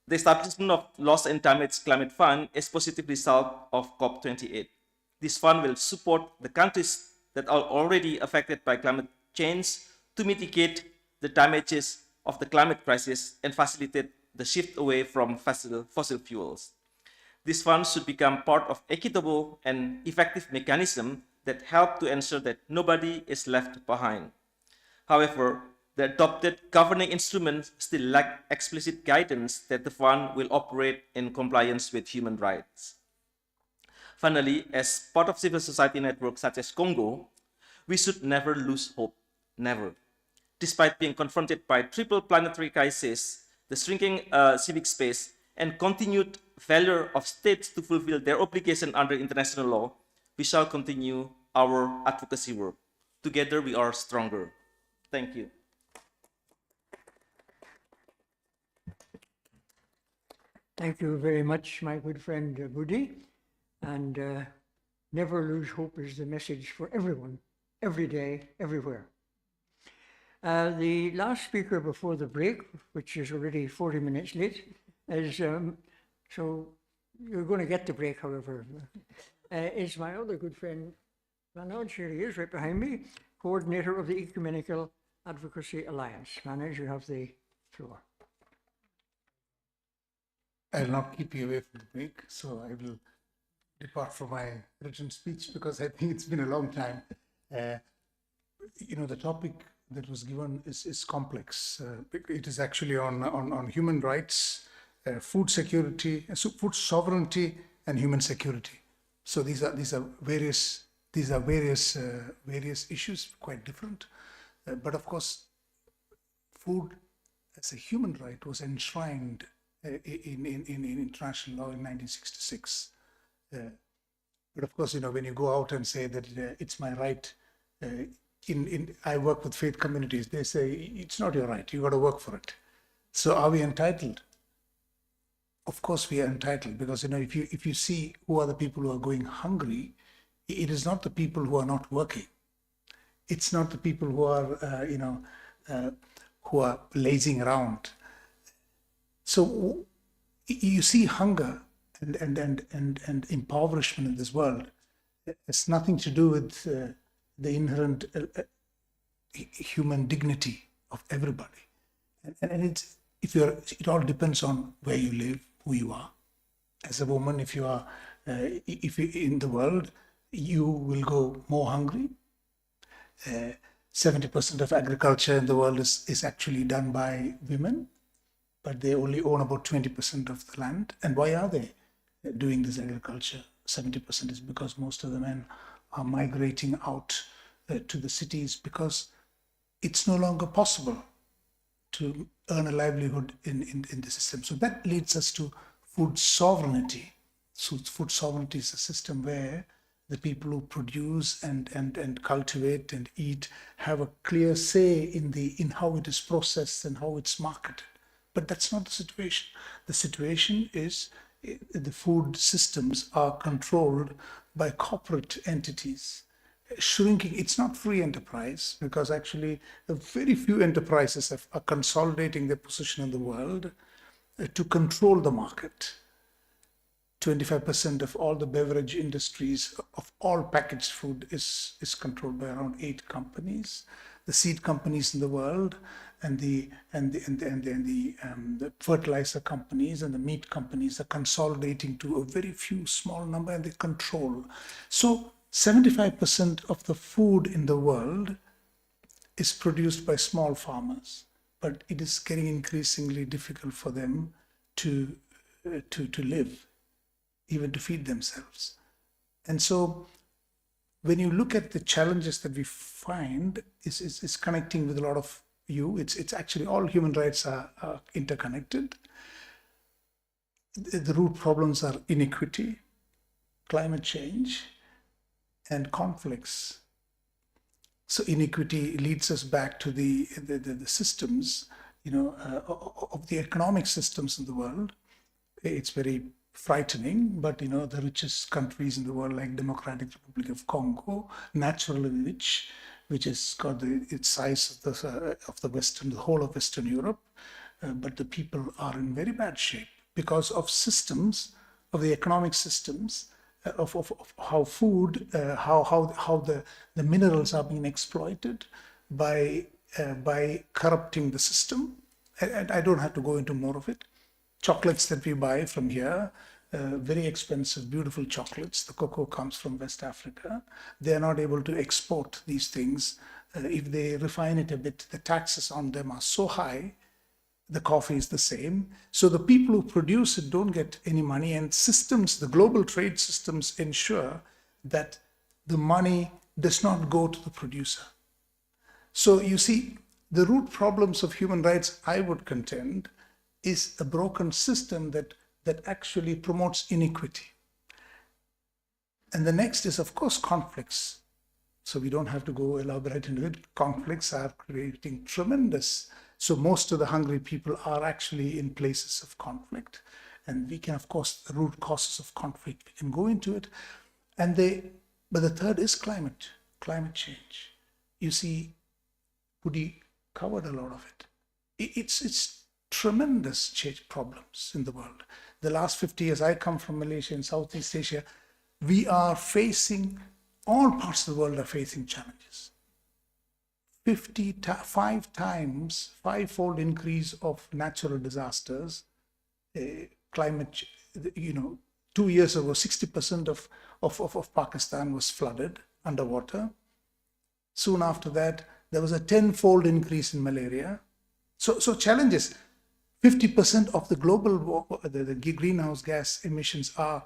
The establishment of Loss and Damage Climate Fund is a positive result of COP28. This fund will support the countries that are already affected by climate change to mitigate the damages of the climate crisis and facilitate the shift away from fossil fuels. This fund should become part of equitable and effective mechanism that help to ensure that nobody is left behind. However, the adopted governing instruments still lack explicit guidance that the fund will operate in compliance with human rights. Finally, as part of civil society networks such as CoNGO, we should never lose hope, never. Despite being confronted by triple planetary crisis, the shrinking civic space, and continued failure of states to fulfill their obligation under international law, we shall continue our advocacy work. Together we are stronger. Thank you. Thank you very much, my good friend Budi. And never lose hope is the message for everyone, every day, everywhere. The last speaker before the break, which is already 40 minutes late, is, so you're going to get the break, however, is my other good friend, Manoj, here he is right behind me, coordinator of the Ecumenical Advocacy Alliance. Manoj, you have the floor. I'll not keep you away from the break, so I will depart from my written speech because I think it's been a long time. The topic that was given is complex. It is actually on human rights, food security, food sovereignty, and human security. So these are various issues, quite different. But of course, food as a human right was enshrined in international law in 1966. But of course, when you go out and say that it's my right, I work with faith communities, they say it's not your right, you got to work for it. So are we entitled? Of course we are entitled, because if you see who are the people who are going hungry, it is not the people who are not working. It's not the people who are who are lazing around. So you see hunger and impoverishment in this world. It's nothing to do with the inherent human dignity of everybody. And it all depends on where you live, who you are. As a woman, if you're in the world, you will go more hungry. 70% of agriculture in the world is actually done by women, but they only own about 20% of the land. And why are they doing this agriculture? 70% is because most of the men are migrating out to the cities because it's no longer possible to earn a livelihood in the system. So that leads us to food sovereignty. So food sovereignty is a system where the people who produce and cultivate and eat have a clear say in how it is processed and how it's marketed. But that's not the situation. The situation is the food systems are controlled by corporate entities. Shrinking, it's not free enterprise, because actually very few enterprises are consolidating their position in the world to control the market. 25% of all the beverage industries of all packaged food is controlled by around 8 companies. The seed companies in the world and the fertilizer companies and the meat companies are consolidating to a very few small number, and they control. So 75% of the food in the world is produced by small farmers, but it is getting increasingly difficult for them to live, even to feed themselves. And so when you look at the challenges that we find, is connecting with a lot of you. It's actually all human rights are interconnected. The root problems are inequity, climate change, and conflicts. So inequity leads us back to the systems, of the economic systems in the world. It's very frightening, but the richest countries in the world, like Democratic Republic of Congo, naturally rich, which has got its size of the whole of Western Europe, but the people are in very bad shape because of systems, of the economic systems, of how food, how the minerals are being exploited by corrupting the system. And I don't have to go into more of it. Chocolates that we buy from here, very expensive, beautiful chocolates. The cocoa comes from West Africa. They are not able to export these things. If they refine it a bit, the taxes on them are so high. The coffee is the same. So the people who produce it don't get any money, and systems, the global trade systems, ensure that the money does not go to the producer. So you see, the root problems of human rights, I would contend, is a broken system that actually promotes inequity. And the next is, of course, conflicts. So we don't have to go elaborate into it. Conflicts are creating tremendous. So most of the hungry people are actually in places of conflict. And we can, of course, the root causes of conflict, we can go into it. But the third is climate change. You see, Pudi covered a lot of it. It's tremendous change problems in the world. The last 50 years, I come from Malaysia and Southeast Asia, we are facing, all parts of the world are facing challenges. 5-fold increase of natural disasters, climate, 2 years ago, 60% of Pakistan was flooded underwater. Soon after that, there was a 10-fold increase in malaria. So challenges. 50% of the global the greenhouse gas emissions are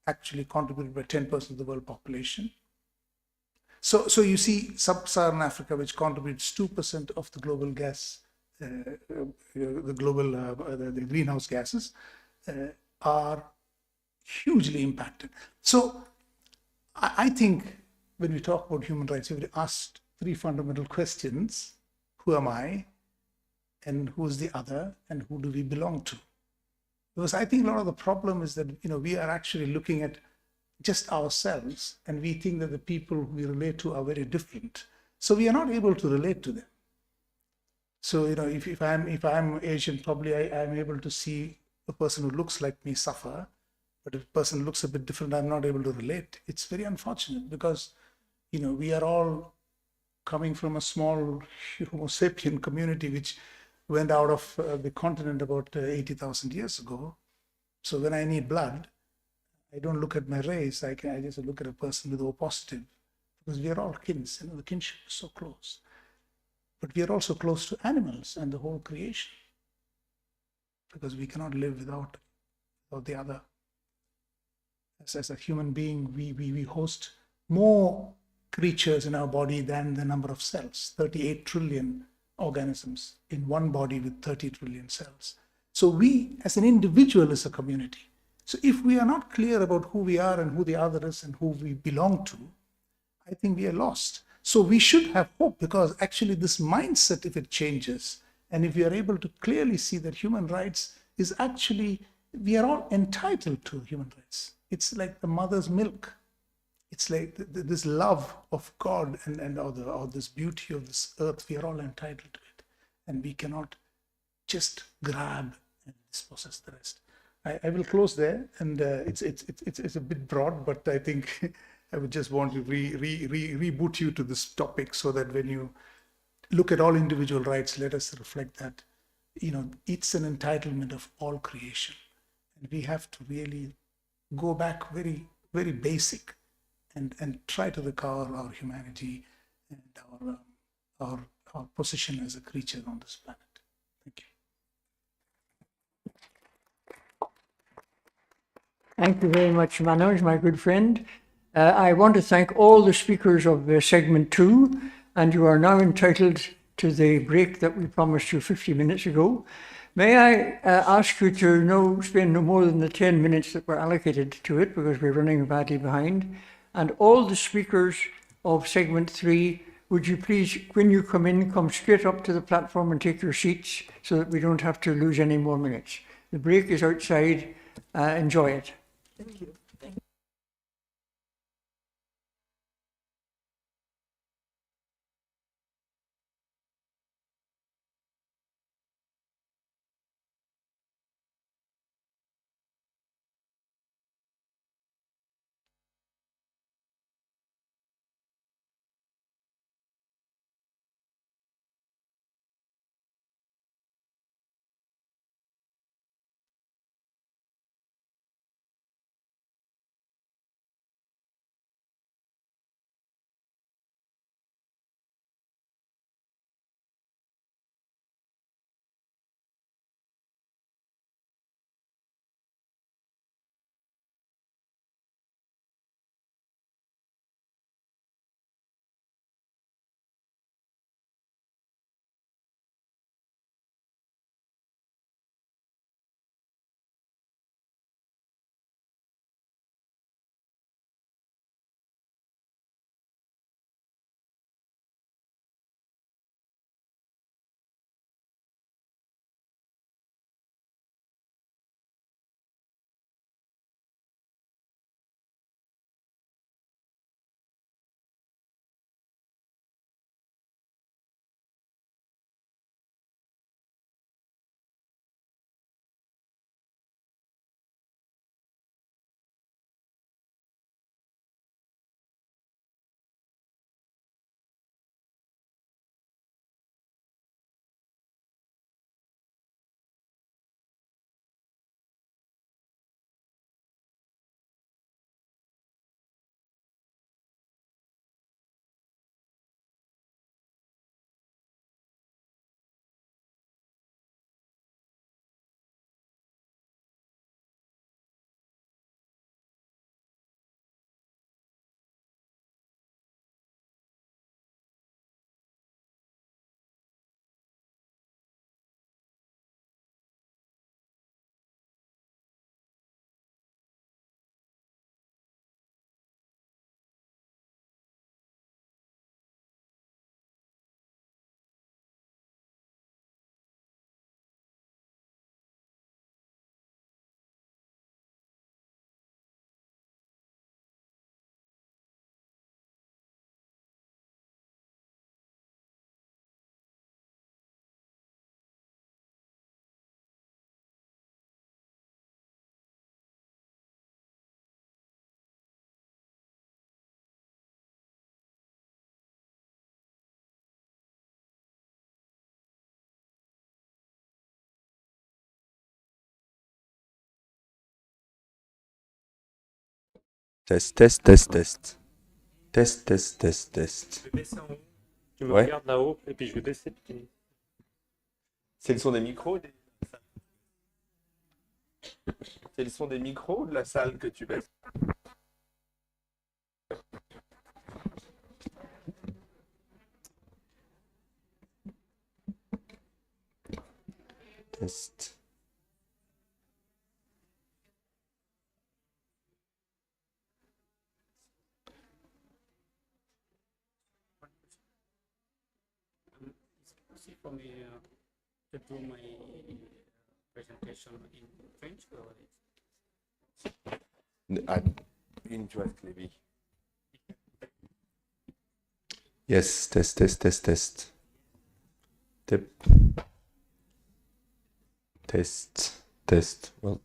actually contributed by 10% of the world population. So you see, sub-Saharan Africa, which contributes 2% of the global gas, the greenhouse gases, are hugely impacted. So I think when we talk about human rights, we asked 3 fundamental questions: who am I, and who is the other, and who do we belong to? Because I think a lot of the problem is that we are actually looking at just ourselves, and we think that the people we relate to are very different. So we are not able to relate to them. So if I'm Asian, probably I'm able to see a person who looks like me suffer, but if a person looks a bit different, I'm not able to relate. It's very unfortunate because we are all coming from a small Homo sapien community which went out of the continent about 80,000 years ago. So when I need blood, I don't look at my race. I just look at a person with O positive, because we are all kins. The kinship is so close. But we are also close to animals and the whole creation, because we cannot live without the other. As a human being, we host more creatures in our body than the number of cells. 38 trillion organisms in one body with 30 trillion cells. So we, as an individual, is a community. So if we are not clear about who we are and who the other is and who we belong to, I think we are lost. So we should have hope, because actually this mindset, if it changes, and if we are able to clearly see that human rights is actually, we are all entitled to human rights. It's like the mother's milk. It's like this love of God or this beauty of this earth. We are all entitled to it, and we cannot just grab and dispossess the rest. I will close there, and it's a bit broad, but I think I would just want to reboot you to this topic, so that when you look at all individual rights, let us reflect that it's an entitlement of all creation, and we have to really go back very, very basic and try to recover our humanity and our position as a creature on this planet. Thank you. Thank you very much, Manoj, my good friend. I want to thank all the speakers of segment 2, and you are now entitled to the break that we promised you 50 minutes ago. May I ask you to spend no more than the 10 minutes that were allocated to it, because we're running badly behind. And all the speakers of segment 3, would you please, when you come in, come straight up to the platform and take your seats so that we don't have to lose any more minutes. The break is outside. Enjoy it. Thank you. Test, test, test, test. Test, test, test, test. Je vais baisser en haut. Tu me Ouais. regardes là-haut et puis je vais baisser. C'est le son des micros C'est le son des micros ou de la salle que tu baisses? Test. Easy for me to do my presentation in French or Interest, maybe. Yes, test, test, test, test. Tip. Test, test. Well.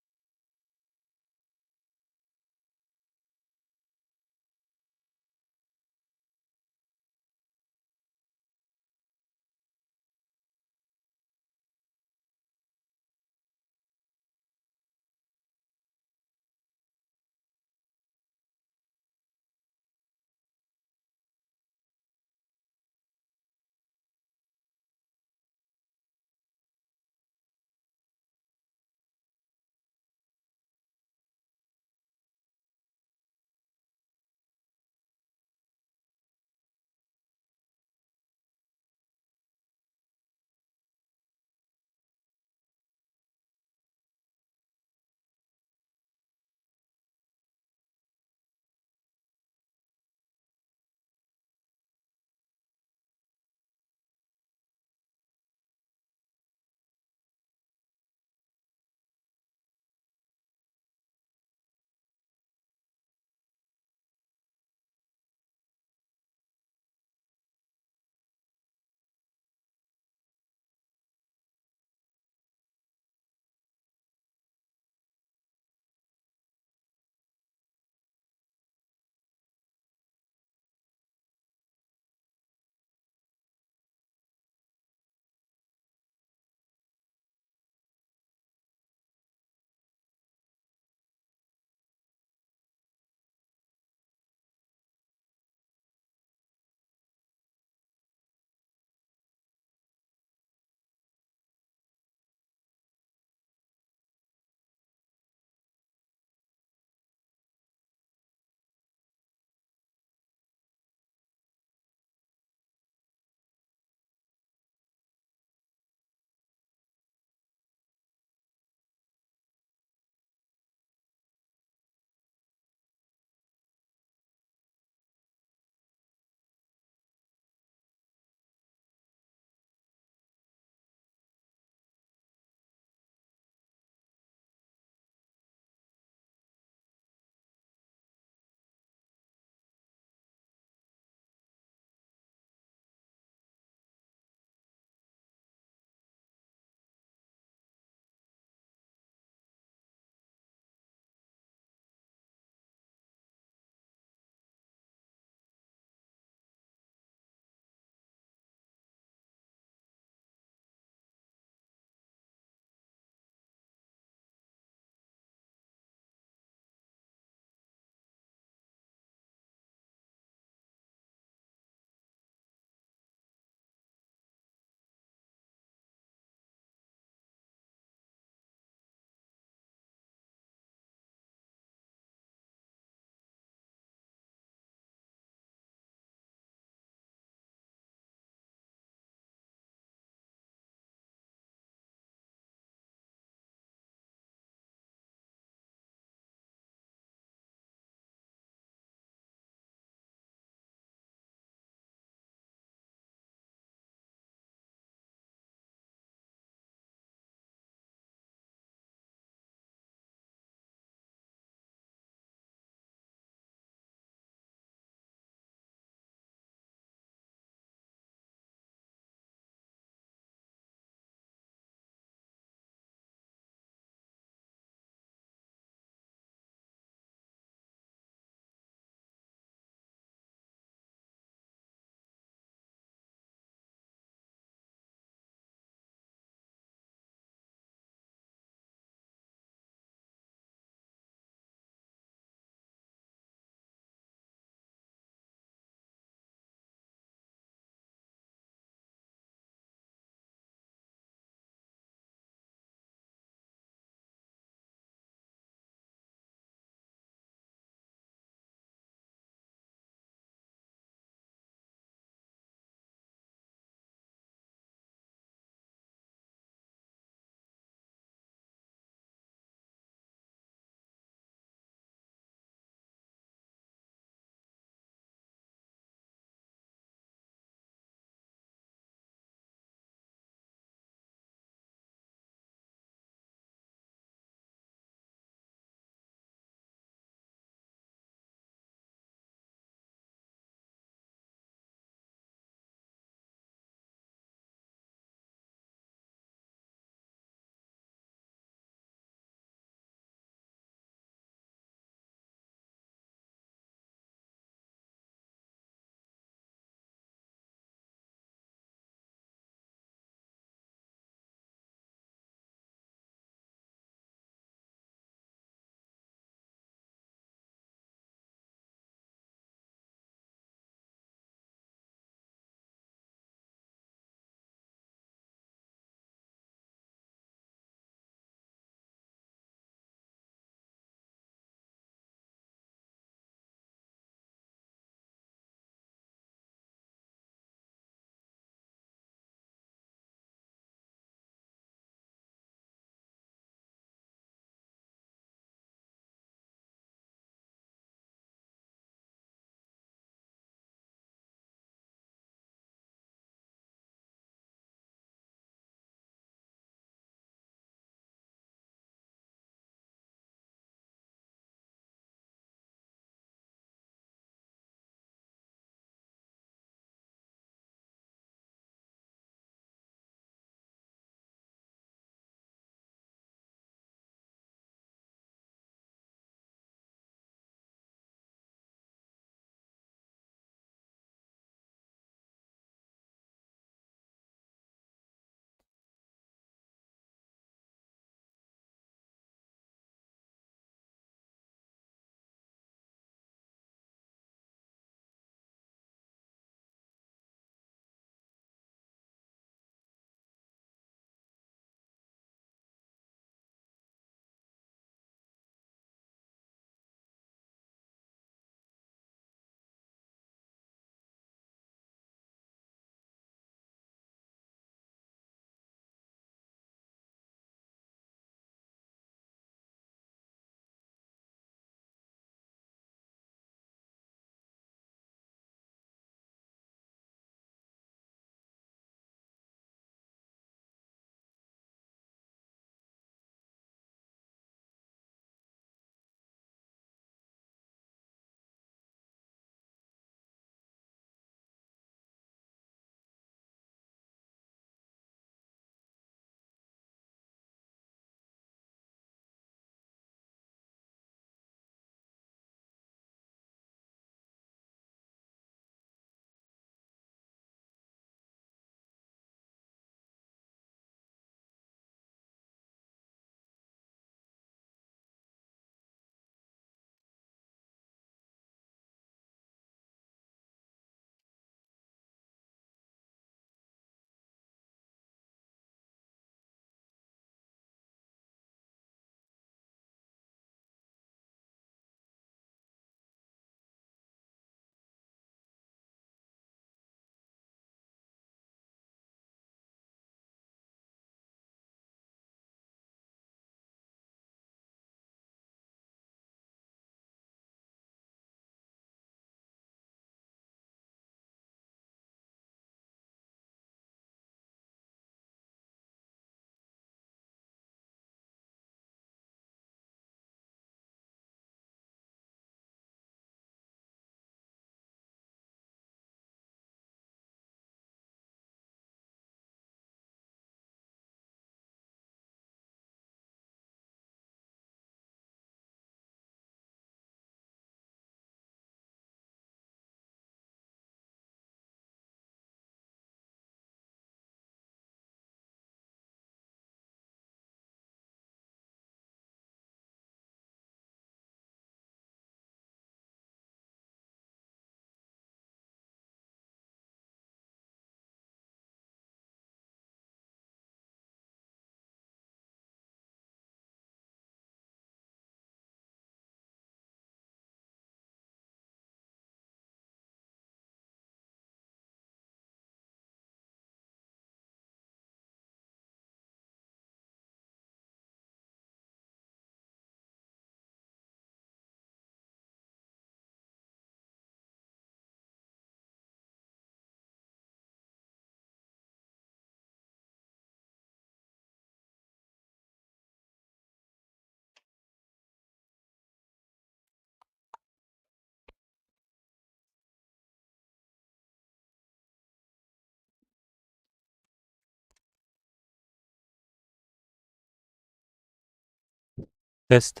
Test.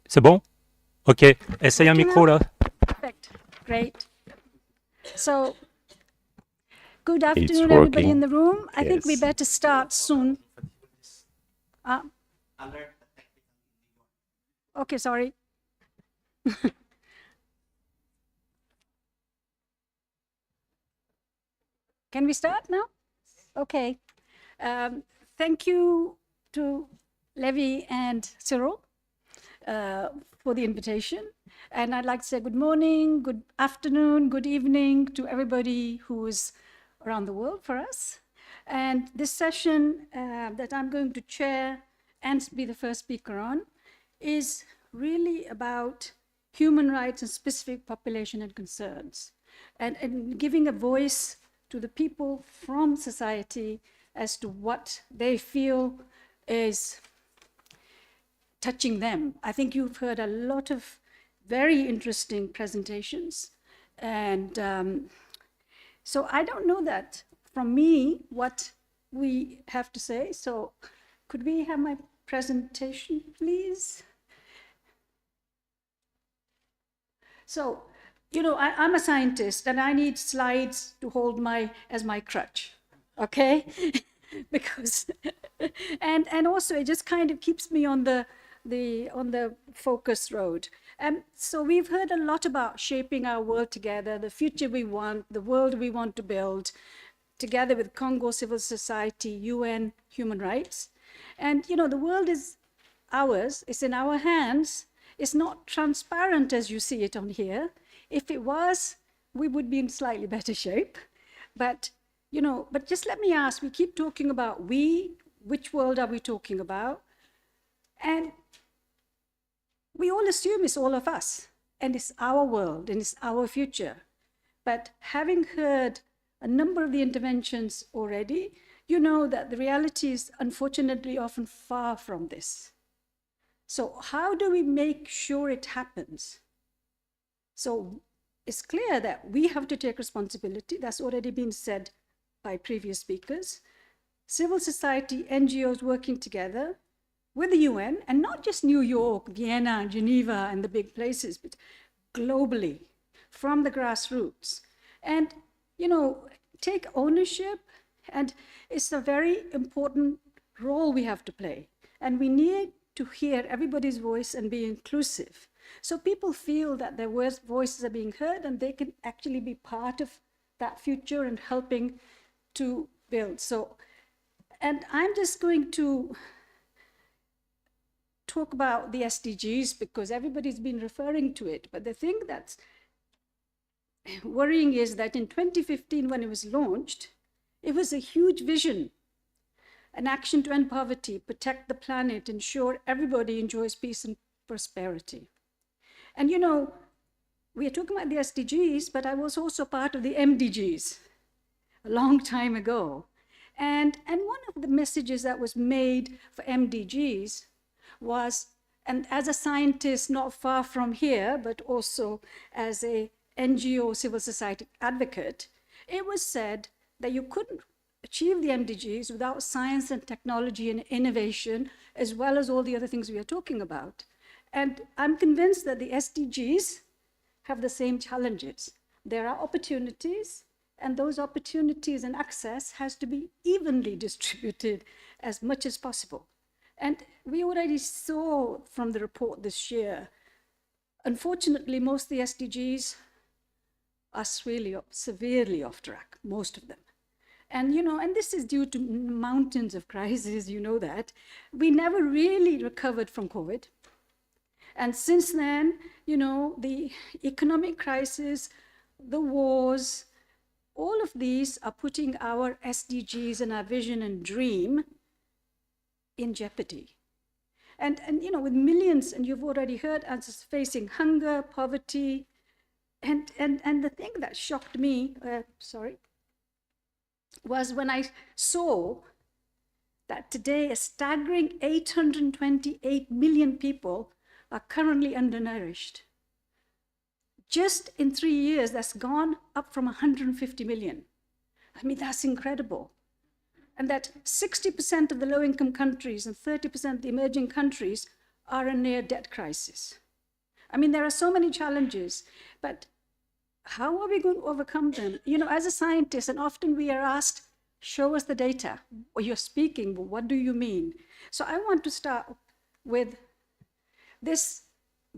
C'est bon? OK. Essaye un micro là. Perfect. Great. So, good It's afternoon, everybody working. in the room. I think we Yes. better start soon. Okay, sorry. Can we start now? Okay. Thank you to Levi and Cyril for the invitation. And I'd like to say good morning, good afternoon, good evening to everybody who is around the world for us. And this session that I'm going to chair and be the first speaker on is really about human rights and specific population and concerns, and giving a voice to the people from society as to what they feel is touching them. I think you've heard a lot of very interesting presentations. And so I don't know that from me what we have to say. So could we have my presentation, please? So, you know, I'm a scientist and I need slides to hold as my crutch, okay? Because, and also it just kind of keeps me on the focus road. So we've heard a lot about shaping our world together, the future we want, the world we want to build, together with CoNGO, civil society, UN, human rights. And, you know, the world is ours, it's in our hands. It's not transparent as you see it on here. If it was, we would be in slightly better shape. But, you know, but just let me ask, we keep talking about we, which world are we talking about? And we all assume it's all of us, and it's our world, and it's our future. But having heard a number of the interventions already, you know that the reality is unfortunately often far from this. So how do we make sure it happens? So it's clear that we have to take responsibility. That's already been said by previous speakers. Civil society, NGOs working together with the UN, and not just New York, Vienna, Geneva, and the big places, but globally, from the grassroots. And, you know, take ownership, and it's a very important role we have to play. And we need to hear everybody's voice and be inclusive. So people feel that their voices are being heard and they can actually be part of that future and helping to build. So, and I'm just going to talk about the SDGs because everybody's been referring to it. But the thing that's worrying is that in 2015, when it was launched, it was a huge vision. An action to end poverty, protect the planet, ensure everybody enjoys peace and prosperity. And you know, we are talking about the SDGs, but I was also part of the MDGs a long time ago. And one of the messages that was made for MDGs was, and as a scientist not far from here, but also as a NGO civil society advocate, it was said that you couldn't achieve the MDGs without science and technology and innovation, as well as all the other things we are talking about. And I'm convinced that the SDGs have the same challenges. There are opportunities, and those opportunities and access has to be evenly distributed as much as possible. And we already saw from the report this year, unfortunately, most of the SDGs are severely off track, most of them. And, you know, and this is due to mountains of crises, you know that. We never really recovered from COVID. And since then, you know, the economic crisis, the wars, all of these are putting our SDGs and our vision and dream in jeopardy. And you know, with millions, and you've already heard, us facing hunger, poverty, and the thing that shocked me, was when I saw that today a staggering 828 million people are currently undernourished. Just in 3 years, that's gone up from 150 million. I mean, that's incredible. And that 60% of the low-income countries and 30% of the emerging countries are a near debt crisis. I mean, there are so many challenges, but how are we going to overcome them? You know, as a scientist, and often we are asked, show us the data, or you're speaking, but what do you mean? So I want to start with this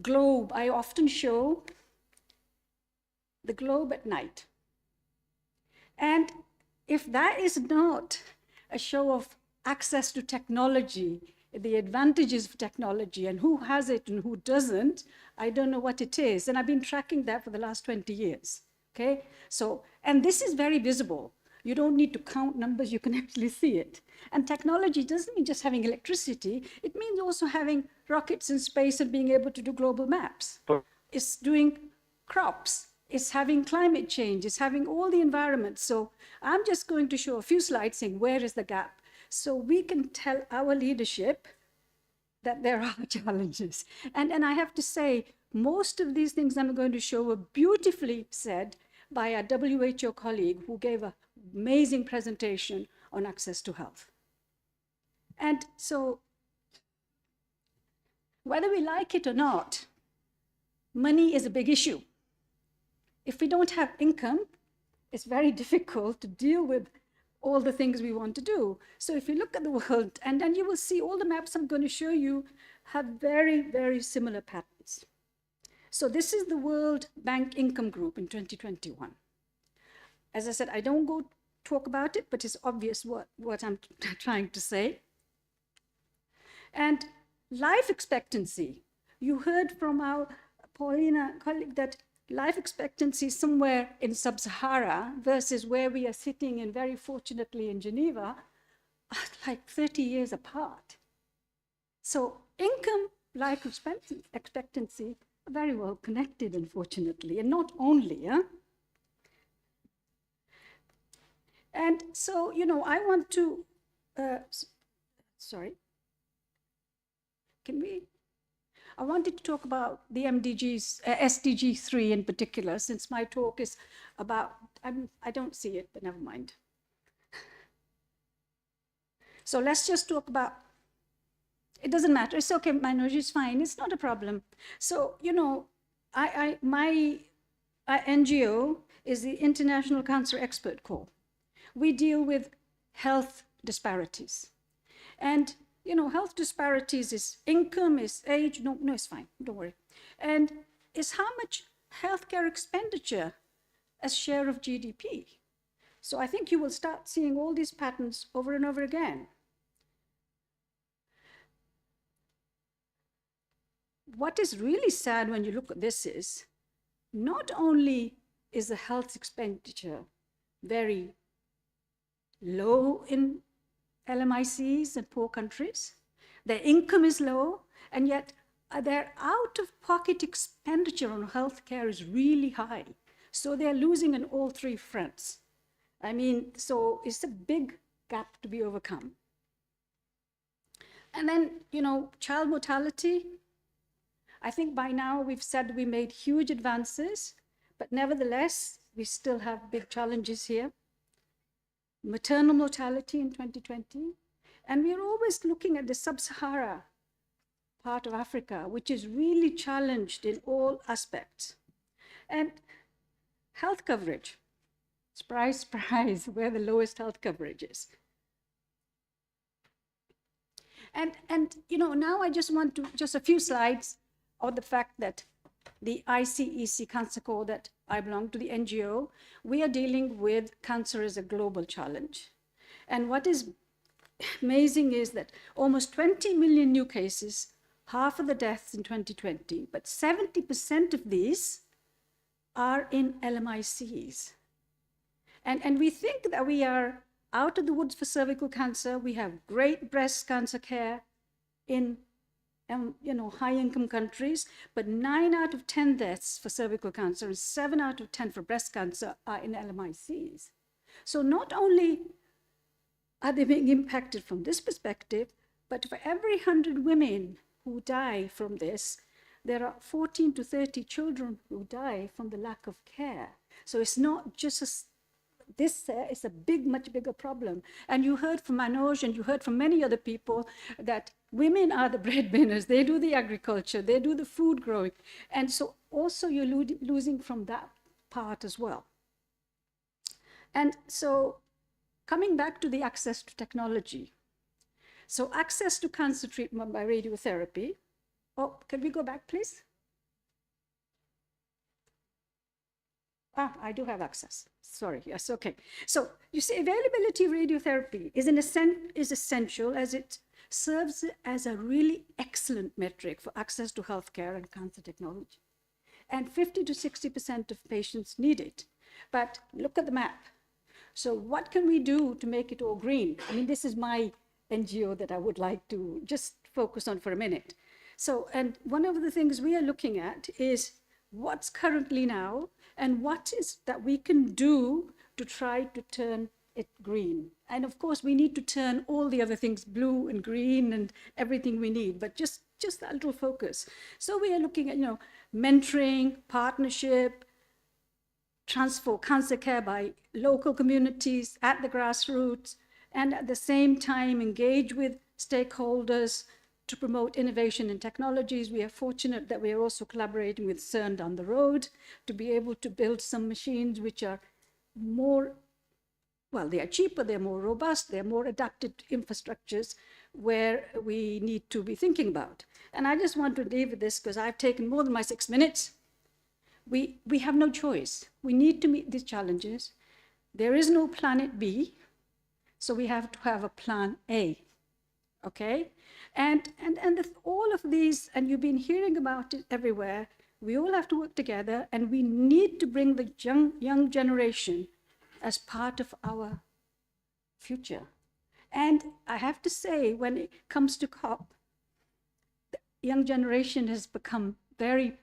globe. I often show the globe at night. And if that is not a show of access to technology, the advantages of technology, and who has it and who doesn't, I don't know what it is. And I've been tracking that for the last 20 years, okay? So, and this is very visible. You don't need to count numbers, you can actually see it. And technology doesn't mean just having electricity, it means also having rockets in space and being able to do global maps. It's doing crops, it's having climate change, it's having all the environment. So I'm just going to show a few slides saying where is the gap, so we can tell our leadership that there are challenges. And I have to say, most of these things I'm going to show were beautifully said by a WHO colleague who gave an amazing presentation on access to health. And so, whether we like it or not, money is a big issue. If we don't have income, it's very difficult to deal with all the things we want to do. So if you look at the world, and then you will see all the maps I'm going to show you have very, very similar patterns. So this is the World Bank Income Group in 2021. As I said, I don't go talk about it, but it's obvious what I'm trying to say. And life expectancy, you heard from our Paulina colleague that life expectancy somewhere in sub-Sahara versus where we are sitting in, very fortunately in Geneva, are like 30 years apart. So income, life expectancy are very well connected, unfortunately, and not only. And so, you know, I want to, I wanted to talk about the MDGs, SDG 3 in particular, since my talk is about, I don't see it, but never mind. So let's just talk about, it doesn't matter, it's okay, minority is fine, it's not a problem. So, you know, my NGO is the International Cancer Expert Corps. We deal with health disparities. And you know, health disparities is income, is age, no, it's fine, don't worry. And is how much healthcare expenditure as share of GDP. So I think you will start seeing all these patterns over and over again. What is really sad when you look at this is, not only is the health expenditure very low in LMICs and poor countries, their income is low, and yet their out-of-pocket expenditure on healthcare is really high. So they're losing on all three fronts. I mean, so it's a big gap to be overcome. And then, you know, child mortality. I think by now we've said we made huge advances, but nevertheless, we still have big challenges here. Maternal mortality in 2020. And we're always looking at the sub-Sahara part of Africa, which is really challenged in all aspects. And health coverage. Surprise, surprise, where the lowest health coverage is. And you know, now I just want to, just a few slides on the fact that the ICEC Cancer Corps that I belong to, the NGO, we are dealing with cancer as a global challenge. And what is amazing is that almost 20 million new cases, half of the deaths in 2020, but 70% of these are in LMICs. And we think that we are out of the woods for cervical cancer. We have great breast cancer care in you know, high-income countries, but 9 out of 10 deaths for cervical cancer and 7 out of 10 for breast cancer are in LMICs. So not only are they being impacted from this perspective, but for every 100 women who die from this, there are 14 to 30 children who die from the lack of care. So it's not just this is a big, much bigger problem. And you heard from Manoj and you heard from many other people that Women are the breadwinners. They do the agriculture, they do the food growing. And so also you're losing from that part as well. And so coming back to the access to technology. So access to cancer treatment by radiotherapy. Oh, can we go back, please? Ah, I do have access. Sorry, yes, okay. So you see, availability of radiotherapy is essential as it serves as a really excellent metric for access to healthcare and cancer technology. And 50 to 60% of patients need it. But look at the map. So what can we do to make it all green? I mean, this is my NGO that I would like to just focus on for a minute. So, and one of the things we are looking at is what's currently now and what is that we can do to try to turn it green. And of course, we need to turn all the other things blue and green and everything we need, but just that little focus. So we are looking at, mentoring, partnership, transfer cancer care by local communities at the grassroots, and at the same time engage with stakeholders to promote innovation in technologies. We are fortunate that we are also collaborating with CERN down the road to be able to build some machines which are more, well, they are cheaper, they're more robust, they're more adapted to infrastructures where we need to be thinking about. And I just want to leave with this because I've taken more than my 6 minutes. We have no choice. We need to meet these challenges. There is no planet B, so we have to have a plan A, okay? And all of these, and you've been hearing about it everywhere, we all have to work together, and we need to bring the young generation as part of our future. And I have to say, when it comes to COP, the young generation has become very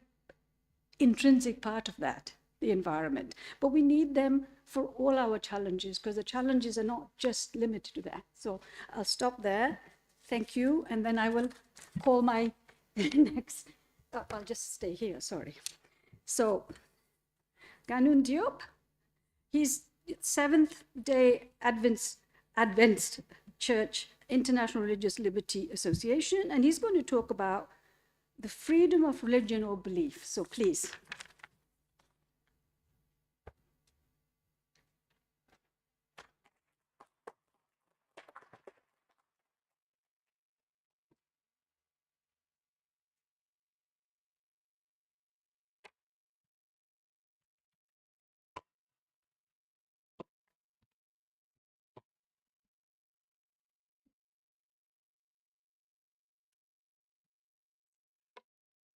intrinsic part of that, the environment. But we need them for all our challenges, because the challenges are not just limited to that. So I'll stop there. Thank you. And then I will call my next, I'll just stay here, sorry. So Ganun Diop, he's Seventh-day Adventist Church International Religious Liberty Association, and he's going to talk about the freedom of religion or belief. So please.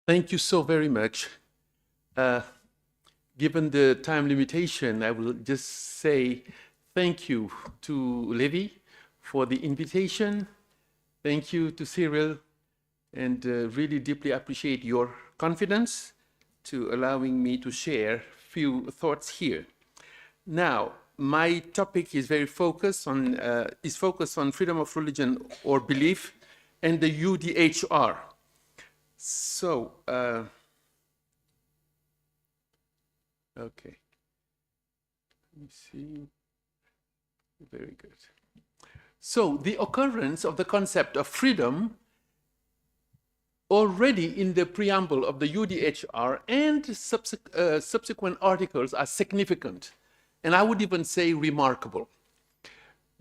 Thank you so very much. Given the time limitation, I will just say thank you to Levi for the invitation. Thank you to Cyril, and really deeply appreciate your confidence to allowing me to share few thoughts here. Now, my topic is very focused on freedom of religion or belief and the UDHR. So, okay, let me see, very good. So the occurrence of the concept of freedom already in the preamble of the UDHR and subsequent articles are significant, and I would even say remarkable.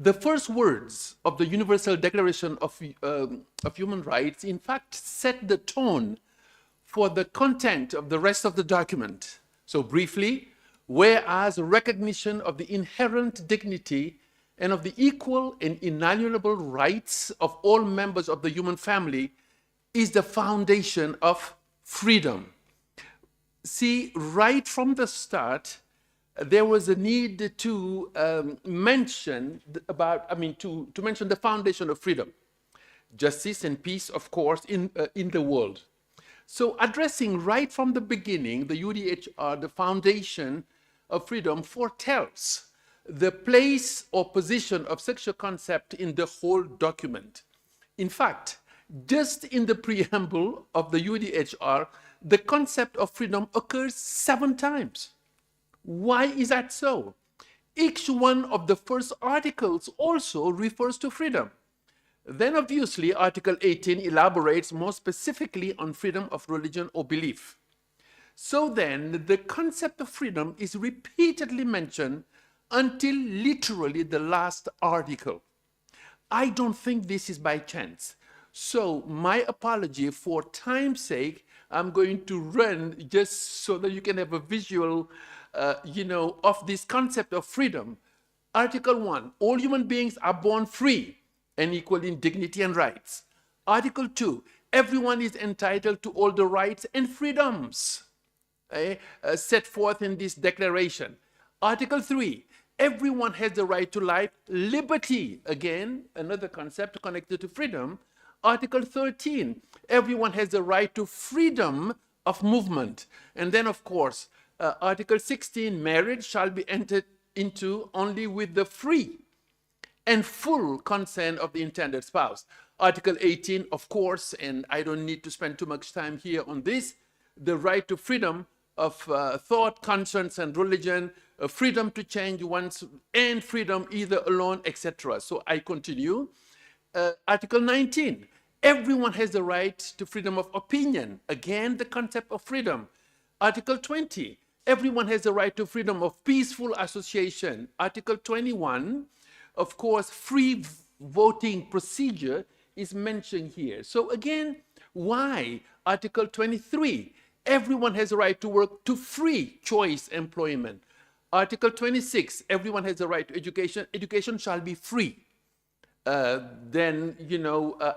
The first words of the Universal Declaration of Human Rights, in fact, set the tone for the content of the rest of the document. So briefly, whereas recognition of the inherent dignity and of the equal and inalienable rights of all members of the human family is the foundation of freedom. See, right from the start, there was a need to mention the foundation of freedom, justice and peace, of course, in the world. So addressing right from the beginning, the UDHR, the foundation of freedom, foretells the place or position of sexual concept in the whole document. In fact, just in the preamble of the UDHR, the concept of freedom occurs 7 times. Why is that so? Each one of the first articles also refers to freedom. Then obviously Article 18 elaborates more specifically on freedom of religion or belief. So then the concept of freedom is repeatedly mentioned until literally the last article. I don't think this is by chance. So my apology, for time's sake, I'm going to run just so that you can have a visual, of this concept of freedom. Article 1, all human beings are born free and equal in dignity and rights. Article 2, everyone is entitled to all the rights and freedoms set forth in this declaration. Article 3, everyone has the right to life, liberty, again, another concept connected to freedom. Article 13, everyone has the right to freedom of movement. And then, of course, Article 16, marriage shall be entered into only with the free and full consent of the intended spouse. Article 18, of course, and I don't need to spend too much time here on this, the right to freedom of thought, conscience, and religion, freedom to change one's, and freedom either alone, etc. So I continue. Article 19, everyone has the right to freedom of opinion. Again, the concept of freedom. Article 20, everyone has the right to freedom of peaceful association. Article 21, of course, free voting procedure is mentioned here. So again, why? Article 23, everyone has a right to work to free choice employment. Article 26, everyone has a right to education. Education shall be free. Then,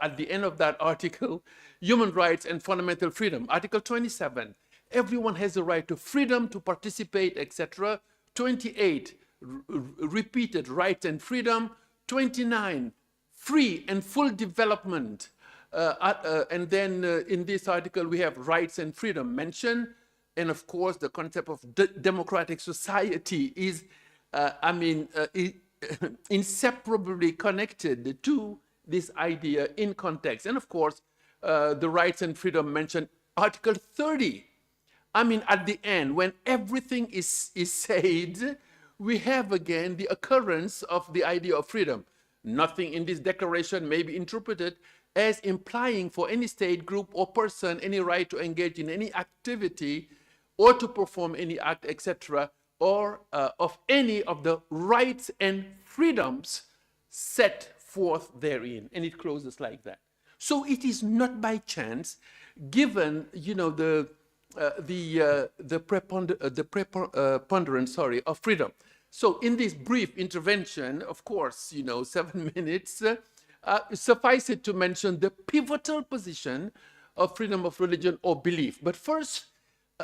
at the end of that article, human rights and fundamental freedom. Article 27, everyone has a right to freedom to participate, etc. 28, repeated rights and freedom. 29, free and full development. And then in this article, we have rights and freedom mentioned. And of course, the concept of democratic society is, inseparably connected to this idea in context. And of course, the rights and freedom mentioned Article 30. At the end, when everything is said, we have again the occurrence of the idea of freedom. Nothing in this declaration may be interpreted as implying for any state, group, or person any right to engage in any activity or to perform any act, etc., or of any of the rights and freedoms set forth therein. And it closes like that. So it is not by chance, given the preponderance of freedom. So in this brief intervention, of course, 7 minutes, suffice it to mention the pivotal position of freedom of religion or belief. But first,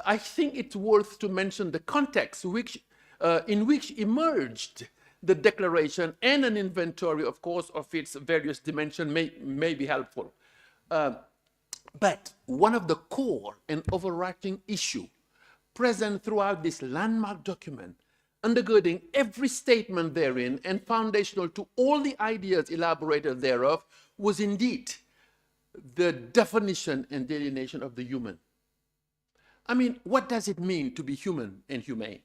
I think it's worth to mention the context in which emerged the declaration, and an inventory, of course, of its various dimensions may be helpful. But one of the core and overarching issue present throughout this landmark document, undergirding every statement therein and foundational to all the ideas elaborated thereof, was indeed the definition and delineation of the human. What does it mean to be human and humane?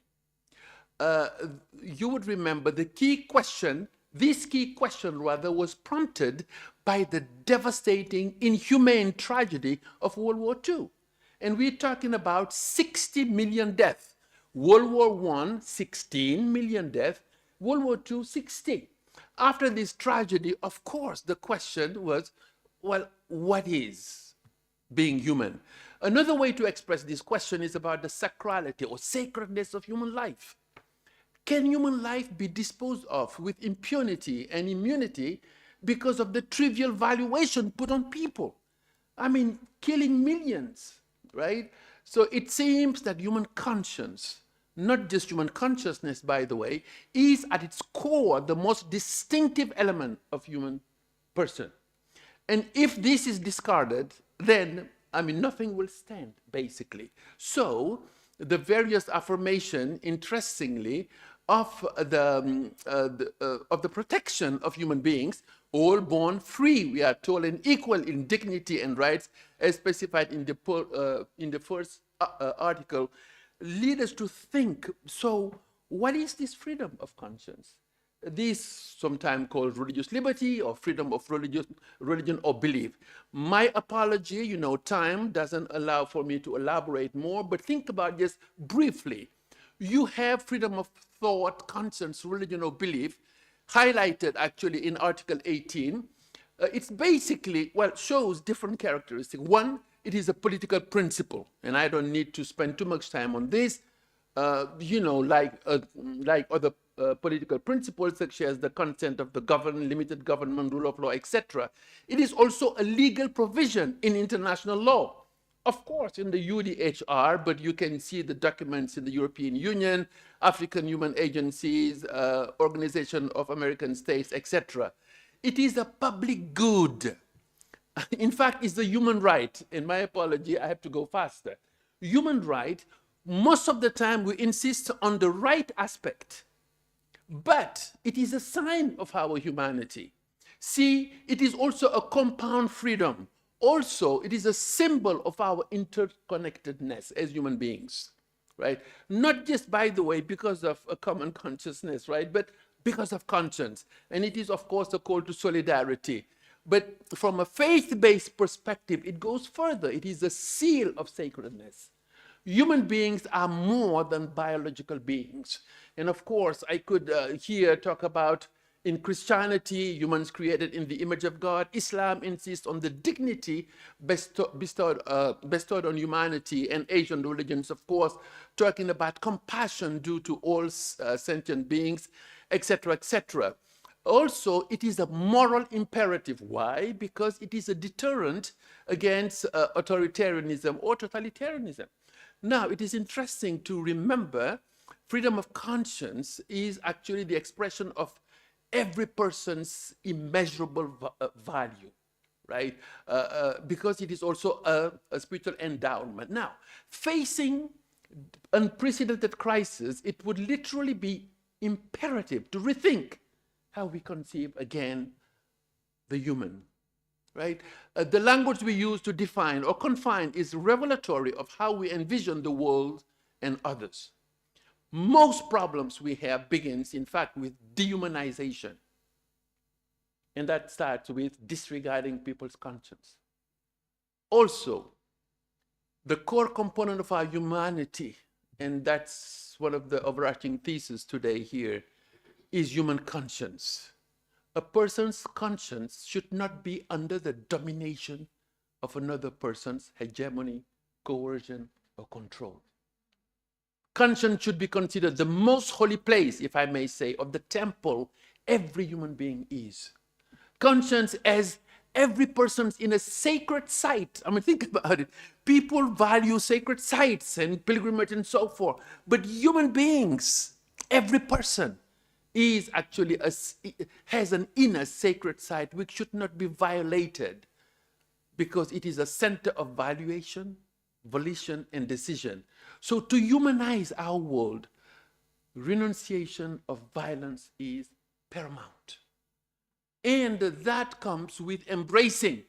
You would remember this key question was prompted by the devastating, inhumane tragedy of World War II. And we're talking about 60 million deaths. World War I, 16 million deaths. World War II, 60. After this tragedy, of course, the question was, well, what is being human? Another way to express this question is about the sacrality or sacredness of human life. Can human life be disposed of with impunity and immunity because of the trivial valuation put on people? Killing millions, right? So it seems that human conscience, not just human consciousness, by the way, is at its core the most distinctive element of human person. And if this is discarded, then, nothing will stand, basically. So the various affirmation, interestingly, of the protection of human beings, all born free, we are told, and equal in dignity and rights, as specified in the first article, lead us to think, so what is this freedom of conscience? this sometimes called religious liberty or freedom of religion or belief. My apology, you know, time doesn't allow for me to elaborate more, but think about just briefly. You have freedom of thought, conscience, religion, or belief, highlighted actually in Article 18. It's basically, well, shows different characteristics. One, it is a political principle, and I don't need to spend too much time on this. You know, like other political principles, such as the consent of the governed, limited government, rule of law, etc. It is also a legal provision in international law. Of course, in the UDHR, but you can see the documents in the European Union, African Human Agencies, Organization of American States, etc. It is a public good. In fact, it's a human right. And my apology, I have to go faster. Human right, most of the time we insist on the right aspect, but it is a sign of our humanity. See, it is also a compound freedom. Also, it is a symbol of our interconnectedness as human beings, right? Not just, by the way, because of a common consciousness, right? But because of conscience. And it is, of course, a call to solidarity. But from a faith-based perspective, it goes further. It is a seal of sacredness. Human beings are more than biological beings. And of course, I could here talk about in Christianity, humans created in the image of God. Islam insists on the dignity bestowed on humanity, and Asian religions, of course, talking about compassion due to all sentient beings, etc., etc. Also, it is a moral imperative. Why? Because it is a deterrent against authoritarianism or totalitarianism. Now, it is interesting to remember freedom of conscience is actually the expression of every person's immeasurable value, right? Because it is also a spiritual endowment. Now, facing unprecedented crisis, it would literally be imperative to rethink how we conceive again the human, right? The language we use to define or confine is revelatory of how we envision the world and others. Most problems we have begins, in fact, with dehumanization. And that starts with disregarding people's conscience. Also, the core component of our humanity, and that's one of the overarching theses today here, is human conscience. A person's conscience should not be under the domination of another person's hegemony, coercion, or control. Conscience should be considered the most holy place, if I may say, of the temple every human being is. Conscience as every person's in a sacred site. I mean, think about it. People value sacred sites and pilgrimage and so forth. But human beings, every person, is actually has an inner sacred site which should not be violated, because it is a center of valuation, volition, and decision. So to humanize our world, renunciation of violence is paramount. And that comes with embracing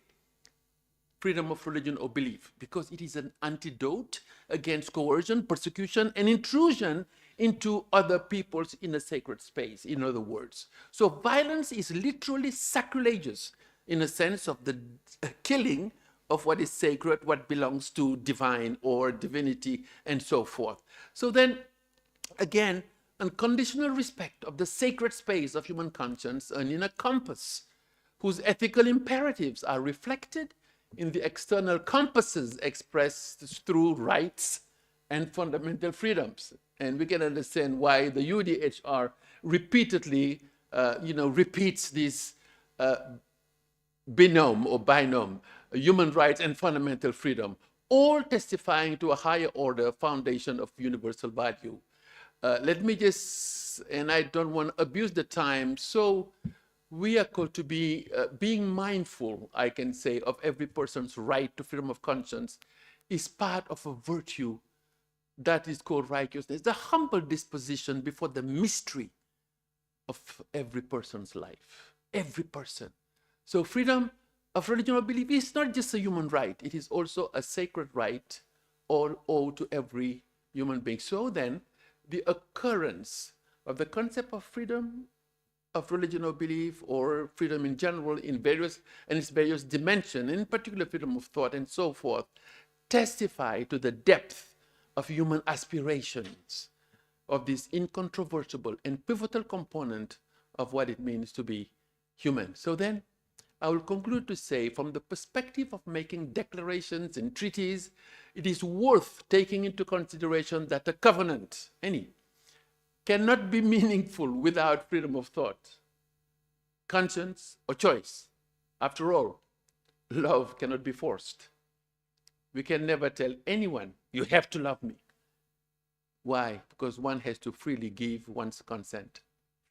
freedom of religion or belief, because it is an antidote against coercion, persecution, and intrusion into other people's inner sacred space, in other words. So violence is literally sacrilegious in a sense of the killing of what is sacred, what belongs to divine or divinity, and so forth. So then, again, unconditional respect of the sacred space of human conscience, an inner compass whose ethical imperatives are reflected in the external compasses expressed through rights and fundamental freedoms. And we can understand why the UDHR repeatedly repeats this binom, human rights and fundamental freedom, all testifying to a higher order foundation of universal value. Let me just, and I don't want to abuse the time, so we are called to be being mindful, I can say, of every person's right to freedom of conscience is part of a virtue that is called righteousness, the humble disposition before the mystery of every person's life, every person. So freedom of religion or belief is not just a human right, it is also a sacred right all owed to every human being. So then, the occurrence of the concept of freedom of religion or belief, or freedom in general in its various dimensions, in particular freedom of thought and so forth, testify to the depth of human aspirations of this incontrovertible and pivotal component of what it means to be human. So then, I will conclude to say, from the perspective of making declarations and treaties, it is worth taking into consideration that a covenant, any, cannot be meaningful without freedom of thought, conscience, or choice. After all, love cannot be forced. We can never tell anyone, you have to love me. Why? Because one has to freely give one's consent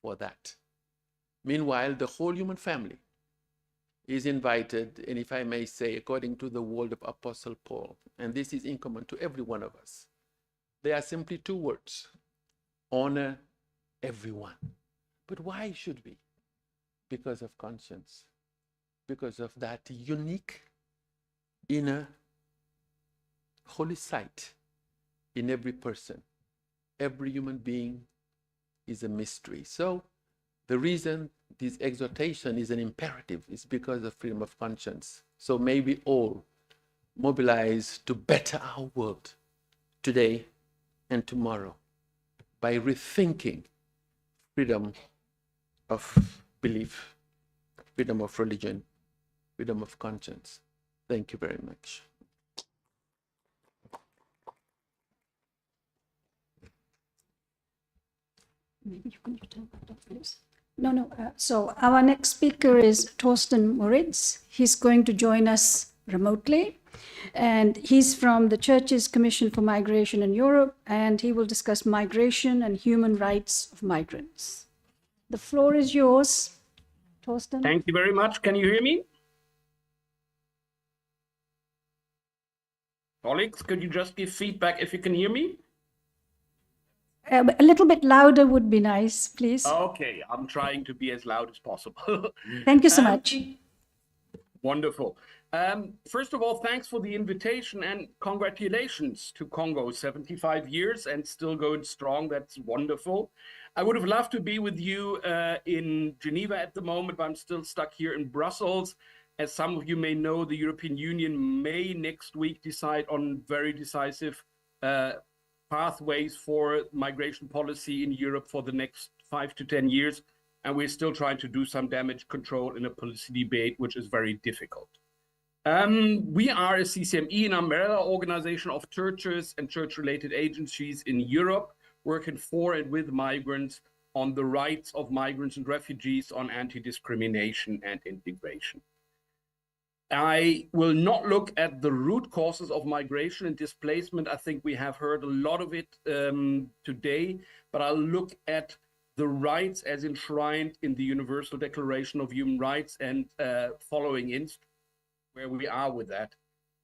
for that. Meanwhile, the whole human family is invited, and if I may say, according to the word of Apostle Paul, and this is in common to every one of us, there are simply two words: honor everyone. But why should we? Because of conscience, because of that unique inner holy sight in every person. Every human being is a mystery. So the reason this exhortation is an imperative is because of freedom of conscience. So may we all mobilize to better our world today and tomorrow by rethinking freedom of belief, freedom of religion, freedom of conscience. Thank you very much. Maybe you can tell that, please. No. So our next speaker is Torsten Moritz. He's going to join us remotely. And he's from the Church's Commission for Migration in Europe, and he will discuss migration and human rights of migrants. The floor is yours, Torsten. Thank you very much. Can you hear me? Colleagues, could you just give feedback if you can hear me? A little bit louder would be nice, please. Okay, I'm trying to be as loud as possible. Thank you so much. Wonderful. First of all, thanks for the invitation and congratulations to CoNGO, 75 years and still going strong. That's wonderful. I would have loved to be with you in Geneva at the moment, but I'm still stuck here in Brussels. As some of you may know, the European Union may next week decide on very decisive pathways for migration policy in Europe for the next 5 to 10 years. And we're still trying to do some damage control in a policy debate, which is very difficult. We are a CCME, an umbrella organization of churches and church-related agencies in Europe, working for and with migrants on the rights of migrants and refugees, on anti-discrimination and integration. I will not look at the root causes of migration and displacement. I think we have heard a lot of it today, but I'll look at the rights as enshrined in the Universal Declaration of Human Rights and following instruments, where we are with that.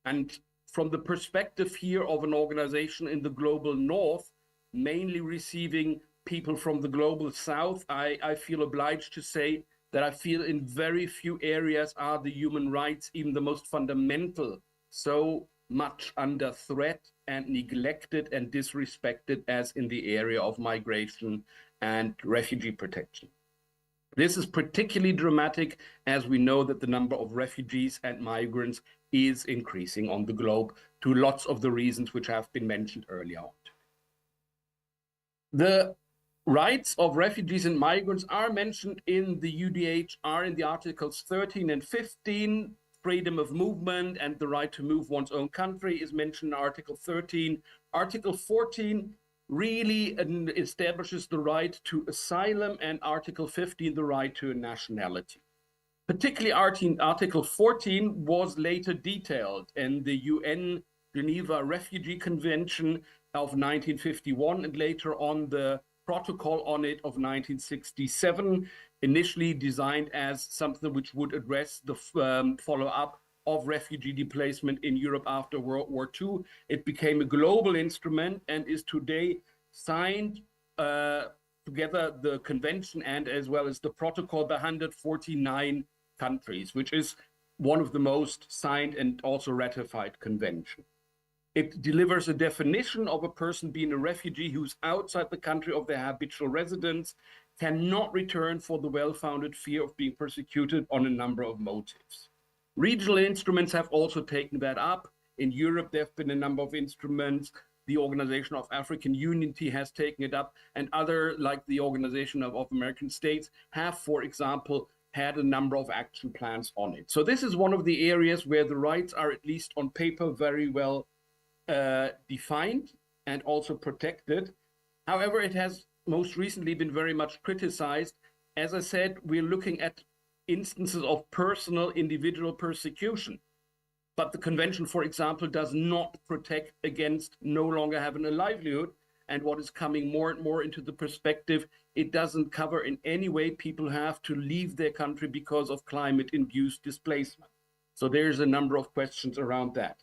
And from the perspective here of an organization in the global north, mainly receiving people from the global south, I feel obliged to say that I feel in very few areas are the human rights, even the most fundamental, so much under threat and neglected and disrespected as in the area of migration and refugee protection. This is particularly dramatic as we know that the number of refugees and migrants is increasing on the globe to lots of the reasons which have been mentioned earlier on. The rights of refugees and migrants are mentioned in the UDHR in the Articles 13 and 15. Freedom of movement and the right to move one's own country is mentioned in Article 13. Article 14 really establishes the right to asylum, and Article 15 the right to a nationality. Particularly Article 14 was later detailed in the UN Geneva Refugee Convention of 1951 and later on the protocol on it of 1967, initially designed as something which would address the follow-up of refugee displacement in Europe after World War II. It became a global instrument and is today signed together the convention and as well as the protocol by 149 countries, which is one of the most signed and also ratified convention. It delivers a definition of a person being a refugee who's outside the country of their habitual residence, cannot return for the well-founded fear of being persecuted on a number of motives. Regional instruments have also taken that up. In Europe, there have been a number of instruments. The Organization of African Unity has taken it up, and other, like the Organization of American States, have, for example, had a number of action plans on it. So this is one of the areas where the rights are, at least on paper, very well defined and also protected. However, it has most recently been very much criticized. As I said, we're looking at instances of personal individual persecution. But the convention, for example, does not protect against no longer having a livelihood. And what is coming more and more into the perspective, it doesn't cover in any way people have to leave their country because of climate-induced displacement. So there's a number of questions around that.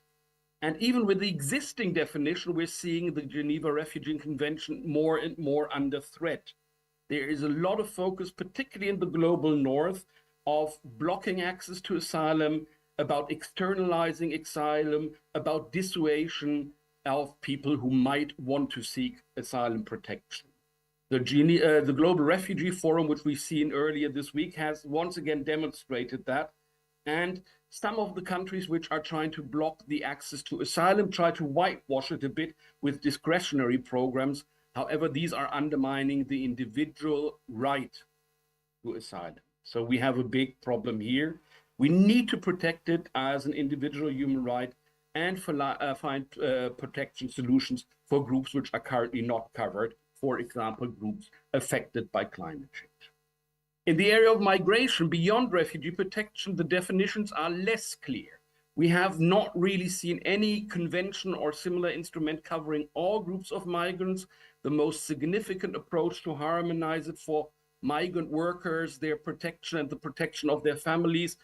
And even with the existing definition, we're seeing the Geneva Refugee Convention more and more under threat. There is a lot of focus, particularly in the global north, of blocking access to asylum, about externalizing asylum, about dissuasion of people who might want to seek asylum protection. The Global Refugee Forum, which we've seen earlier this week, has once again demonstrated that. And some of the countries which are trying to block the access to asylum try to whitewash it a bit with discretionary programs. However, these are undermining the individual right to asylum. So we have a big problem here. We need to protect it as an individual human right and find protection solutions for groups which are currently not covered, for example, groups affected by climate change. In the area of migration beyond refugee protection, the definitions are less clear. We have not really seen any convention or similar instrument covering all groups of migrants. The most significant approach to harmonize it for migrant workers, their protection and the protection of their families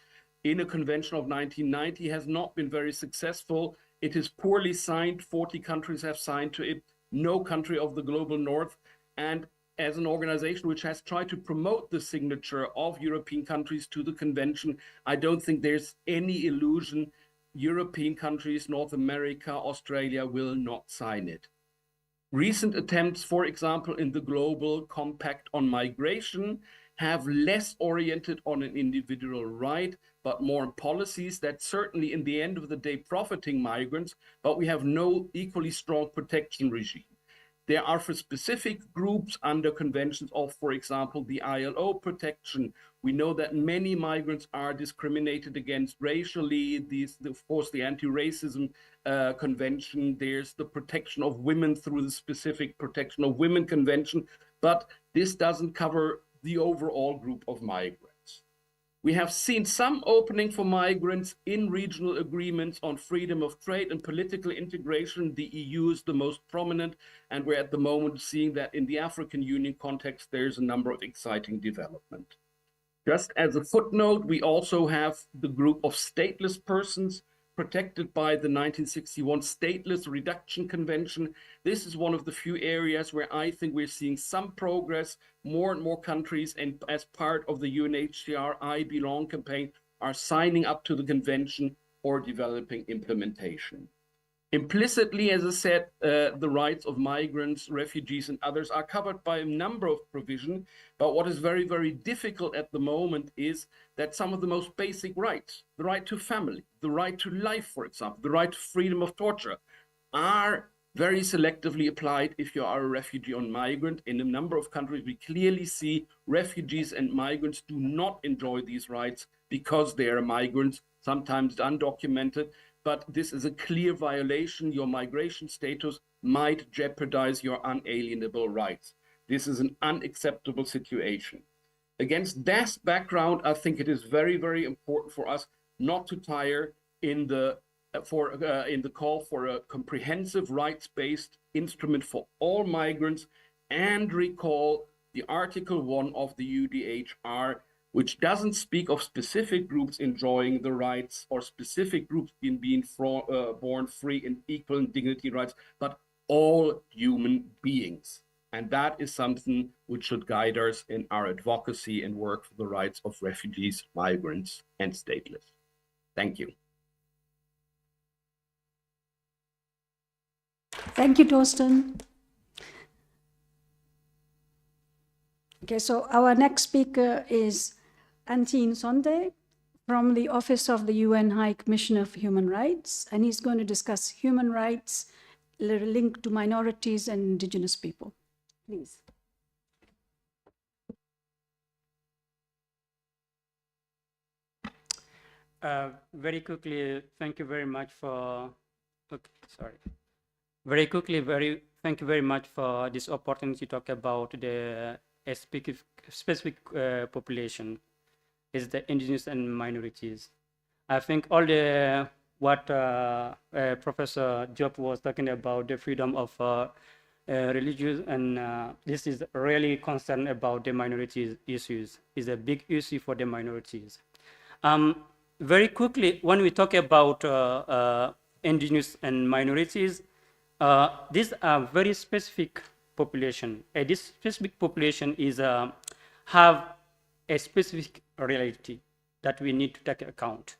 in a convention of 1990 has not been very successful. It is poorly signed. 40 countries have signed to it, no country of the global north. And as an organization which has tried to promote the signature of European countries to the convention, I don't think there's any illusion European countries, North America, Australia will not sign it. Recent attempts, for example, in the Global Compact on Migration, have less oriented on an individual right, but more on policies that certainly in the end of the day profiting migrants, but we have no equally strong protection regime. There are for specific groups under conventions of, for example, the ILO protection. We know that many migrants are discriminated against racially. Of course, the anti-racism convention. There's the protection of women through the specific protection of women convention, but this doesn't cover the overall group of migrants. We have seen some opening for migrants in regional agreements on freedom of trade and political integration. The EU is the most prominent, and we're at the moment seeing that in the African Union context, there's a number of exciting development. Just as a footnote, we also have the group of stateless persons protected by the 1961 Stateless Reduction Convention. This is one of the few areas where I think we're seeing some progress. More and more countries, and as part of the UNHCR I Belong campaign, are signing up to the convention or developing implementation. Implicitly, as I said, the rights of migrants, refugees, and others are covered by a number of provisions. But what is very, very difficult at the moment is that some of the most basic rights, the right to family, the right to life, for example, the right to freedom of torture, are very selectively applied if you are a refugee or migrant. In a number of countries, we clearly see refugees and migrants do not enjoy these rights because they are migrants, sometimes undocumented. But this is a clear violation. Your migration status might jeopardize your unalienable rights. This is an unacceptable situation. Against that background, I think it is very, very important for us not to tire in the call for a comprehensive rights-based instrument for all migrants, and recall the Article 1 of the UDHR, which doesn't speak of specific groups enjoying the rights or specific groups being born free and equal in dignity rights, but all human beings. And that is something which should guide us in our advocacy and work for the rights of refugees, migrants, and stateless. Thank you. Thank you, Torsten. Okay, so our next speaker is Antine Sonde from the Office of the UN High Commissioner for Human Rights, and he's going to discuss human rights linked to minorities and indigenous people. Please. Very quickly, thank you very much for, sorry. Very quickly, thank you very much for this opportunity to talk about the specific population, is the indigenous and minorities. I think all the, what Professor Job was talking about, the freedom of religious, and this is really concerned about the minorities issues, is a big issue for the minorities. Very quickly, when we talk about indigenous and minorities, these are very specific population. This specific population is have a specific reality that we need to take account.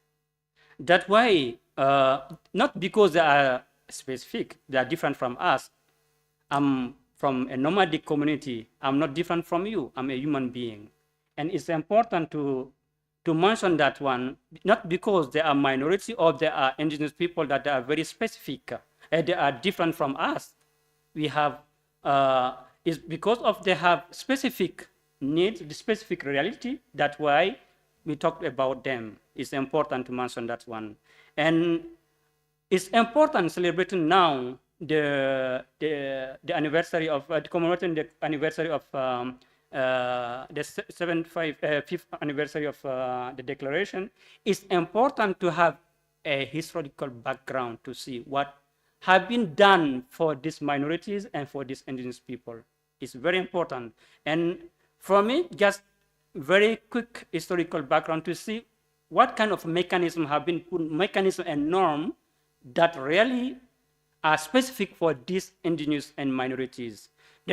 That why, not because they are specific, they are different from us. I'm from a nomadic community. I'm not different from you. I'm a human being. And it's important to mention that one, not because they are minority or they are indigenous people that they are very specific, they are different from us. We have, is because of they have specific needs, the specific reality, that's why we talked about them. It's important to mention that one. And it's important celebrating now the anniversary of, commemorating the anniversary of the 5th anniversary of the declaration. It's important to have a historical background to see what have been done for these minorities and for these indigenous people. It's very important. And for me, just very quick historical background to see what kind of mechanism have been put, mechanism and norm that really are specific for these indigenous and minorities.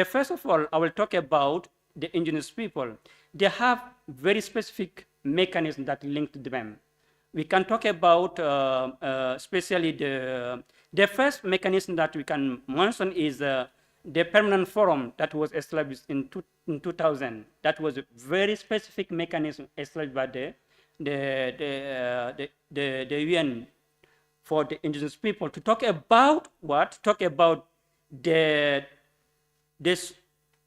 First of all, I will talk about the indigenous people. They have very specific mechanisms that link to them. We can talk about especially the first mechanism that we can mention is the permanent forum that was established in 2000. That was a very specific mechanism established by the UN for the indigenous people to talk about what? Talk about the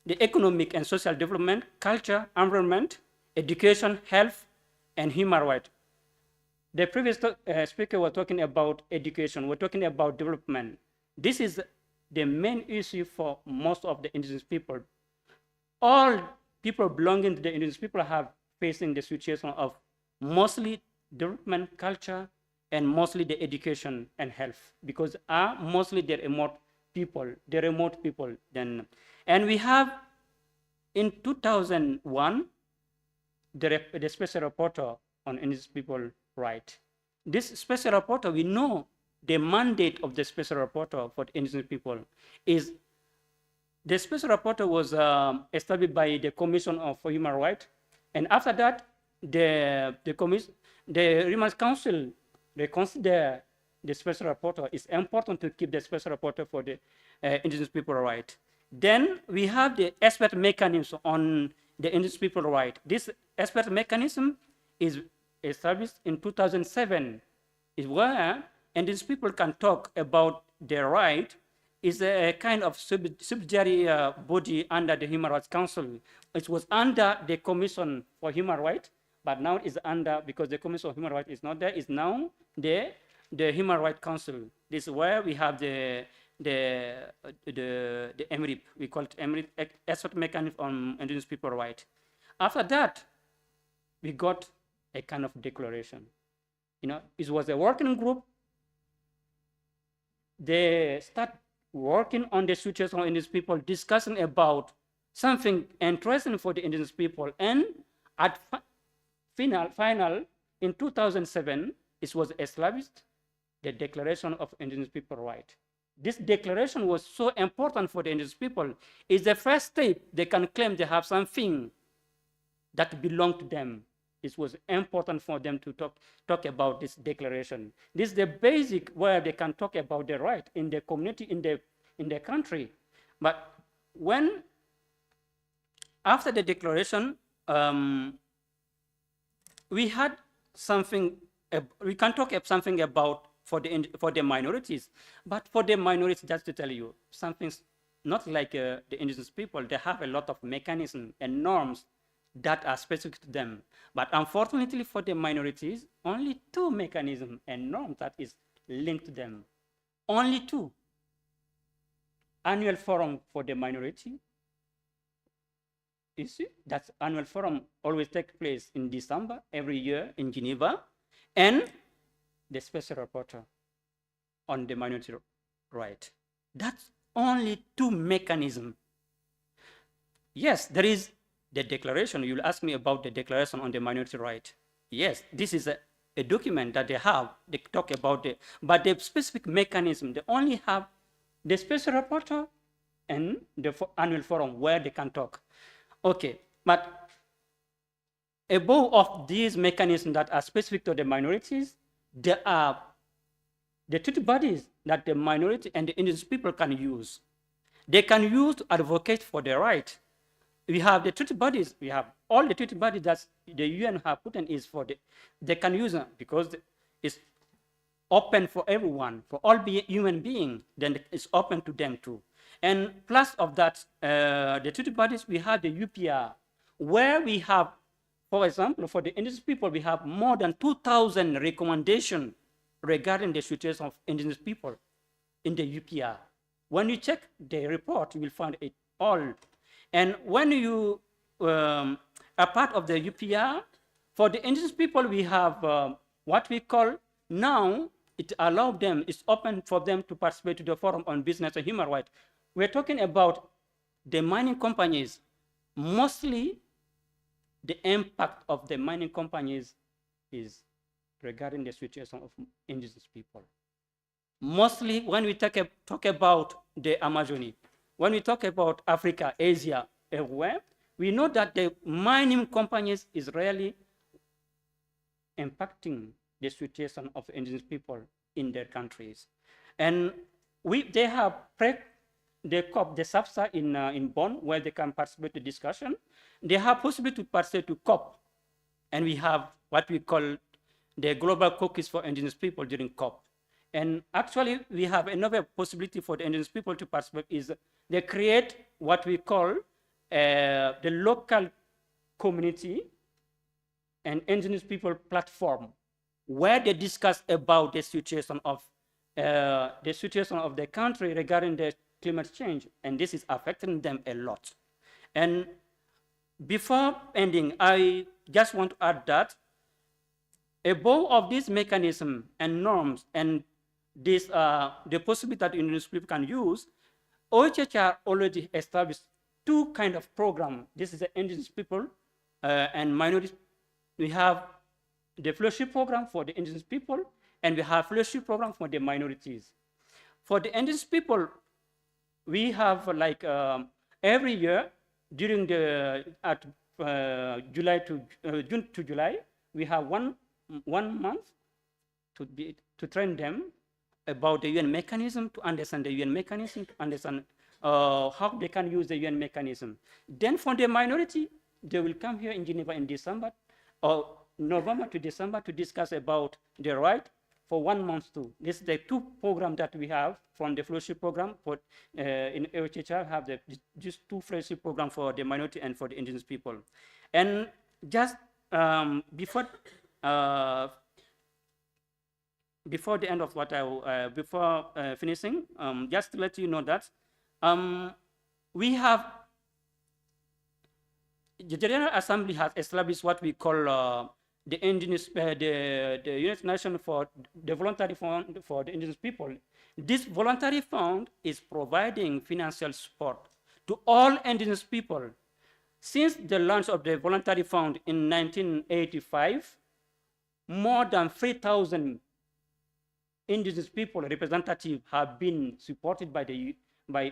economic and social development, culture, environment, education, health, and human rights. The previous speaker was talking about education. We're talking about development. This is the main issue for most of the indigenous people. All people belonging to the indigenous people have facing the situation of mostly development, culture, and mostly the education and health, because are mostly the remote people. Then, and we have in 2001 the special rapporteur on indigenous people right. This special rapporteur, we know the mandate of the special rapporteur for indigenous people is the special rapporteur was established by the Commission for Human Rights, and after that, the Human Council, they consider the special rapporteur. It's important to keep the special rapporteur for the indigenous people right. Then we have the expert mechanism on the indigenous people right. This expert mechanism is established in 2007, is where indigenous people can talk about their right. Is a kind of subsidiary body under the Human Rights Council. It was under the Commission for Human Rights, but now it's under, because the Commission for Human Rights is not there, is now the Human Rights Council. This is where we have the MRIP, we call it MRIP, Expert Mechanism on Indigenous People Rights. After that, we got a kind of declaration. You know, it was a working group. They start working on the situation of indigenous people, discussing about something interesting for the indigenous people. And at final, in 2007, it was established the Declaration of Indigenous People Rights. This declaration was so important for the indigenous people. It's the first step they can claim they have something that belongs to them. It was important for them to talk about this declaration. This is the basic where they can talk about the right in the community, in the country. But when after the declaration, we had something, we can talk something about for the minorities, but for the minorities, just to tell you, something's not like the indigenous people. They have a lot of mechanisms and norms that are specific to them. But unfortunately for the minorities, only 2 mechanisms and norms that is linked to them. Only 2. Annual forum for the minority. You see, that annual forum always takes place in December every year in Geneva, and the special rapporteur on the minority right. That's only 2 mechanisms. Yes, there is the declaration. You'll ask me about the declaration on the minority right. Yes, this is a document that they have. They talk about it, but the specific mechanism, they only have the special rapporteur and the annual forum where they can talk. Okay, but above of these mechanisms that are specific to the minorities, there are the 2 bodies that the minority and the indigenous people can use. They can use to advocate for their right. We have the 2 bodies, we have all the 2 bodies that the UN have put in is for they can use them because it's open for everyone, for all human beings, then it's open to them too. And plus of that, the 2 bodies, we have the UPR, where we have, for example, for the indigenous people, we have more than 2,000 recommendations regarding the situation of indigenous people in the UPR. When you check the report, you will find it all. And when you are part of the UPR, for the indigenous people, we have what we call now, it allows them, it's open for them to participate to the Forum on Business and Human Rights. We're talking about the mining companies. Mostly, the impact of the mining companies is regarding the situation of indigenous people. Mostly, when we talk about the Amazon, when we talk about Africa, Asia, everywhere, we know that the mining companies is really impacting the situation of indigenous people in their countries. And they have the COP, the SAFSA in Bonn, where they can participate in the discussion. They have possibility to participate to COP. And we have what we call the Global Caucus for Indigenous People during COP. And actually, we have another possibility for the indigenous people to participate is they create what we call the local community and indigenous people platform, where they discuss about the situation of the country regarding the climate change, and this is affecting them a lot. And before ending, I just want to add that above of this mechanism and norms and this the possibility that indigenous people can use, OHHR already established 2 kinds of programs. This is the indigenous people and minorities. We have the fellowship program for the indigenous people, and we have fellowship program for the minorities. For the indigenous people, we have like every year during the June to July, we have one month to train them about the UN mechanism, to understand the UN mechanism, to understand how they can use the UN mechanism. Then for the minority, they will come here in Geneva in December or November to December to discuss about the right for 1 month too. This is the 2 programs that we have from the fellowship program. For in OHHR have just 2 fellowship programs for the minority and for the indigenous people. And just before the end of what before finishing, just to let you know that we have the General Assembly has established what we call the indigenous, the United Nations for the Voluntary Fund for the Indigenous People. This voluntary fund is providing financial support to all indigenous people. Since the launch of the voluntary fund in 1985, more than 3,000 indigenous people representatives have been supported by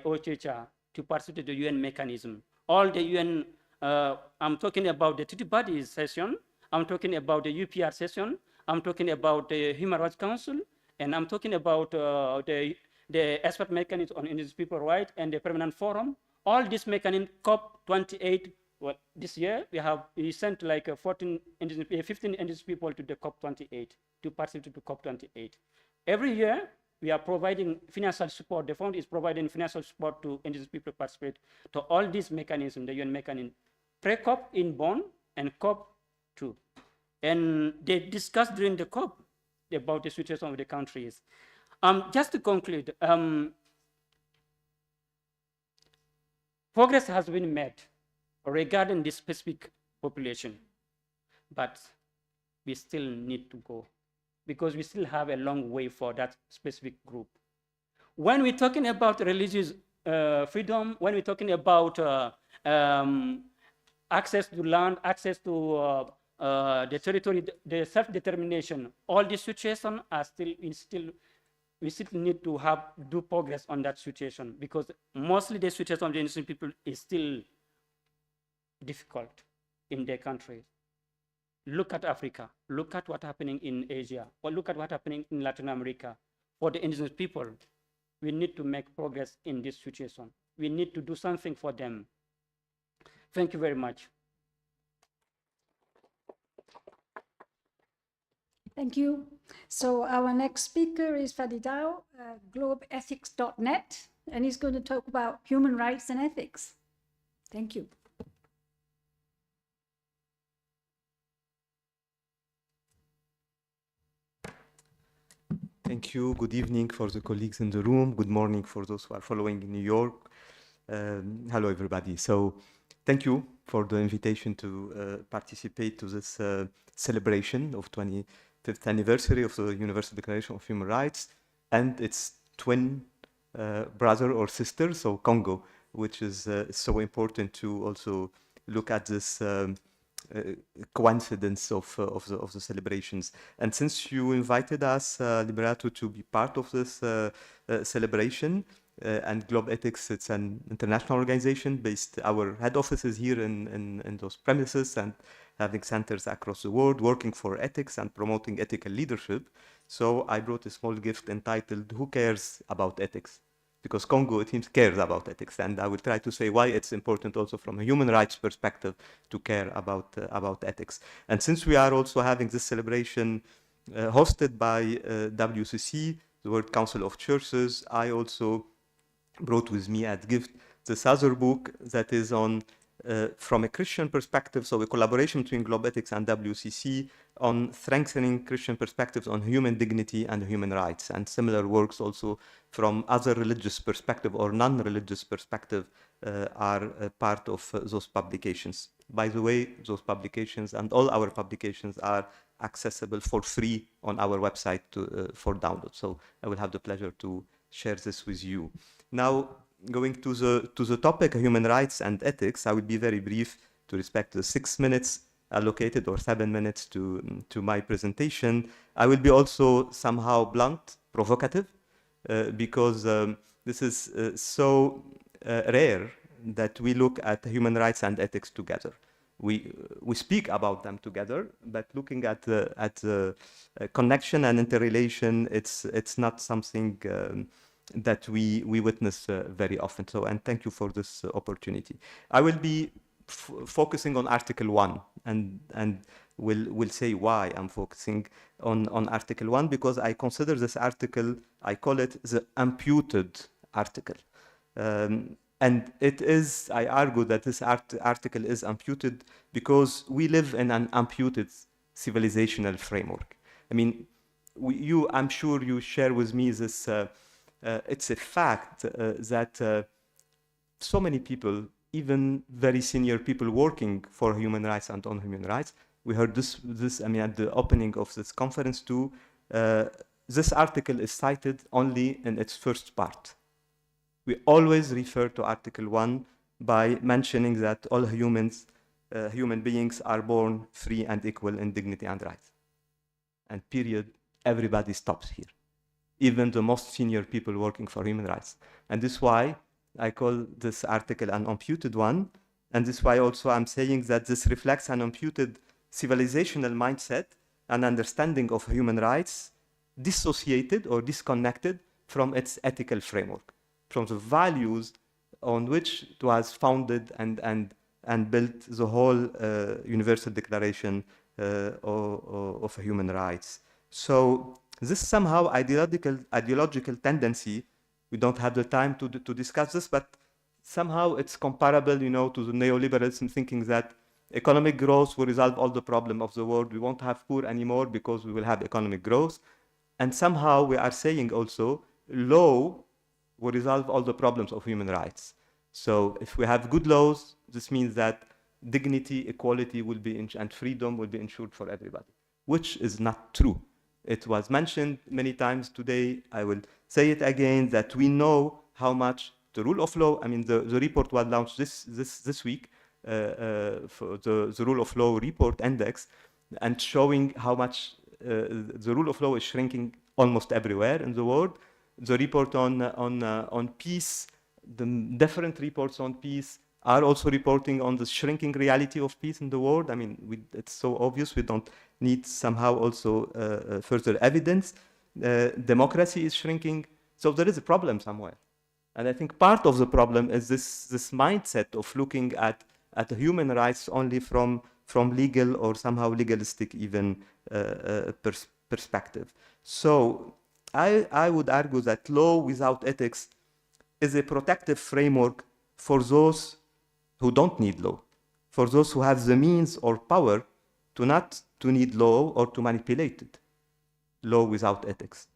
OHHR to participate in the UN mechanism. All the UN, I'm talking about the treaty bodies session, I'm talking about the UPR session, I'm talking about the Human Rights Council, and I'm talking about the expert mechanism on indigenous people rights and the permanent forum. All this mechanism, COP28 well, this year we sent like 15 indigenous people to the COP28 to participate to COP28. Every year we are providing financial support. The fund is providing financial support to indigenous people to participate to all these mechanisms, the UN mechanism, pre-COP in Bonn and COP2. And they discussed during the COP about the situation of the countries. Just to conclude, progress has been made regarding this specific population, but we still need to go because we still have a long way for that specific group. When we're talking about religious freedom, when we're talking about access to land, access to the territory, the self-determination, all these situations are we still need to do progress on that situation because mostly the situation of the indigenous people is still difficult in their countries. Look at Africa, look at what's happening in Asia, or look at what's happening in Latin America. For the indigenous people, we need to make progress in this situation. We need to do something for them. Thank you very much. Thank you. So our next speaker is Fadidao, globeethics.net, and he's going to talk about human rights and ethics. Thank you. Thank you. Good evening for the colleagues in the room. Good morning for those who are following in New York. Hello, everybody. So thank you for the invitation to participate to this celebration of 25th anniversary of the Universal Declaration of Human Rights and its twin brother or sister, so CoNGO, which is so important to also look at this coincidence of the celebrations. And since you invited us, Liberato, to be part of this celebration, and Globe Ethics, it's an international organization based, our head office is here in those premises and having centers across the world, working for ethics and promoting ethical leadership. So I brought a small gift entitled, Who Cares About Ethics? Because CoNGO, it seems, cares about ethics. And I will try to say why it's important also from a human rights perspective to care about ethics. And since we are also having this celebration hosted by WCC, the World Council of Churches, I also brought with me as gift this other book that is on, from a Christian perspective, so a collaboration between Globe Ethics and WCC on strengthening Christian perspectives on human dignity and human rights, and similar works also from other religious perspective or non-religious perspective are part of those publications. By the way, those publications and all our publications are accessible for free on our website for download. So I will have the pleasure to share this with you. Now, going to the topic, human rights and ethics, I will be very brief to respect the 6 minutes allocated or 7 minutes to my presentation. I will be also somehow blunt, provocative, because this is so rare that we look at human rights and ethics together. We speak about them together, but looking at the connection and interrelation, it's not something that we witness very often. So, and thank you for this opportunity. I will be focusing on Article 1, and will say why I'm focusing on Article 1, because I consider this article, I call it the imputed article. And it is, I argue that this article is imputed because we live in an imputed civilizational framework. I mean, I'm sure you share with me this, it's a fact that so many people, even very senior people working for human rights and on human rights, we heard this I mean, at the opening of this conference too, this article is cited only in its first part. We always refer to Article 1 by mentioning that all human beings are born free and equal in dignity and rights. And period, everybody stops here. Even the most senior people working for human rights. And this is why I call this article an imputed one. And this is why also I'm saying that this reflects an imputed civilizational mindset and understanding of human rights dissociated or disconnected from its ethical framework, from the values on which it was founded and and built the whole Universal Declaration of Human Rights. So this somehow ideological tendency, we don't have the time to discuss this, but somehow it's comparable, you know, to the neoliberalism thinking that economic growth will resolve all the problems of the world. We won't have poor anymore because we will have economic growth. And somehow we are saying also law will resolve all the problems of human rights. So if we have good laws, this means that dignity, equality will be and freedom will be ensured for everybody, which is not true. It was mentioned many times today. I will say it again, that we know how much the rule of law, I mean, the report was launched this week, for the rule of law report index, and showing how much the rule of law is shrinking almost everywhere in the world. The report on peace, the different reports on peace are also reporting on the shrinking reality of peace in the world. I mean, it's so obvious, we don't need somehow also further evidence. Democracy is shrinking, so there is a problem somewhere. And I think part of the problem is this mindset of looking at the human rights only from legal or somehow legalistic even perspective. So I would argue that law without ethics is a protective framework for those who don't need law, for those who have the means or power to not to need law or to manipulate it. Law without ethics.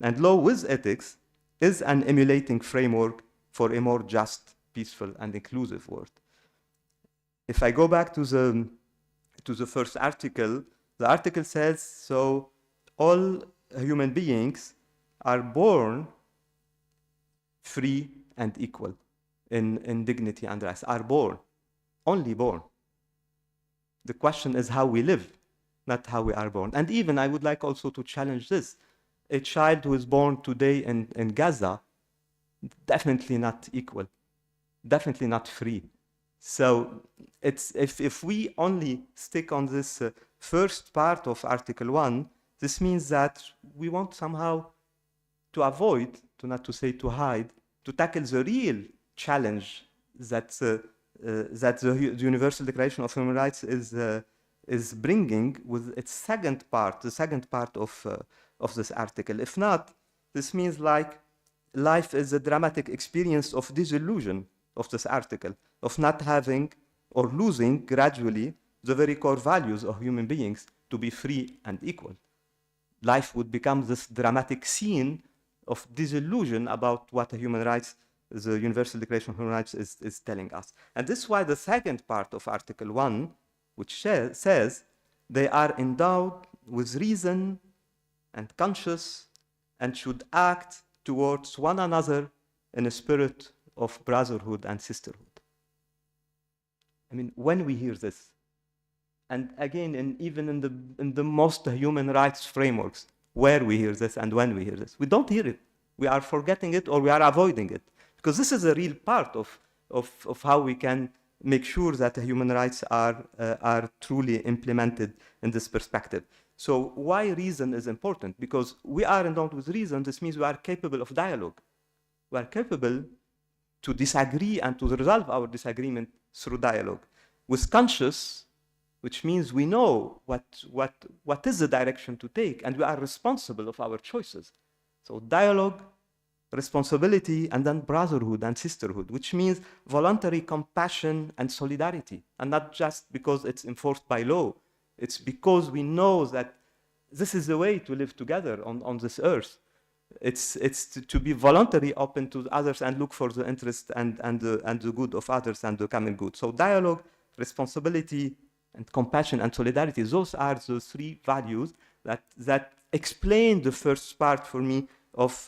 And law with ethics is an emulating framework for a more just, peaceful, and inclusive world. If I go back to the first article, the article says, so all human beings are born free and equal in dignity and rights, are born, only born. The question is how we live, not how we are born. And even I would like also to challenge this. A child who is born today in Gaza, definitely not equal, definitely not free. So it's, if we only stick on this first part of Article 1, this means that we want somehow to avoid, not to say to hide, to tackle the real challenge that the Universal Declaration of Human Rights is bringing with its second part, the second part of this article. If not, this means like life is a dramatic experience of disillusion of this article, of not having or losing gradually the very core values of human beings to be free and equal. Life would become this dramatic scene of disillusion about what the human rights, the Universal Declaration of Human Rights is telling us. And this is why the second part of Article 1, which says they are endowed with reason and conscience and should act towards one another in a spirit of brotherhood and sisterhood. I mean, when we hear this, and again, even in the most human rights frameworks, where we hear this and when we hear this, we don't hear it. We are forgetting it or we are avoiding it. Because this is a real part of how we can make sure that the human rights are truly implemented in this perspective. So why reason is important? Because we are endowed with reason. This means we are capable of dialogue. We are capable to disagree and to resolve our disagreement through dialogue. With conscience, which means we know what is the direction to take, and we are responsible of our choices. So dialogue, responsibility, and then brotherhood and sisterhood, which means voluntary compassion and solidarity, and not just because it's enforced by law. It's because we know that this is the way to live together on this earth. It's to be voluntarily open to others and look for the interest and the good of others and the common good. So dialogue, responsibility, and compassion and solidarity, those are the three values that explain the first part for me of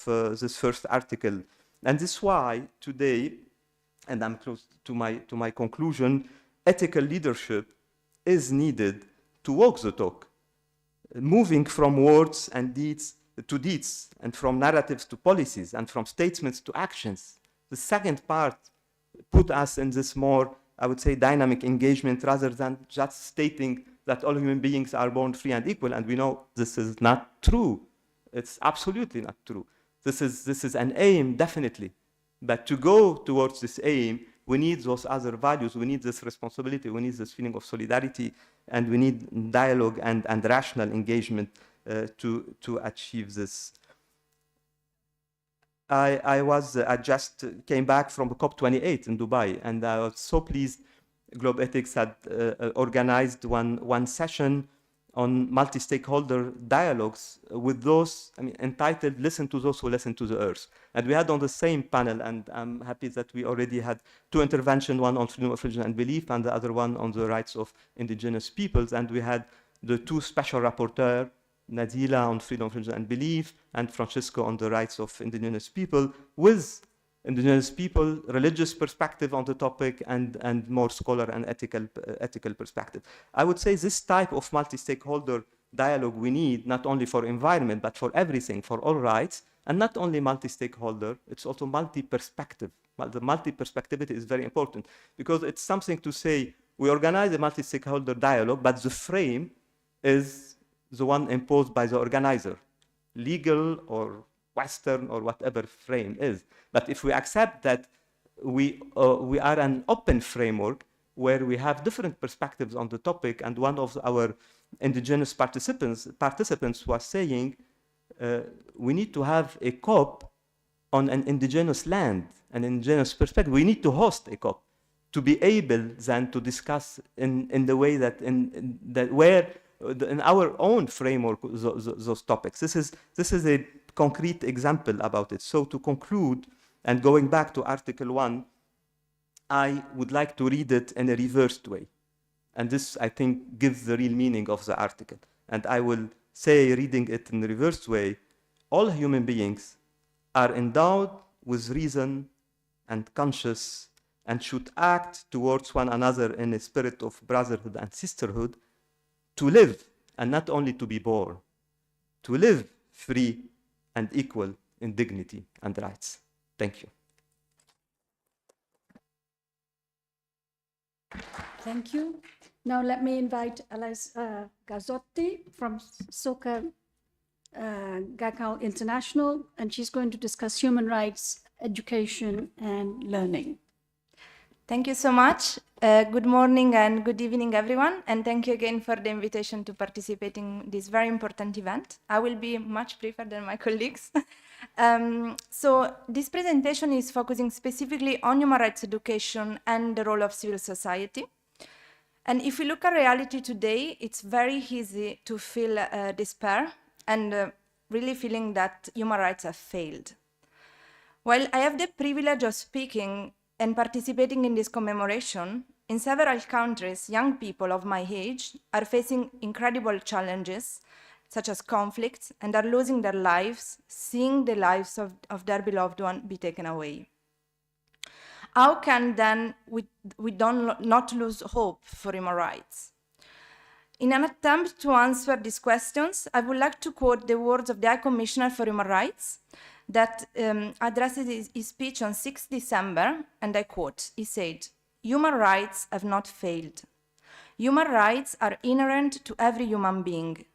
this first article. And this is why today, and I'm close to my conclusion, ethical leadership is needed to walk the talk, moving from words and deeds to deeds, and from narratives to policies, and from statements to actions. The second part put us in this more, I would say, dynamic engagement rather than just stating that all human beings are born free and equal, and we know this is not true. It's absolutely not true. This is an aim, definitely. But to go towards this aim, we need those other values, we need this responsibility, we need this feeling of solidarity, and we need dialogue and rational engagement to achieve this. I just came back from COP28 in Dubai, and I was so pleased. Globe Ethics had organized one session on multi-stakeholder dialogues with those, entitled "Listen to Those Who Listen to the Earth." And we had on the same panel, and I'm happy that we already had two interventions, one on freedom of religion and belief, and the other one on the rights of indigenous peoples. And we had the two special rapporteurs, Nadila on freedom of religion and belief, and Francisco on the rights of indigenous people, with indigenous people, religious perspective on the topic, and more scholar and ethical perspective. I would say this type of multi-stakeholder dialogue we need, not only for environment, but for everything, for all rights, and not only multi-stakeholder, it's also multi-perspective. The multi-perspectivity is very important, because it's something to say, we organize a multi-stakeholder dialogue, but the frame is the one imposed by the organizer, legal or Western or whatever frame is. But if we accept that we are an open framework where we have different perspectives on the topic, and one of our indigenous participants was saying, we need to have a COP on an indigenous land, an indigenous perspective. We need to host a COP to be able then to discuss in the way that in our own framework those topics. This is a concrete example about it. So to conclude, and going back to Article 1, I would like to read it in a reversed way. And this, I think, gives the real meaning of the article. And I will say, reading it in the reversed way, all human beings are endowed with reason and conscience, and should act towards one another in a spirit of brotherhood and sisterhood, to live, and not only to be born, to live free and equal in dignity and rights. Thank you. Thank you. Now let me invite Alice Gazzotti from Soka Gakao International, and she's going to discuss human rights, education, and learning. Thank you so much. Good morning and good evening, everyone. And thank you again for the invitation to participate in this very important event. I will be much briefer than my colleagues. So this presentation is focusing specifically on human rights education and the role of civil society. And if we look at reality today, it's very easy to feel despair and really feeling that human rights have failed. While I have the privilege of speaking and participating in this commemoration, in several countries, young people of my age are facing incredible challenges, such as conflicts, and are losing their lives, seeing the lives of their beloved one be taken away. How can then we not lose hope for human rights? In an attempt to answer these questions, I would like to quote the words of the High Commissioner for Human Rights that addressed his speech on 6 December, and I quote, he said, "Human rights have not failed. Human rights are inherent to every human being.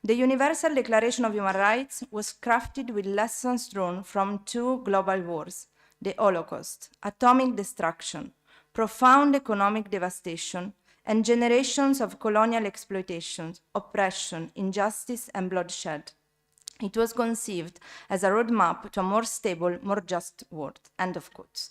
The Universal Declaration of Human Rights was crafted with lessons drawn from two global wars, the Holocaust, atomic destruction, profound economic devastation, and generations of colonial exploitation, oppression, injustice, and bloodshed. It was conceived as a roadmap to a more stable, more just world." End of quote.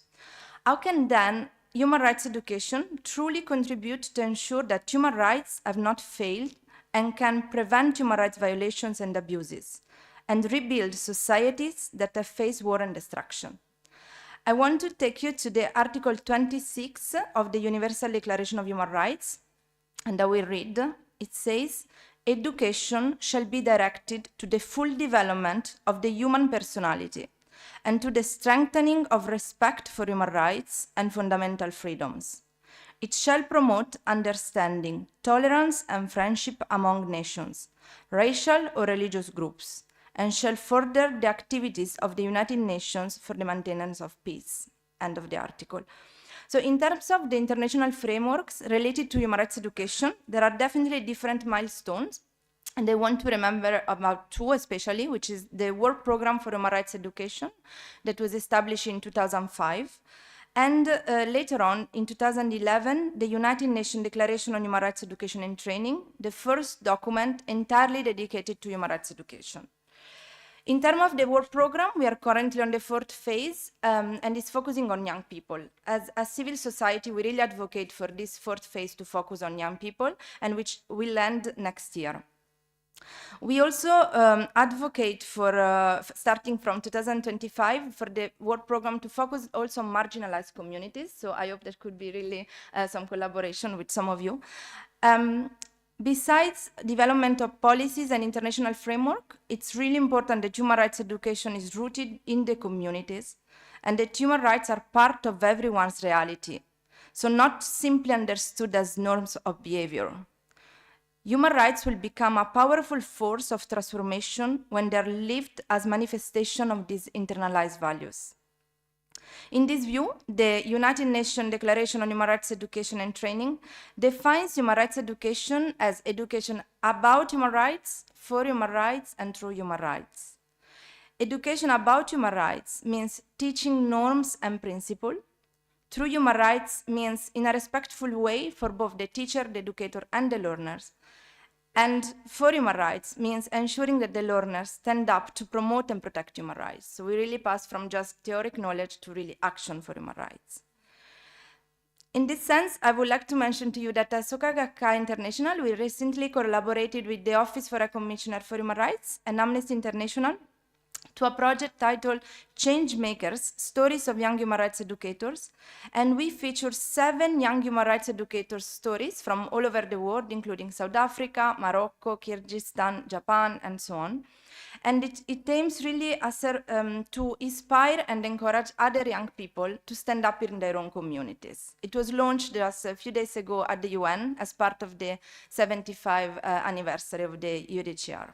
How can then human rights education truly contribute to ensure that human rights have not failed and can prevent human rights violations and abuses, and rebuild societies that have faced war and destruction? I want to take you to the Article 26 of the Universal Declaration of Human Rights, and I will read. It says, "Education shall be directed to the full development of the human personality and to the strengthening of respect for human rights and fundamental freedoms. It shall promote understanding, tolerance, and friendship among nations, racial or religious groups, and shall further the activities of the United Nations for the maintenance of peace." End of the article. So in terms of the international frameworks related to human rights education, there are definitely different milestones, and I want to remember about two especially, which is the Work Program for Human Rights Education that was established in 2005, And later on, in 2011, the United Nations Declaration on Human Rights Education and Training, the first document entirely dedicated to human rights education. In terms of the work program, we are currently on the fourth phase, and it's focusing on young people. As a civil society, we really advocate for this fourth phase to focus on young people, and which will end next year. We also advocate for, starting from 2025, for the work program to focus also on marginalized communities. So I hope there could be really some collaboration with some of you. Besides development of policies and international framework, it's really important that human rights education is rooted in the communities and that human rights are part of everyone's reality. So not simply understood as norms of behavior. Human rights will become a powerful force of transformation when they're lived as manifestation of these internalized values. In this view, the United Nations Declaration on Human Rights Education and Training defines human rights education as education about human rights, for human rights, and through human rights. Education about human rights means teaching norms and principles. Through human rights means in a respectful way for both the teacher, the educator, and the learners. And for human rights means ensuring that the learners stand up to promote and protect human rights. So we really pass from just theoric knowledge to really action for human rights. In this sense, I would like to mention to you that as Soka Gakkai International, we recently collaborated with the Office for a Commissioner for Human Rights and Amnesty International to a project titled Change Makers, Stories of Young Human Rights Educators. And we feature 7 young human rights educators' stories from all over the world, including South Africa, Morocco, Kyrgyzstan, Japan, and so on. And it aims really to inspire and encourage other young people to stand up in their own communities. It was launched just a few days ago at the UN as part of the 75th anniversary of the UDHR.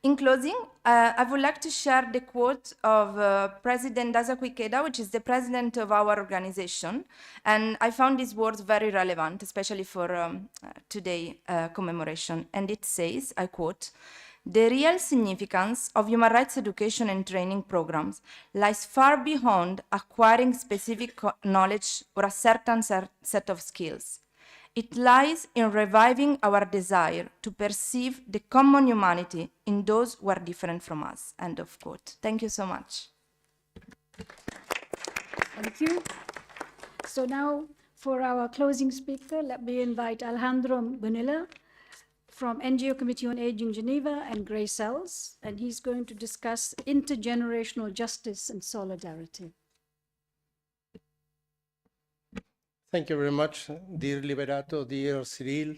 In closing, I would like to share the quote of President Dasaku Ikeda, which is the president of our organization. And I found these words very relevant, especially for today's commemoration. And it says, I quote, "The real significance of human rights education and training programs lies far beyond acquiring specific knowledge or a certain set of skills. It lies in reviving our desire to perceive the common humanity in those who are different from us." End of quote. Thank you so much. Thank you. So now for our closing speaker, let me invite Alejandro Bonilla from NGO Committee on Aging Geneva and Grey Cells, and he's going to discuss intergenerational justice and solidarity. Thank you very much, dear Liberato, dear Cyril,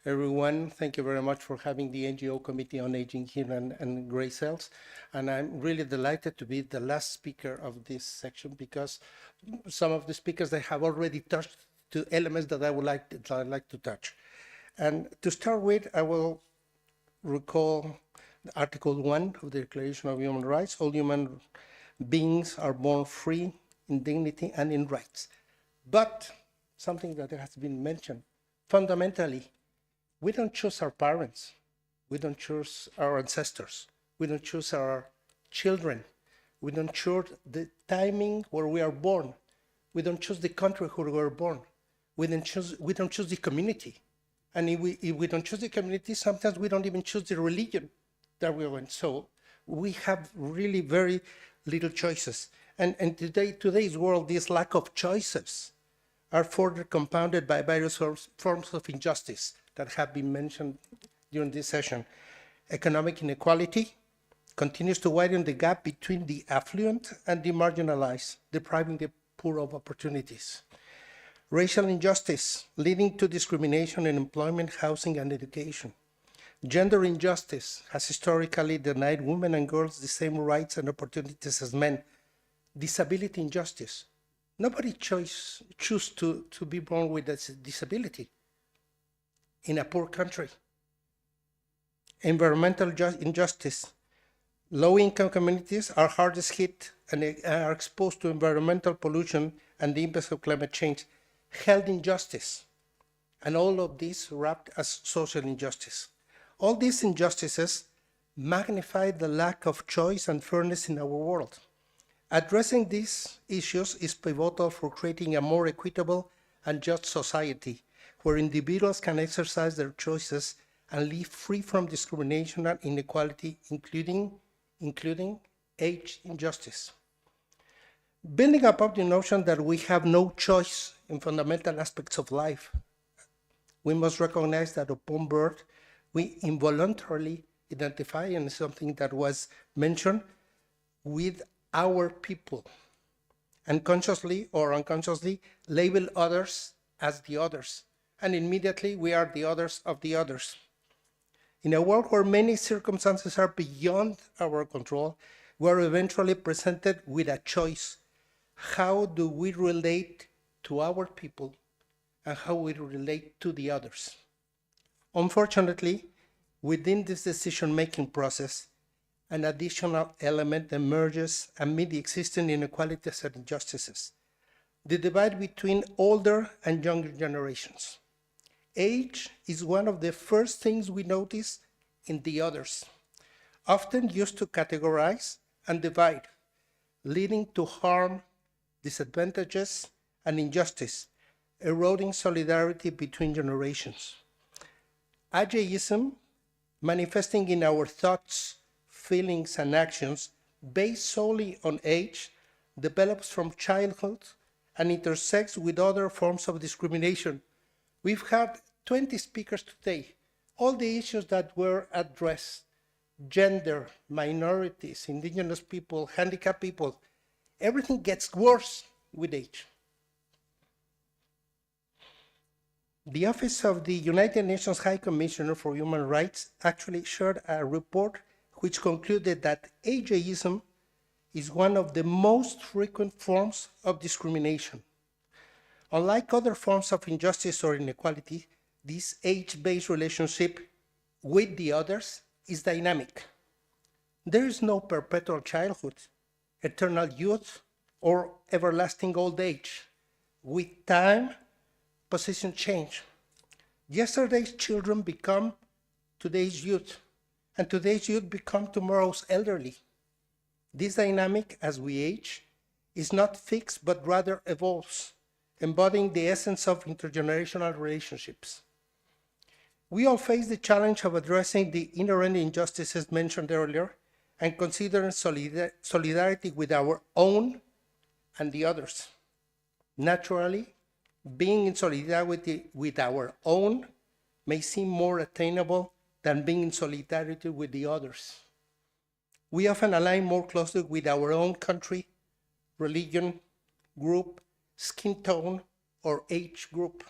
everyone. Thank you very much for having the NGO Committee on Aging here and Grey Cells. And I'm really delighted to be the last speaker of this section because some of the speakers, they have already touched two elements that I'd like to touch. And to start with, I will recall Article 1 of the Declaration of Human Rights. All human beings are born free in dignity and in rights. But something that has been mentioned, fundamentally, we don't choose our parents. We don't choose our ancestors. We don't choose our children. We don't choose the timing where we are born. We don't choose the country where we were born. We don't choose the community. And if we don't choose the community, sometimes we don't even choose the religion that we are in. So we have really very little choices. And today's world, this lack of choices are further compounded by various forms of injustice that have been mentioned during this session. Economic inequality continues to widen the gap between the affluent and the marginalized, depriving the poor of opportunities. Racial injustice leading to discrimination in employment, housing, and education. Gender injustice has historically denied women and girls the same rights and opportunities as men. Disability injustice. Nobody chooses to be born with a disability in a poor country. Environmental injustice. Low-income communities are hardest hit and are exposed to environmental pollution and the impacts of climate change. Health injustice. And all of this wrapped as social injustice. All these injustices magnify the lack of choice and fairness in our world. Addressing these issues is pivotal for creating a more equitable and just society where individuals can exercise their choices and live free from discrimination and inequality, including age injustice. Building upon the notion that we have no choice in fundamental aspects of life, we must recognize that upon birth, we involuntarily identify, and something that was mentioned, with our people, and consciously or unconsciously label others as the others, and immediately we are the others of the others. In a world where many circumstances are beyond our control, we are eventually presented with a choice. How do we relate to our people and how we relate to the others? Unfortunately, within this decision-making process, an additional element emerges amid the existing inequalities and injustices: the divide between older and younger generations. Age is one of the first things we notice in the others, often used to categorize and divide, leading to harm, disadvantages, and injustice, eroding solidarity between generations. Ageism, manifesting in our thoughts, feelings, and actions based solely on age, develops from childhood and intersects with other forms of discrimination. We've had 20 speakers today. All the issues that were addressed, gender, minorities, indigenous people, handicapped people, everything gets worse with age. The Office of the United Nations High Commissioner for Human Rights actually shared a report which concluded that ageism is one of the most frequent forms of discrimination. Unlike other forms of injustice or inequality, this age-based relationship with the others is dynamic. There is no perpetual childhood, eternal youth, or everlasting old age. With time, positions change. Yesterday's children become today's youth, and today's youth become tomorrow's elderly. This dynamic, as we age, is not fixed but rather evolves, embodying the essence of intergenerational relationships. We all face the challenge of addressing the inherent injustices mentioned earlier and considering solidarity with our own and the others. Naturally, being in solidarity with our own may seem more attainable than being in solidarity with the others. We often align more closely with our own country, religion, group, skin tone, or age group.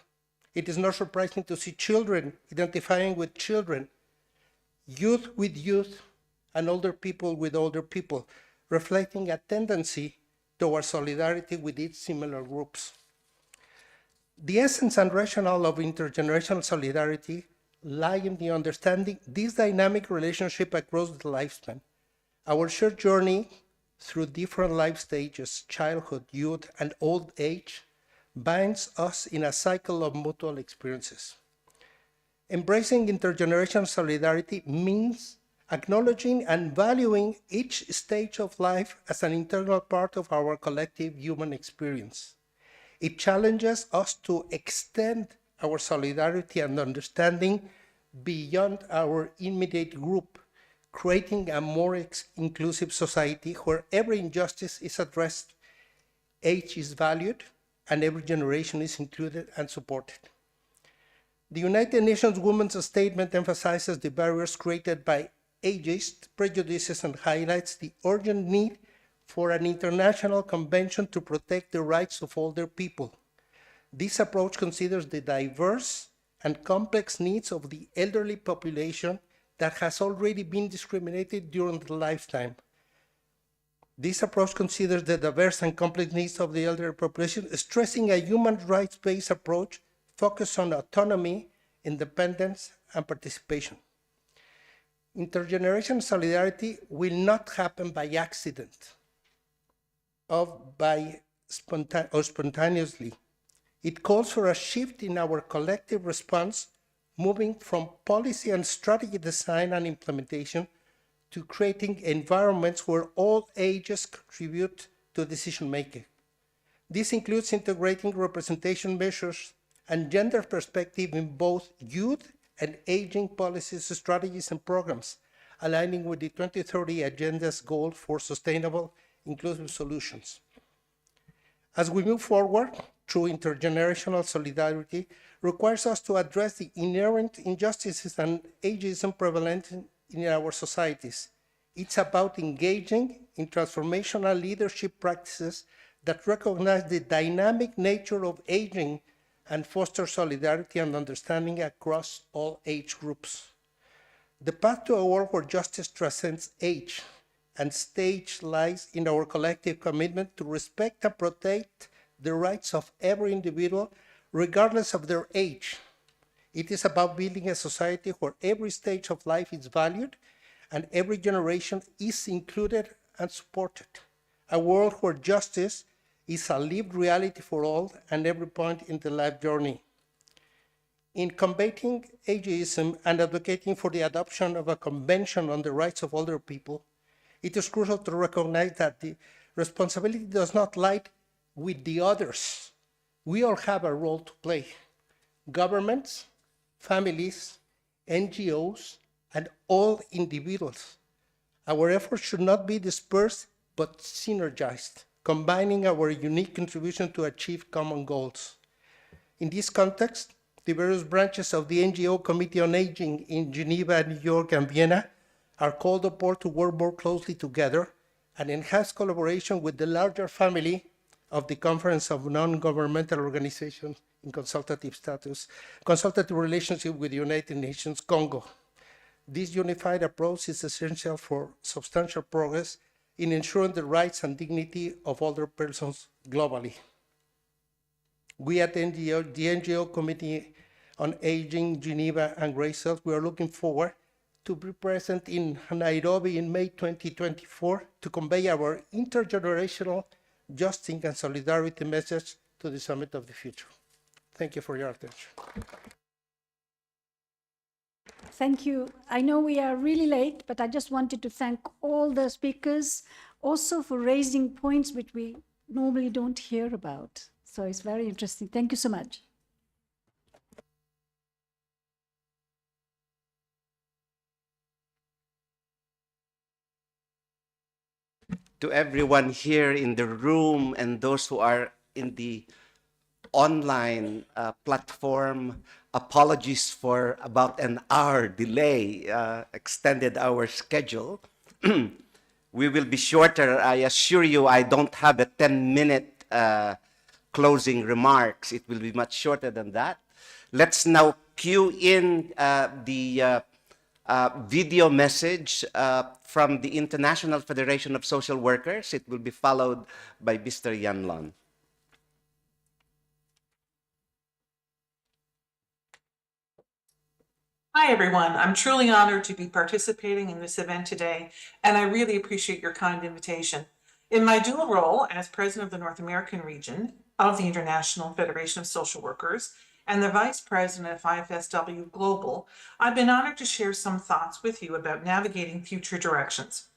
It is not surprising to see children identifying with children, youth with youth, and older people with older people, reflecting a tendency towards solidarity with these similar groups. The essence and rationale of intergenerational solidarity lie in the understanding this dynamic relationship across the lifespan. Our shared journey through different life stages, childhood, youth, and old age, binds us in a cycle of mutual experiences. Embracing intergenerational solidarity means acknowledging and valuing each stage of life as an integral part of our collective human experience. It challenges us to extend our solidarity and understanding beyond our immediate group, creating a more inclusive society where every injustice is addressed, age is valued, and every generation is included and supported. The United Nations Women's Statement emphasizes the barriers created by ageist prejudices and highlights the urgent need for an international convention to protect the rights of older people. This approach considers the diverse and complex needs of the elderly population that has already been discriminated during the lifetime. This approach considers the diverse and complex needs of the elderly population, stressing a human rights-based approach focused on autonomy, independence, and participation. Intergenerational solidarity will not happen by accident or spontaneously. It calls for a shift in our collective response, moving from policy and strategy design and implementation to creating environments where all ages contribute to decision-making. This includes integrating representation measures and gender perspective in both youth and aging policies, strategies, and programs, aligning with the 2030 Agenda's goal for sustainable, inclusive solutions. As we move forward, true intergenerational solidarity requires us to address the inherent injustices and ageism prevalent in our societies. It's about engaging in transformational leadership practices that recognize the dynamic nature of aging and foster solidarity and understanding across all age groups. The path to a world where justice transcends age and stage lies in our collective commitment to respect and protect the rights of every individual, regardless of their age. It is about building a society where every stage of life is valued and every generation is included and supported. A world where justice is a lived reality for all and every point in the life journey. In combating ageism and advocating for the adoption of a convention on the rights of older people, it is crucial to recognize that the responsibility does not lie with the others. We all have a role to play. Governments, families, NGOs, and all individuals. Our efforts should not be dispersed, but synergized, combining our unique contribution to achieve common goals. In this context, the various branches of the NGO Committee on Aging in Geneva, New York, and Vienna are called upon to work more closely together and enhance collaboration with the larger family of the Conference of Non-Governmental Organizations in consultative status, consultative relationship with the United Nations, CoNGO. This unified approach is essential for substantial progress in ensuring the rights and dignity of older persons globally. We at the NGO Committee on Aging, Geneva, and Gray Cells, we are looking forward to be present in Nairobi in May 2024 to convey our intergenerational justice and solidarity message to the Summit of the Future. Thank you for your attention. Thank you. I know we are really late, but I just wanted to thank all the speakers also for raising points which we normally don't hear about. So it's very interesting. Thank you so much. To everyone here in the room and those who are in the online platform, apologies for about an hour delay, extended our schedule. We will be shorter. I assure you, I don't have a 10-minute closing remarks. It will be much shorter than that. Let's now cue in the video message from the International Federation of Social Workers. It will be followed by Mr. Yan Lon. Hi, everyone. I'm truly honored to be participating in this event today, and I really appreciate your kind invitation. In my dual role as President of the North American region of the International Federation of Social Workers and the Vice President of IFSW Global, I've been honored to share some thoughts with you about navigating future directions.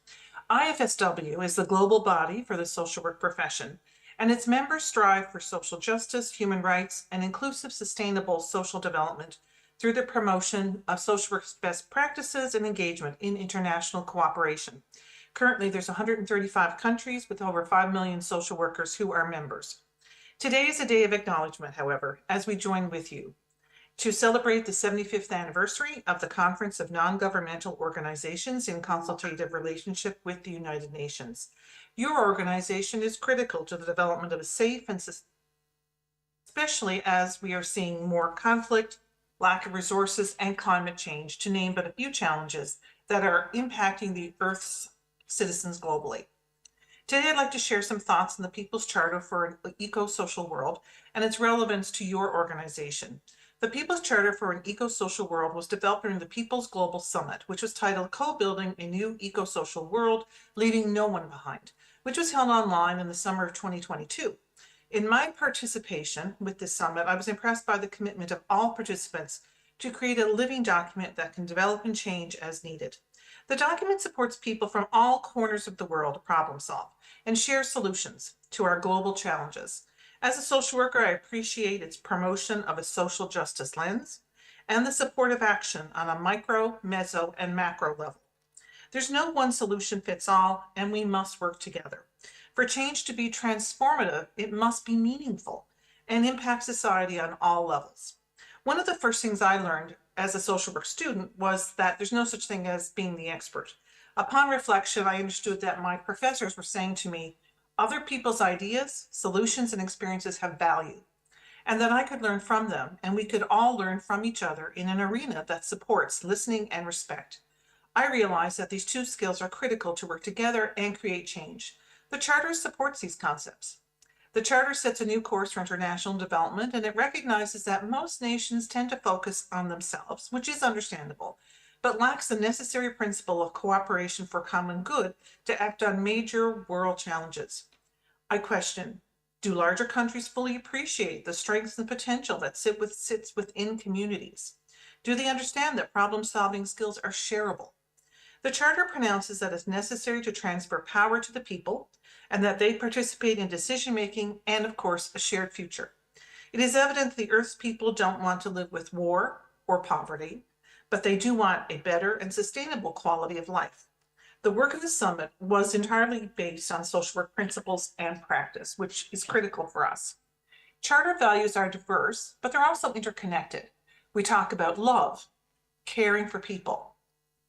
IFSW is the global body for the social work profession, and its members strive for social justice, human rights, and inclusive, sustainable social development through the promotion of social work best practices and engagement in international cooperation. Currently, there's 135 countries with over 5 million social workers who are members. Today is a day of acknowledgement, however, as we join with you to celebrate the 75th anniversary of the Conference of Non-Governmental Organizations in Consultative Relationship with the United Nations. Your organization is critical to the development of a safe and especially as we are seeing more conflict, lack of resources, and climate change, to name but a few challenges that are impacting the Earth's citizens globally. Today, I'd like to share some thoughts on the People's Charter for an Eco-Social World and its relevance to your organization. The People's Charter for an Eco-Social World was developed during the People's Global Summit, which was titled Co-Building a New Eco-Social World, Leaving No One Behind, which was held online in the summer of 2022. In my participation with this summit, I was impressed by the commitment of all participants to create a living document that can develop and change as needed. The document supports people from all corners of the world to problem solve and share solutions to our global challenges. As a social worker, I appreciate its promotion of a social justice lens and the support of action on a micro, meso, and macro level. There's no one solution fits all, and we must work together. For change to be transformative, it must be meaningful and impact society on all levels. One of the first things I learned as a social work student was that there's no such thing as being the expert. Upon reflection, I understood that my professors were saying to me, other people's ideas, solutions, and experiences have value, and that I could learn from them, and we could all learn from each other in an arena that supports listening and respect. I realized that these two skills are critical to work together and create change. The Charter supports these concepts. The Charter sets a new course for international development, and it recognizes that most nations tend to focus on themselves, which is understandable, but lacks the necessary principle of cooperation for common good to act on major world challenges. I question, do larger countries fully appreciate the strengths and potential that sits within communities? Do they understand that problem-solving skills are shareable? The Charter pronounces that it's necessary to transfer power to the people and that they participate in decision-making and, of course, a shared future. It is evident the Earth's people don't want to live with war or poverty, but they do want a better and sustainable quality of life. The work of the summit was entirely based on social work principles and practice, which is critical for us. Charter values are diverse, but they're also interconnected. We talk about love, caring for people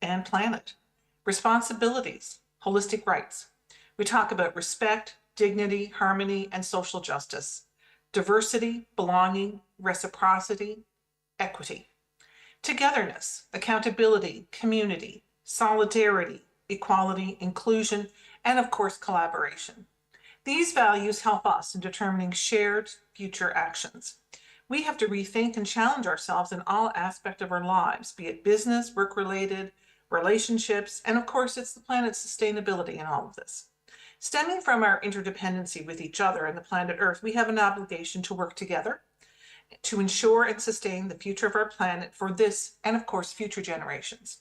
and planet, responsibilities, holistic rights. We talk about respect, dignity, harmony, and social justice, diversity, belonging, reciprocity, equity, togetherness, accountability, community, solidarity, equality, inclusion, and of course, collaboration. These values help us in determining shared future actions. We have to rethink and challenge ourselves in all aspects of our lives, be it business, work-related, relationships, and of course, it's the planet's sustainability in all of this. Stemming from our interdependency with each other and the planet Earth, we have an obligation to work together to ensure and sustain the future of our planet for this and of course, future generations.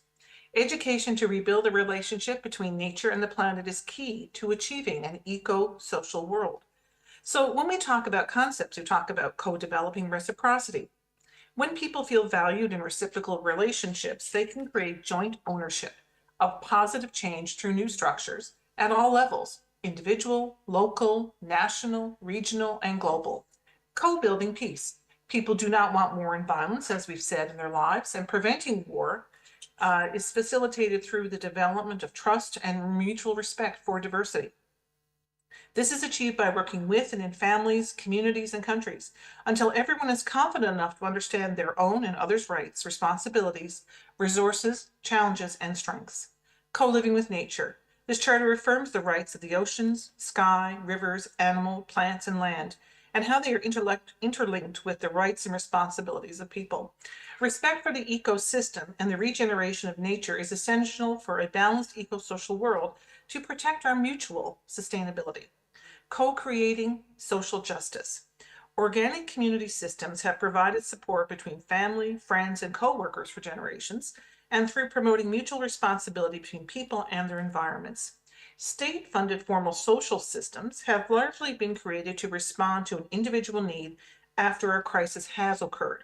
Education to rebuild the relationship between nature and the planet is key to achieving an eco-social world. So when we talk about concepts, we talk about co-developing reciprocity. When people feel valued in reciprocal relationships, they can create joint ownership of positive change through new structures at all levels, individual, local, national, regional, and global. Co-building peace. People do not want war and violence, as we've said in their lives, and preventing war is facilitated through the development of trust and mutual respect for diversity. This is achieved by working with and in families, communities, and countries until everyone is confident enough to understand their own and others' rights, responsibilities, resources, challenges, and strengths. Co-living with nature. This charter affirms the rights of the oceans, sky, rivers, animal, plants, and land, and how they are interlinked with the rights and responsibilities of people. Respect for the ecosystem and the regeneration of nature is essential for a balanced eco-social world to protect our mutual sustainability. Co-creating social justice. Organic community systems have provided support between family, friends, and co-workers for generations, and through promoting mutual responsibility between people and their environments. State-funded formal social systems have largely been created to respond to an individual need after a crisis has occurred.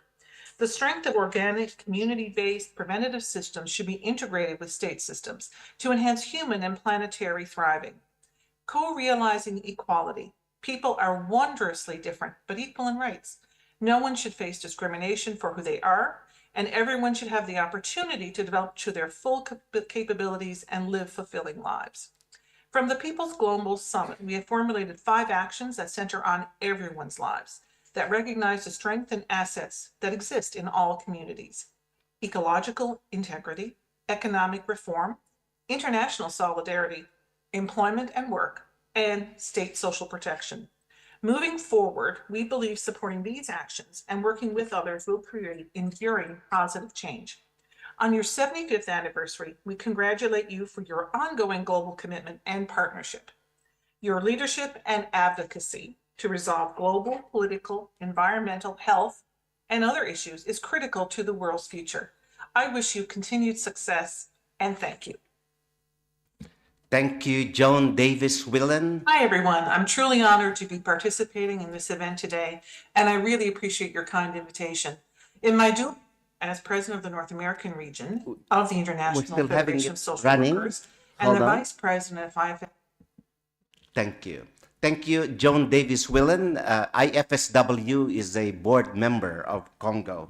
The strength of organic, community-based preventative systems should be integrated with state systems to enhance human and planetary thriving. Co-realizing equality. People are wondrously different, but equal in rights. No one should face discrimination for who they are, and everyone should have the opportunity to develop to their full capabilities and live fulfilling lives. From the People's Global Summit, we have formulated 5 actions that center on everyone's lives, that recognize the strength and assets that exist in all communities. Ecological integrity, economic reform, international solidarity, employment and work, and state social protection. Moving forward, we believe supporting these actions and working with others will create enduring positive change. On your 75th anniversary, we congratulate you for your ongoing global commitment and partnership. Your leadership and advocacy to resolve global, political, environmental, health, and other issues is critical to the world's future. I wish you continued success and thank you. Thank you, Joan Davis Willen. Hi, everyone. I'm truly honored to be participating in this event today, and I really appreciate your kind invitation. In my dual as president of the North American region of the International still having Federation it of Social running. Workers and Hold the on. vice president of IFS. Thank you. Thank you, Joan Davis Willen. IFSW is a board member of CoNGO.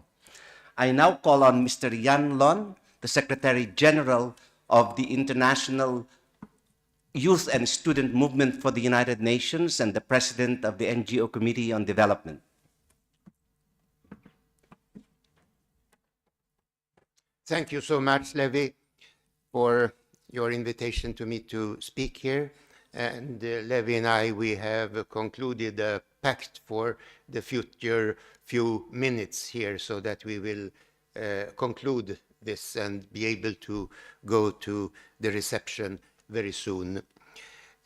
I now call on Mr. Yan Lon, the Secretary General of the International Youth and Student Movement for the United Nations and the President of the NGO Committee on Development. Thank you so much, Levi, for your invitation to me to speak here. And Levi and I, we have concluded a pact for the future few minutes here so that we will conclude this and be able to go to the reception very soon.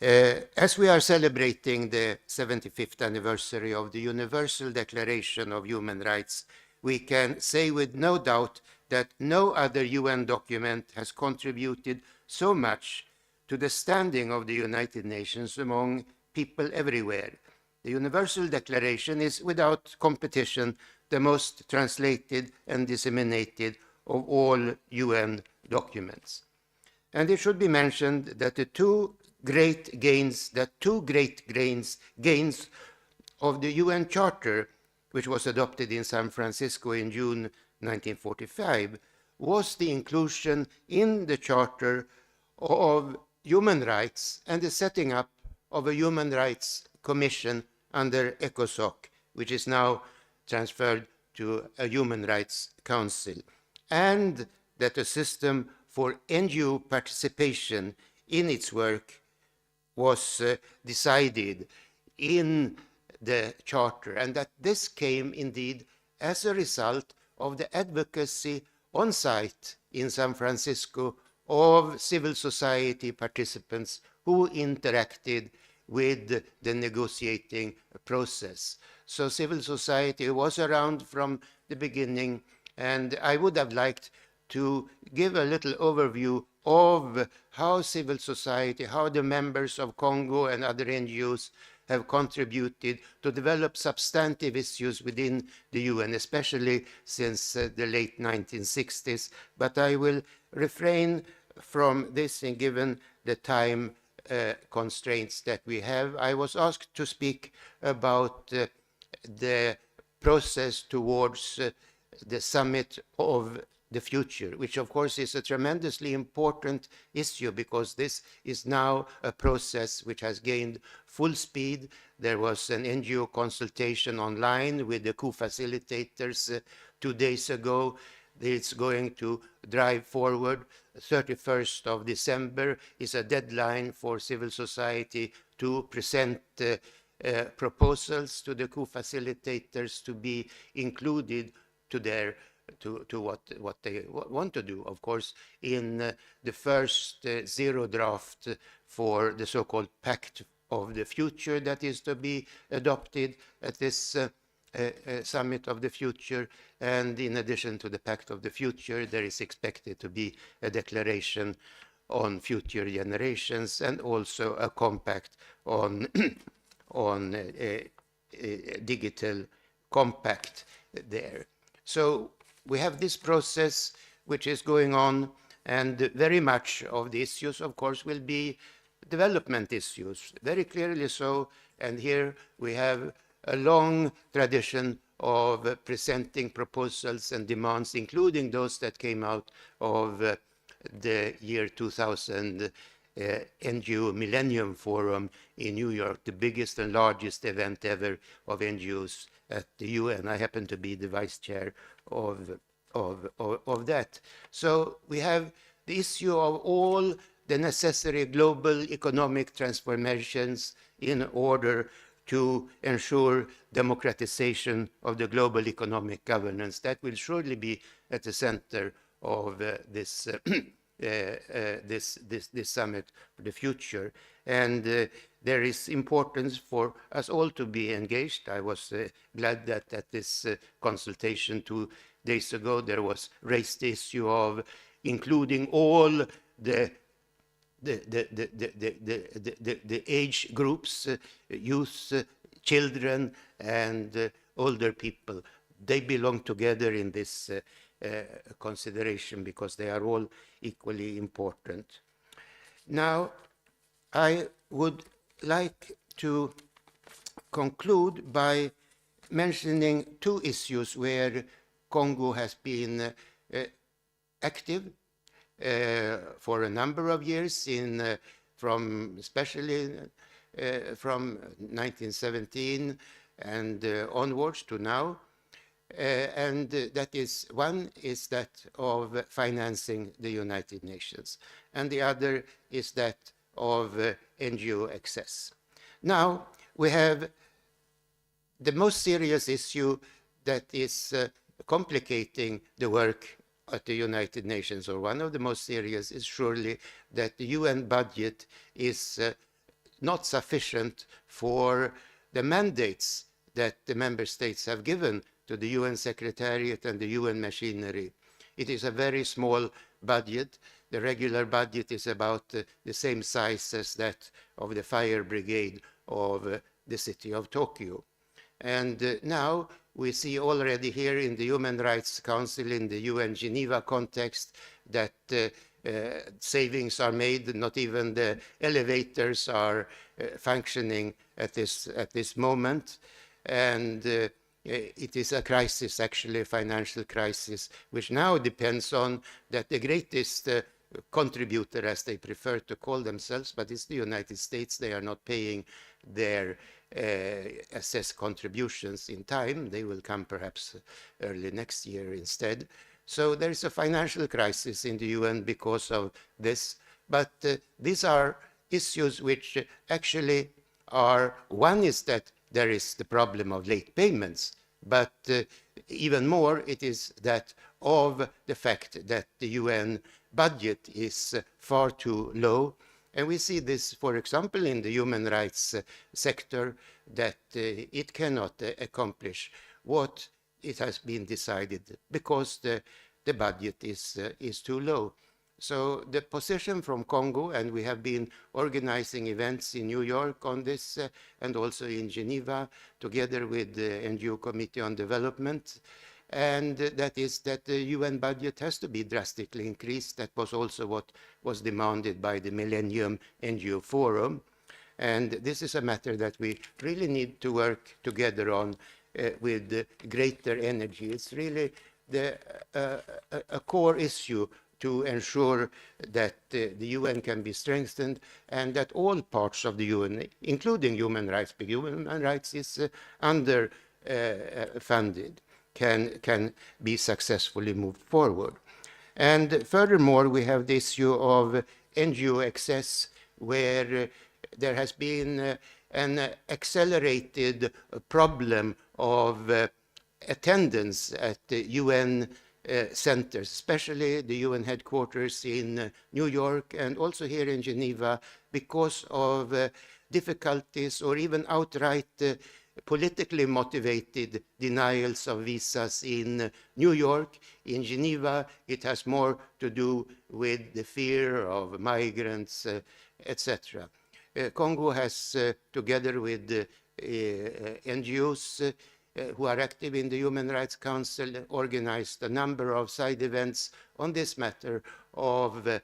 As we are celebrating the 75th anniversary of the Universal Declaration of Human Rights, we can say with no doubt that no other UN document has contributed so much to the standing of the United Nations among people everywhere. The Universal Declaration is without competition the most translated and disseminated of all UN documents. And it should be mentioned that the two great gains of the UN Charter, which was adopted in San Francisco in June 1945, was the inclusion in the Charter of human rights and the setting up of a Human Rights Commission under ECOSOC, which is now transferred to a Human Rights Council, and that a system for NGO participation in its work was decided in the Charter, and that this came indeed as a result of the advocacy on site in San Francisco of civil society participants who interacted with the negotiating process. So civil society was around from the beginning, and I would have liked to give a little overview of how civil society, how the members of CoNGO and other NGOs have contributed to develop substantive issues within the UN, especially since the late 1960s. But I will refrain from this, and given the time constraints that we have. I was asked to speak about the process towards the summit of the future, which of course is a tremendously important issue because this is now a process which has gained full speed. There was an NGO consultation online with the co-facilitators 2 days ago. It's going to drive forward. 31st of December is a deadline for civil society to present proposals to the co-facilitators to be included to their to what they want to do, of course, in the first zero draft for the so-called Pact of the Future that is to be adopted at this Summit of the Future. And in addition to the Pact of the Future, there is expected to be a declaration on future generations and also a compact on digital compact there. So we have this process which is going on, and very much of the issues, of course, will be development issues, very clearly so. And here we have a long tradition of presenting proposals and demands, including those that came out of the year 2000 NGO Millennium Forum in New York, the biggest and largest event ever of NGOs at the UN. I happen to be the vice chair of that. So we have the issue of all the necessary global economic transformations in order to ensure democratization of the global economic governance. That will surely be at the center of this summit for the future. And there is importance for us all to be engaged. I was glad that at this consultation 2 days ago, there was raised the issue of including all the age groups, youth, children, and older people. They belong together in this consideration because they are all equally important. Now, I would like to conclude by mentioning two issues where CoNGO has been active for a number of years, especially from 1917 and onwards to now. And that is, one is that of financing the United Nations, and the other is that of NGO access. Now, we have the most serious issue that is complicating the work at the United Nations, or one of the most serious, is surely that the UN budget is not sufficient for the mandates that the member states have given to the UN Secretariat and the UN machinery. It is a very small budget. The regular budget is about the same size as that of the fire brigade of the city of Tokyo. And now we see already here in the Human Rights Council, in the UN Geneva context, that savings are made. Not even the elevators are functioning at this moment. And it is a crisis, actually a financial crisis, which now depends on that the greatest contributor, as they prefer to call themselves, but it's the United States. They are not paying their assessed contributions in time. They will come perhaps early next year instead. So there is a financial crisis in the UN because of this. But these are issues which actually are, one is that there is the problem of late payments, but even more it is that of the fact that the UN budget is far too low. And we see this, for example, in the human rights sector, that it cannot accomplish what it has been decided because the budget is too low. So the position from CoNGO, and we have been organizing events in New York on this and also in Geneva together with the NGO Committee on Development, and that is that the UN budget has to be drastically increased. That was also what was demanded by the Millennium NGO Forum. And this is a matter that we really need to work together on with greater energy. It's really a core issue to ensure that the UN can be strengthened and that all parts of the UN, including human rights, because human rights is underfunded, can be successfully moved forward. And furthermore, we have the issue of NGO access, where there has been an accelerated problem of attendance at the UN centers, especially the UN headquarters in New York and also here in Geneva, because of difficulties or even outright politically motivated denials of visas in New York. In Geneva, it has more to do with the fear of migrants, etc. CoNGO has, together with NGOs who are active in the Human Rights Council, organized a number of side events on this matter of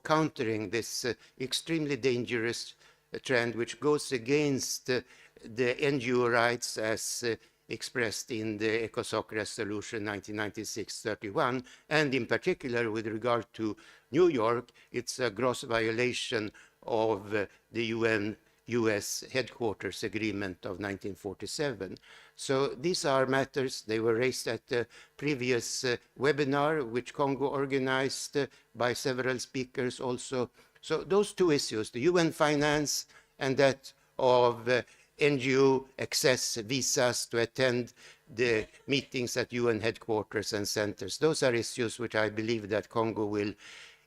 countering this extremely dangerous trend, which goes against the NGO rights as expressed in the ECOSOC resolution 1996-31, and in particular with regard to New York, it's a gross violation of the US headquarters agreement of 1947. So these are matters, they were raised at the previous webinar, which CoNGO organized by several speakers also. So those two issues, the UN finance and that of NGO access visas to attend the meetings at UN headquarters and centers, those are issues which I believe that CoNGO will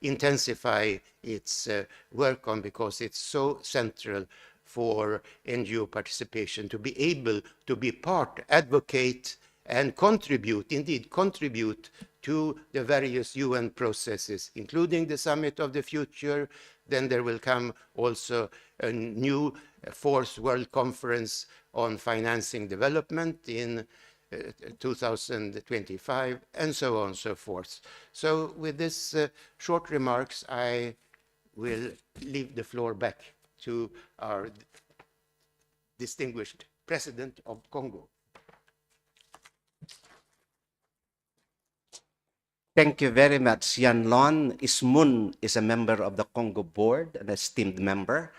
intensify its work on, because it's so central for NGO participation to be able to be part, advocate, and contribute, indeed contribute to the various UN processes, including the Summit of the Future. Then there will come also a new Fourth World Conference on Financing Development in 2025, and so on and so forth. So with this short remarks, I will leave the floor back to our distinguished President of Congo. Thank you very much. Yan Lon Ismun is a member of the Congo board, an esteemed member.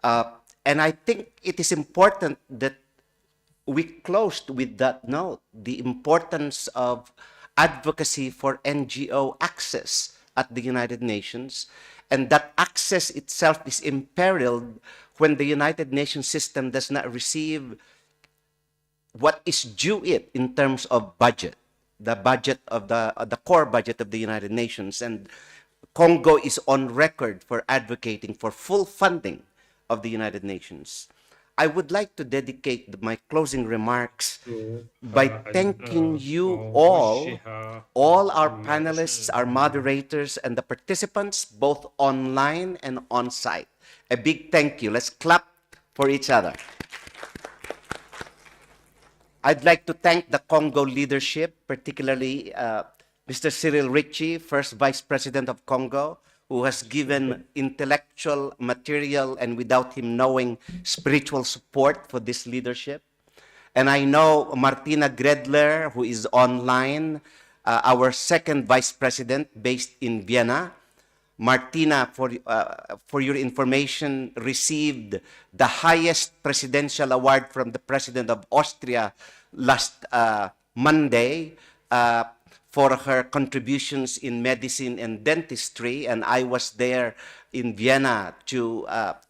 And I think it is important that we closed with that note, the importance of advocacy for NGO access at the United Nations, and that access itself is imperiled when the United Nations system does not receive what is due it in terms of budget, the budget of the core budget of the United Nations. And Congo is on record for advocating for full funding of the United Nations. I would like to dedicate my closing remarks by thanking you all our panelists, our moderators, and the participants, both online and on-site. A big thank you. Let's clap for each other. I'd like to thank the Congo leadership, particularly Mr. Cyril Ritchie, first Vice President of Congo, who has given intellectual, material, and without him knowing, spiritual support for this leadership. And I know Martina Gredler, who is online, our second Vice President based in Vienna. Martina, for your information, received the highest presidential award from the President of Austria last Monday for her contributions in medicine and dentistry, and I was there in Vienna to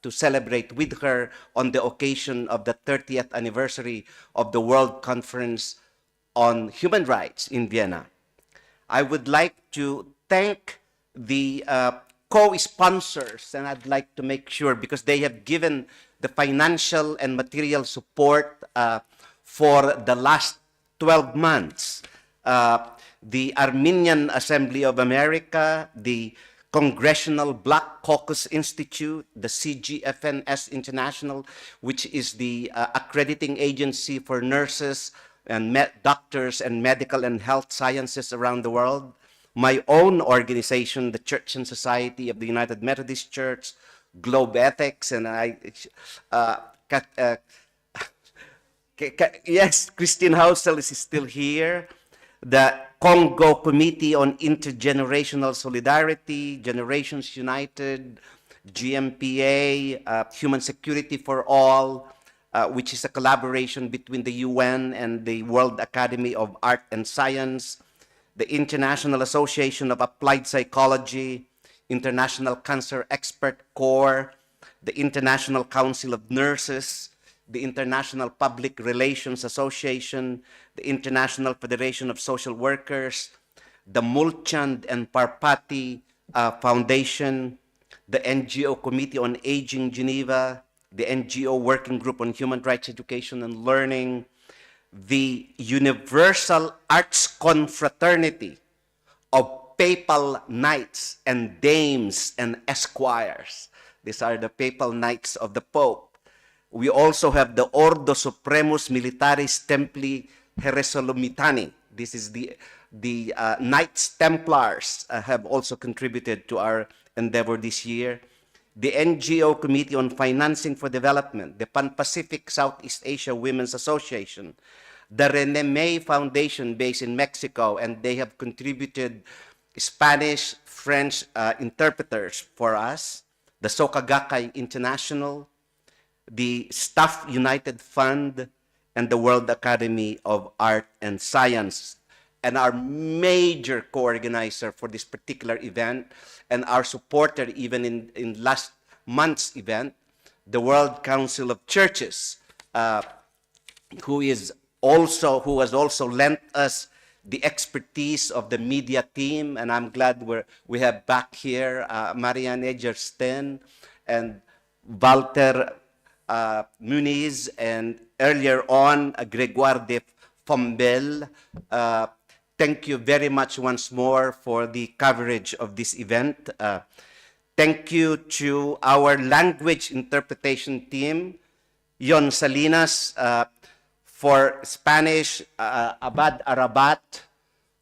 celebrate with her on the occasion of the 30th anniversary of the World Conference on Human Rights in Vienna. I would like to thank the co-sponsors, and I'd like to make sure, because they have given the financial and material support for the last 12 months. The Armenian Assembly of America, the Congressional Black Caucus Institute, the CGFNS International, which is the accrediting agency for nurses and doctors and medical and health sciences around the world. My own organization, the Church and Society of the United Methodist Church, Globe Ethics, and yes, Christine Hausel is still here. The CoNGO Committee on Intergenerational Solidarity, Generations United, GMPA, Human Security for All, which is a collaboration between the UN and the World Academy of Art and Science, the International Association of Applied Psychology, International Cancer Expert Corps, the International Council of Nurses, the International Public Relations Association, the International Federation of Social Workers, the Mulchand and Parpati Foundation, the NGO Committee on Aging Geneva, the NGO Working Group on Human Rights Education and Learning, the Universal Arts Confraternity of Papal Knights and Dames and Esquires. These are the Papal Knights of the Pope. We also have the Ordo Supremus Militaris Templi Herresolomitani. This is the Knights Templars have also contributed to our endeavor this year. The NGO Committee on Financing for Development, the Pan-Pacific Southeast Asia Women's Association, the Reneme Foundation based in Mexico, and they have contributed Spanish, French interpreters for us, the Sokagakai International, the Staff United Fund, and the World Academy of Art and Science. And our major co-organizer for this particular event, and our supporter even in last month's event, the World Council of Churches, who has also lent us the expertise of the media team, and I'm glad we have back here Marianne Egersten and Walter Muniz, and earlier on Gregoire de Fombel. Thank you very much once more for the coverage of this event. Thank you to our language interpretation team, Yon Salinas, for Spanish, Abad Arabat,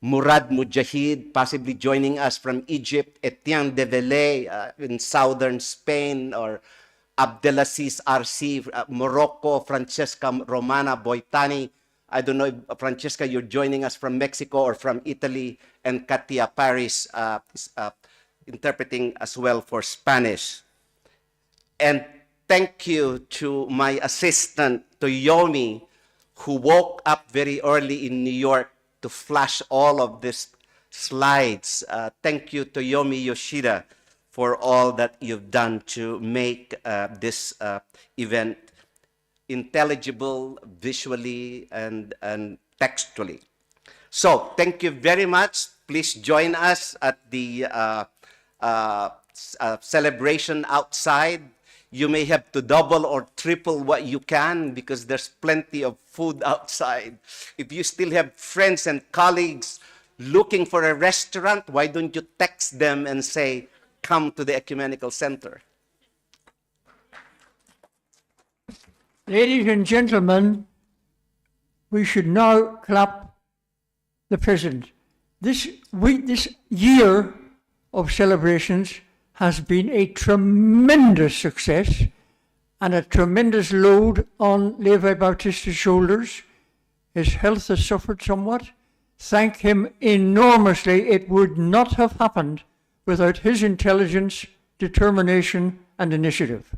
Murad Mujahid, possibly joining us from Egypt, Etienne de Velay in southern Spain, or Abdelaziz Arsi, Morocco, Francesca Romana Boitani. I don't know if, Francesca, you're joining us from Mexico or from Italy, and Katia Paris is interpreting as well for Spanish. And thank you to my assistant, Toyomi, who woke up very early in New York to flash all of these slides. Thank you, Toyomi Yoshida, for all that you've done to make this event intelligible visually and textually. So thank you very much. Please join us at the celebration outside. You may have to double or triple what you can because there's plenty of food outside. If you still have friends and colleagues looking for a restaurant, why don't you text them and say, come to the Ecumenical Center? Ladies and gentlemen, we should now clap the President. This year of celebrations has been a tremendous success and a tremendous load on Levi Bautista's shoulders. His health has suffered somewhat. Thank him enormously. It would not have happened without his intelligence, determination, and initiative.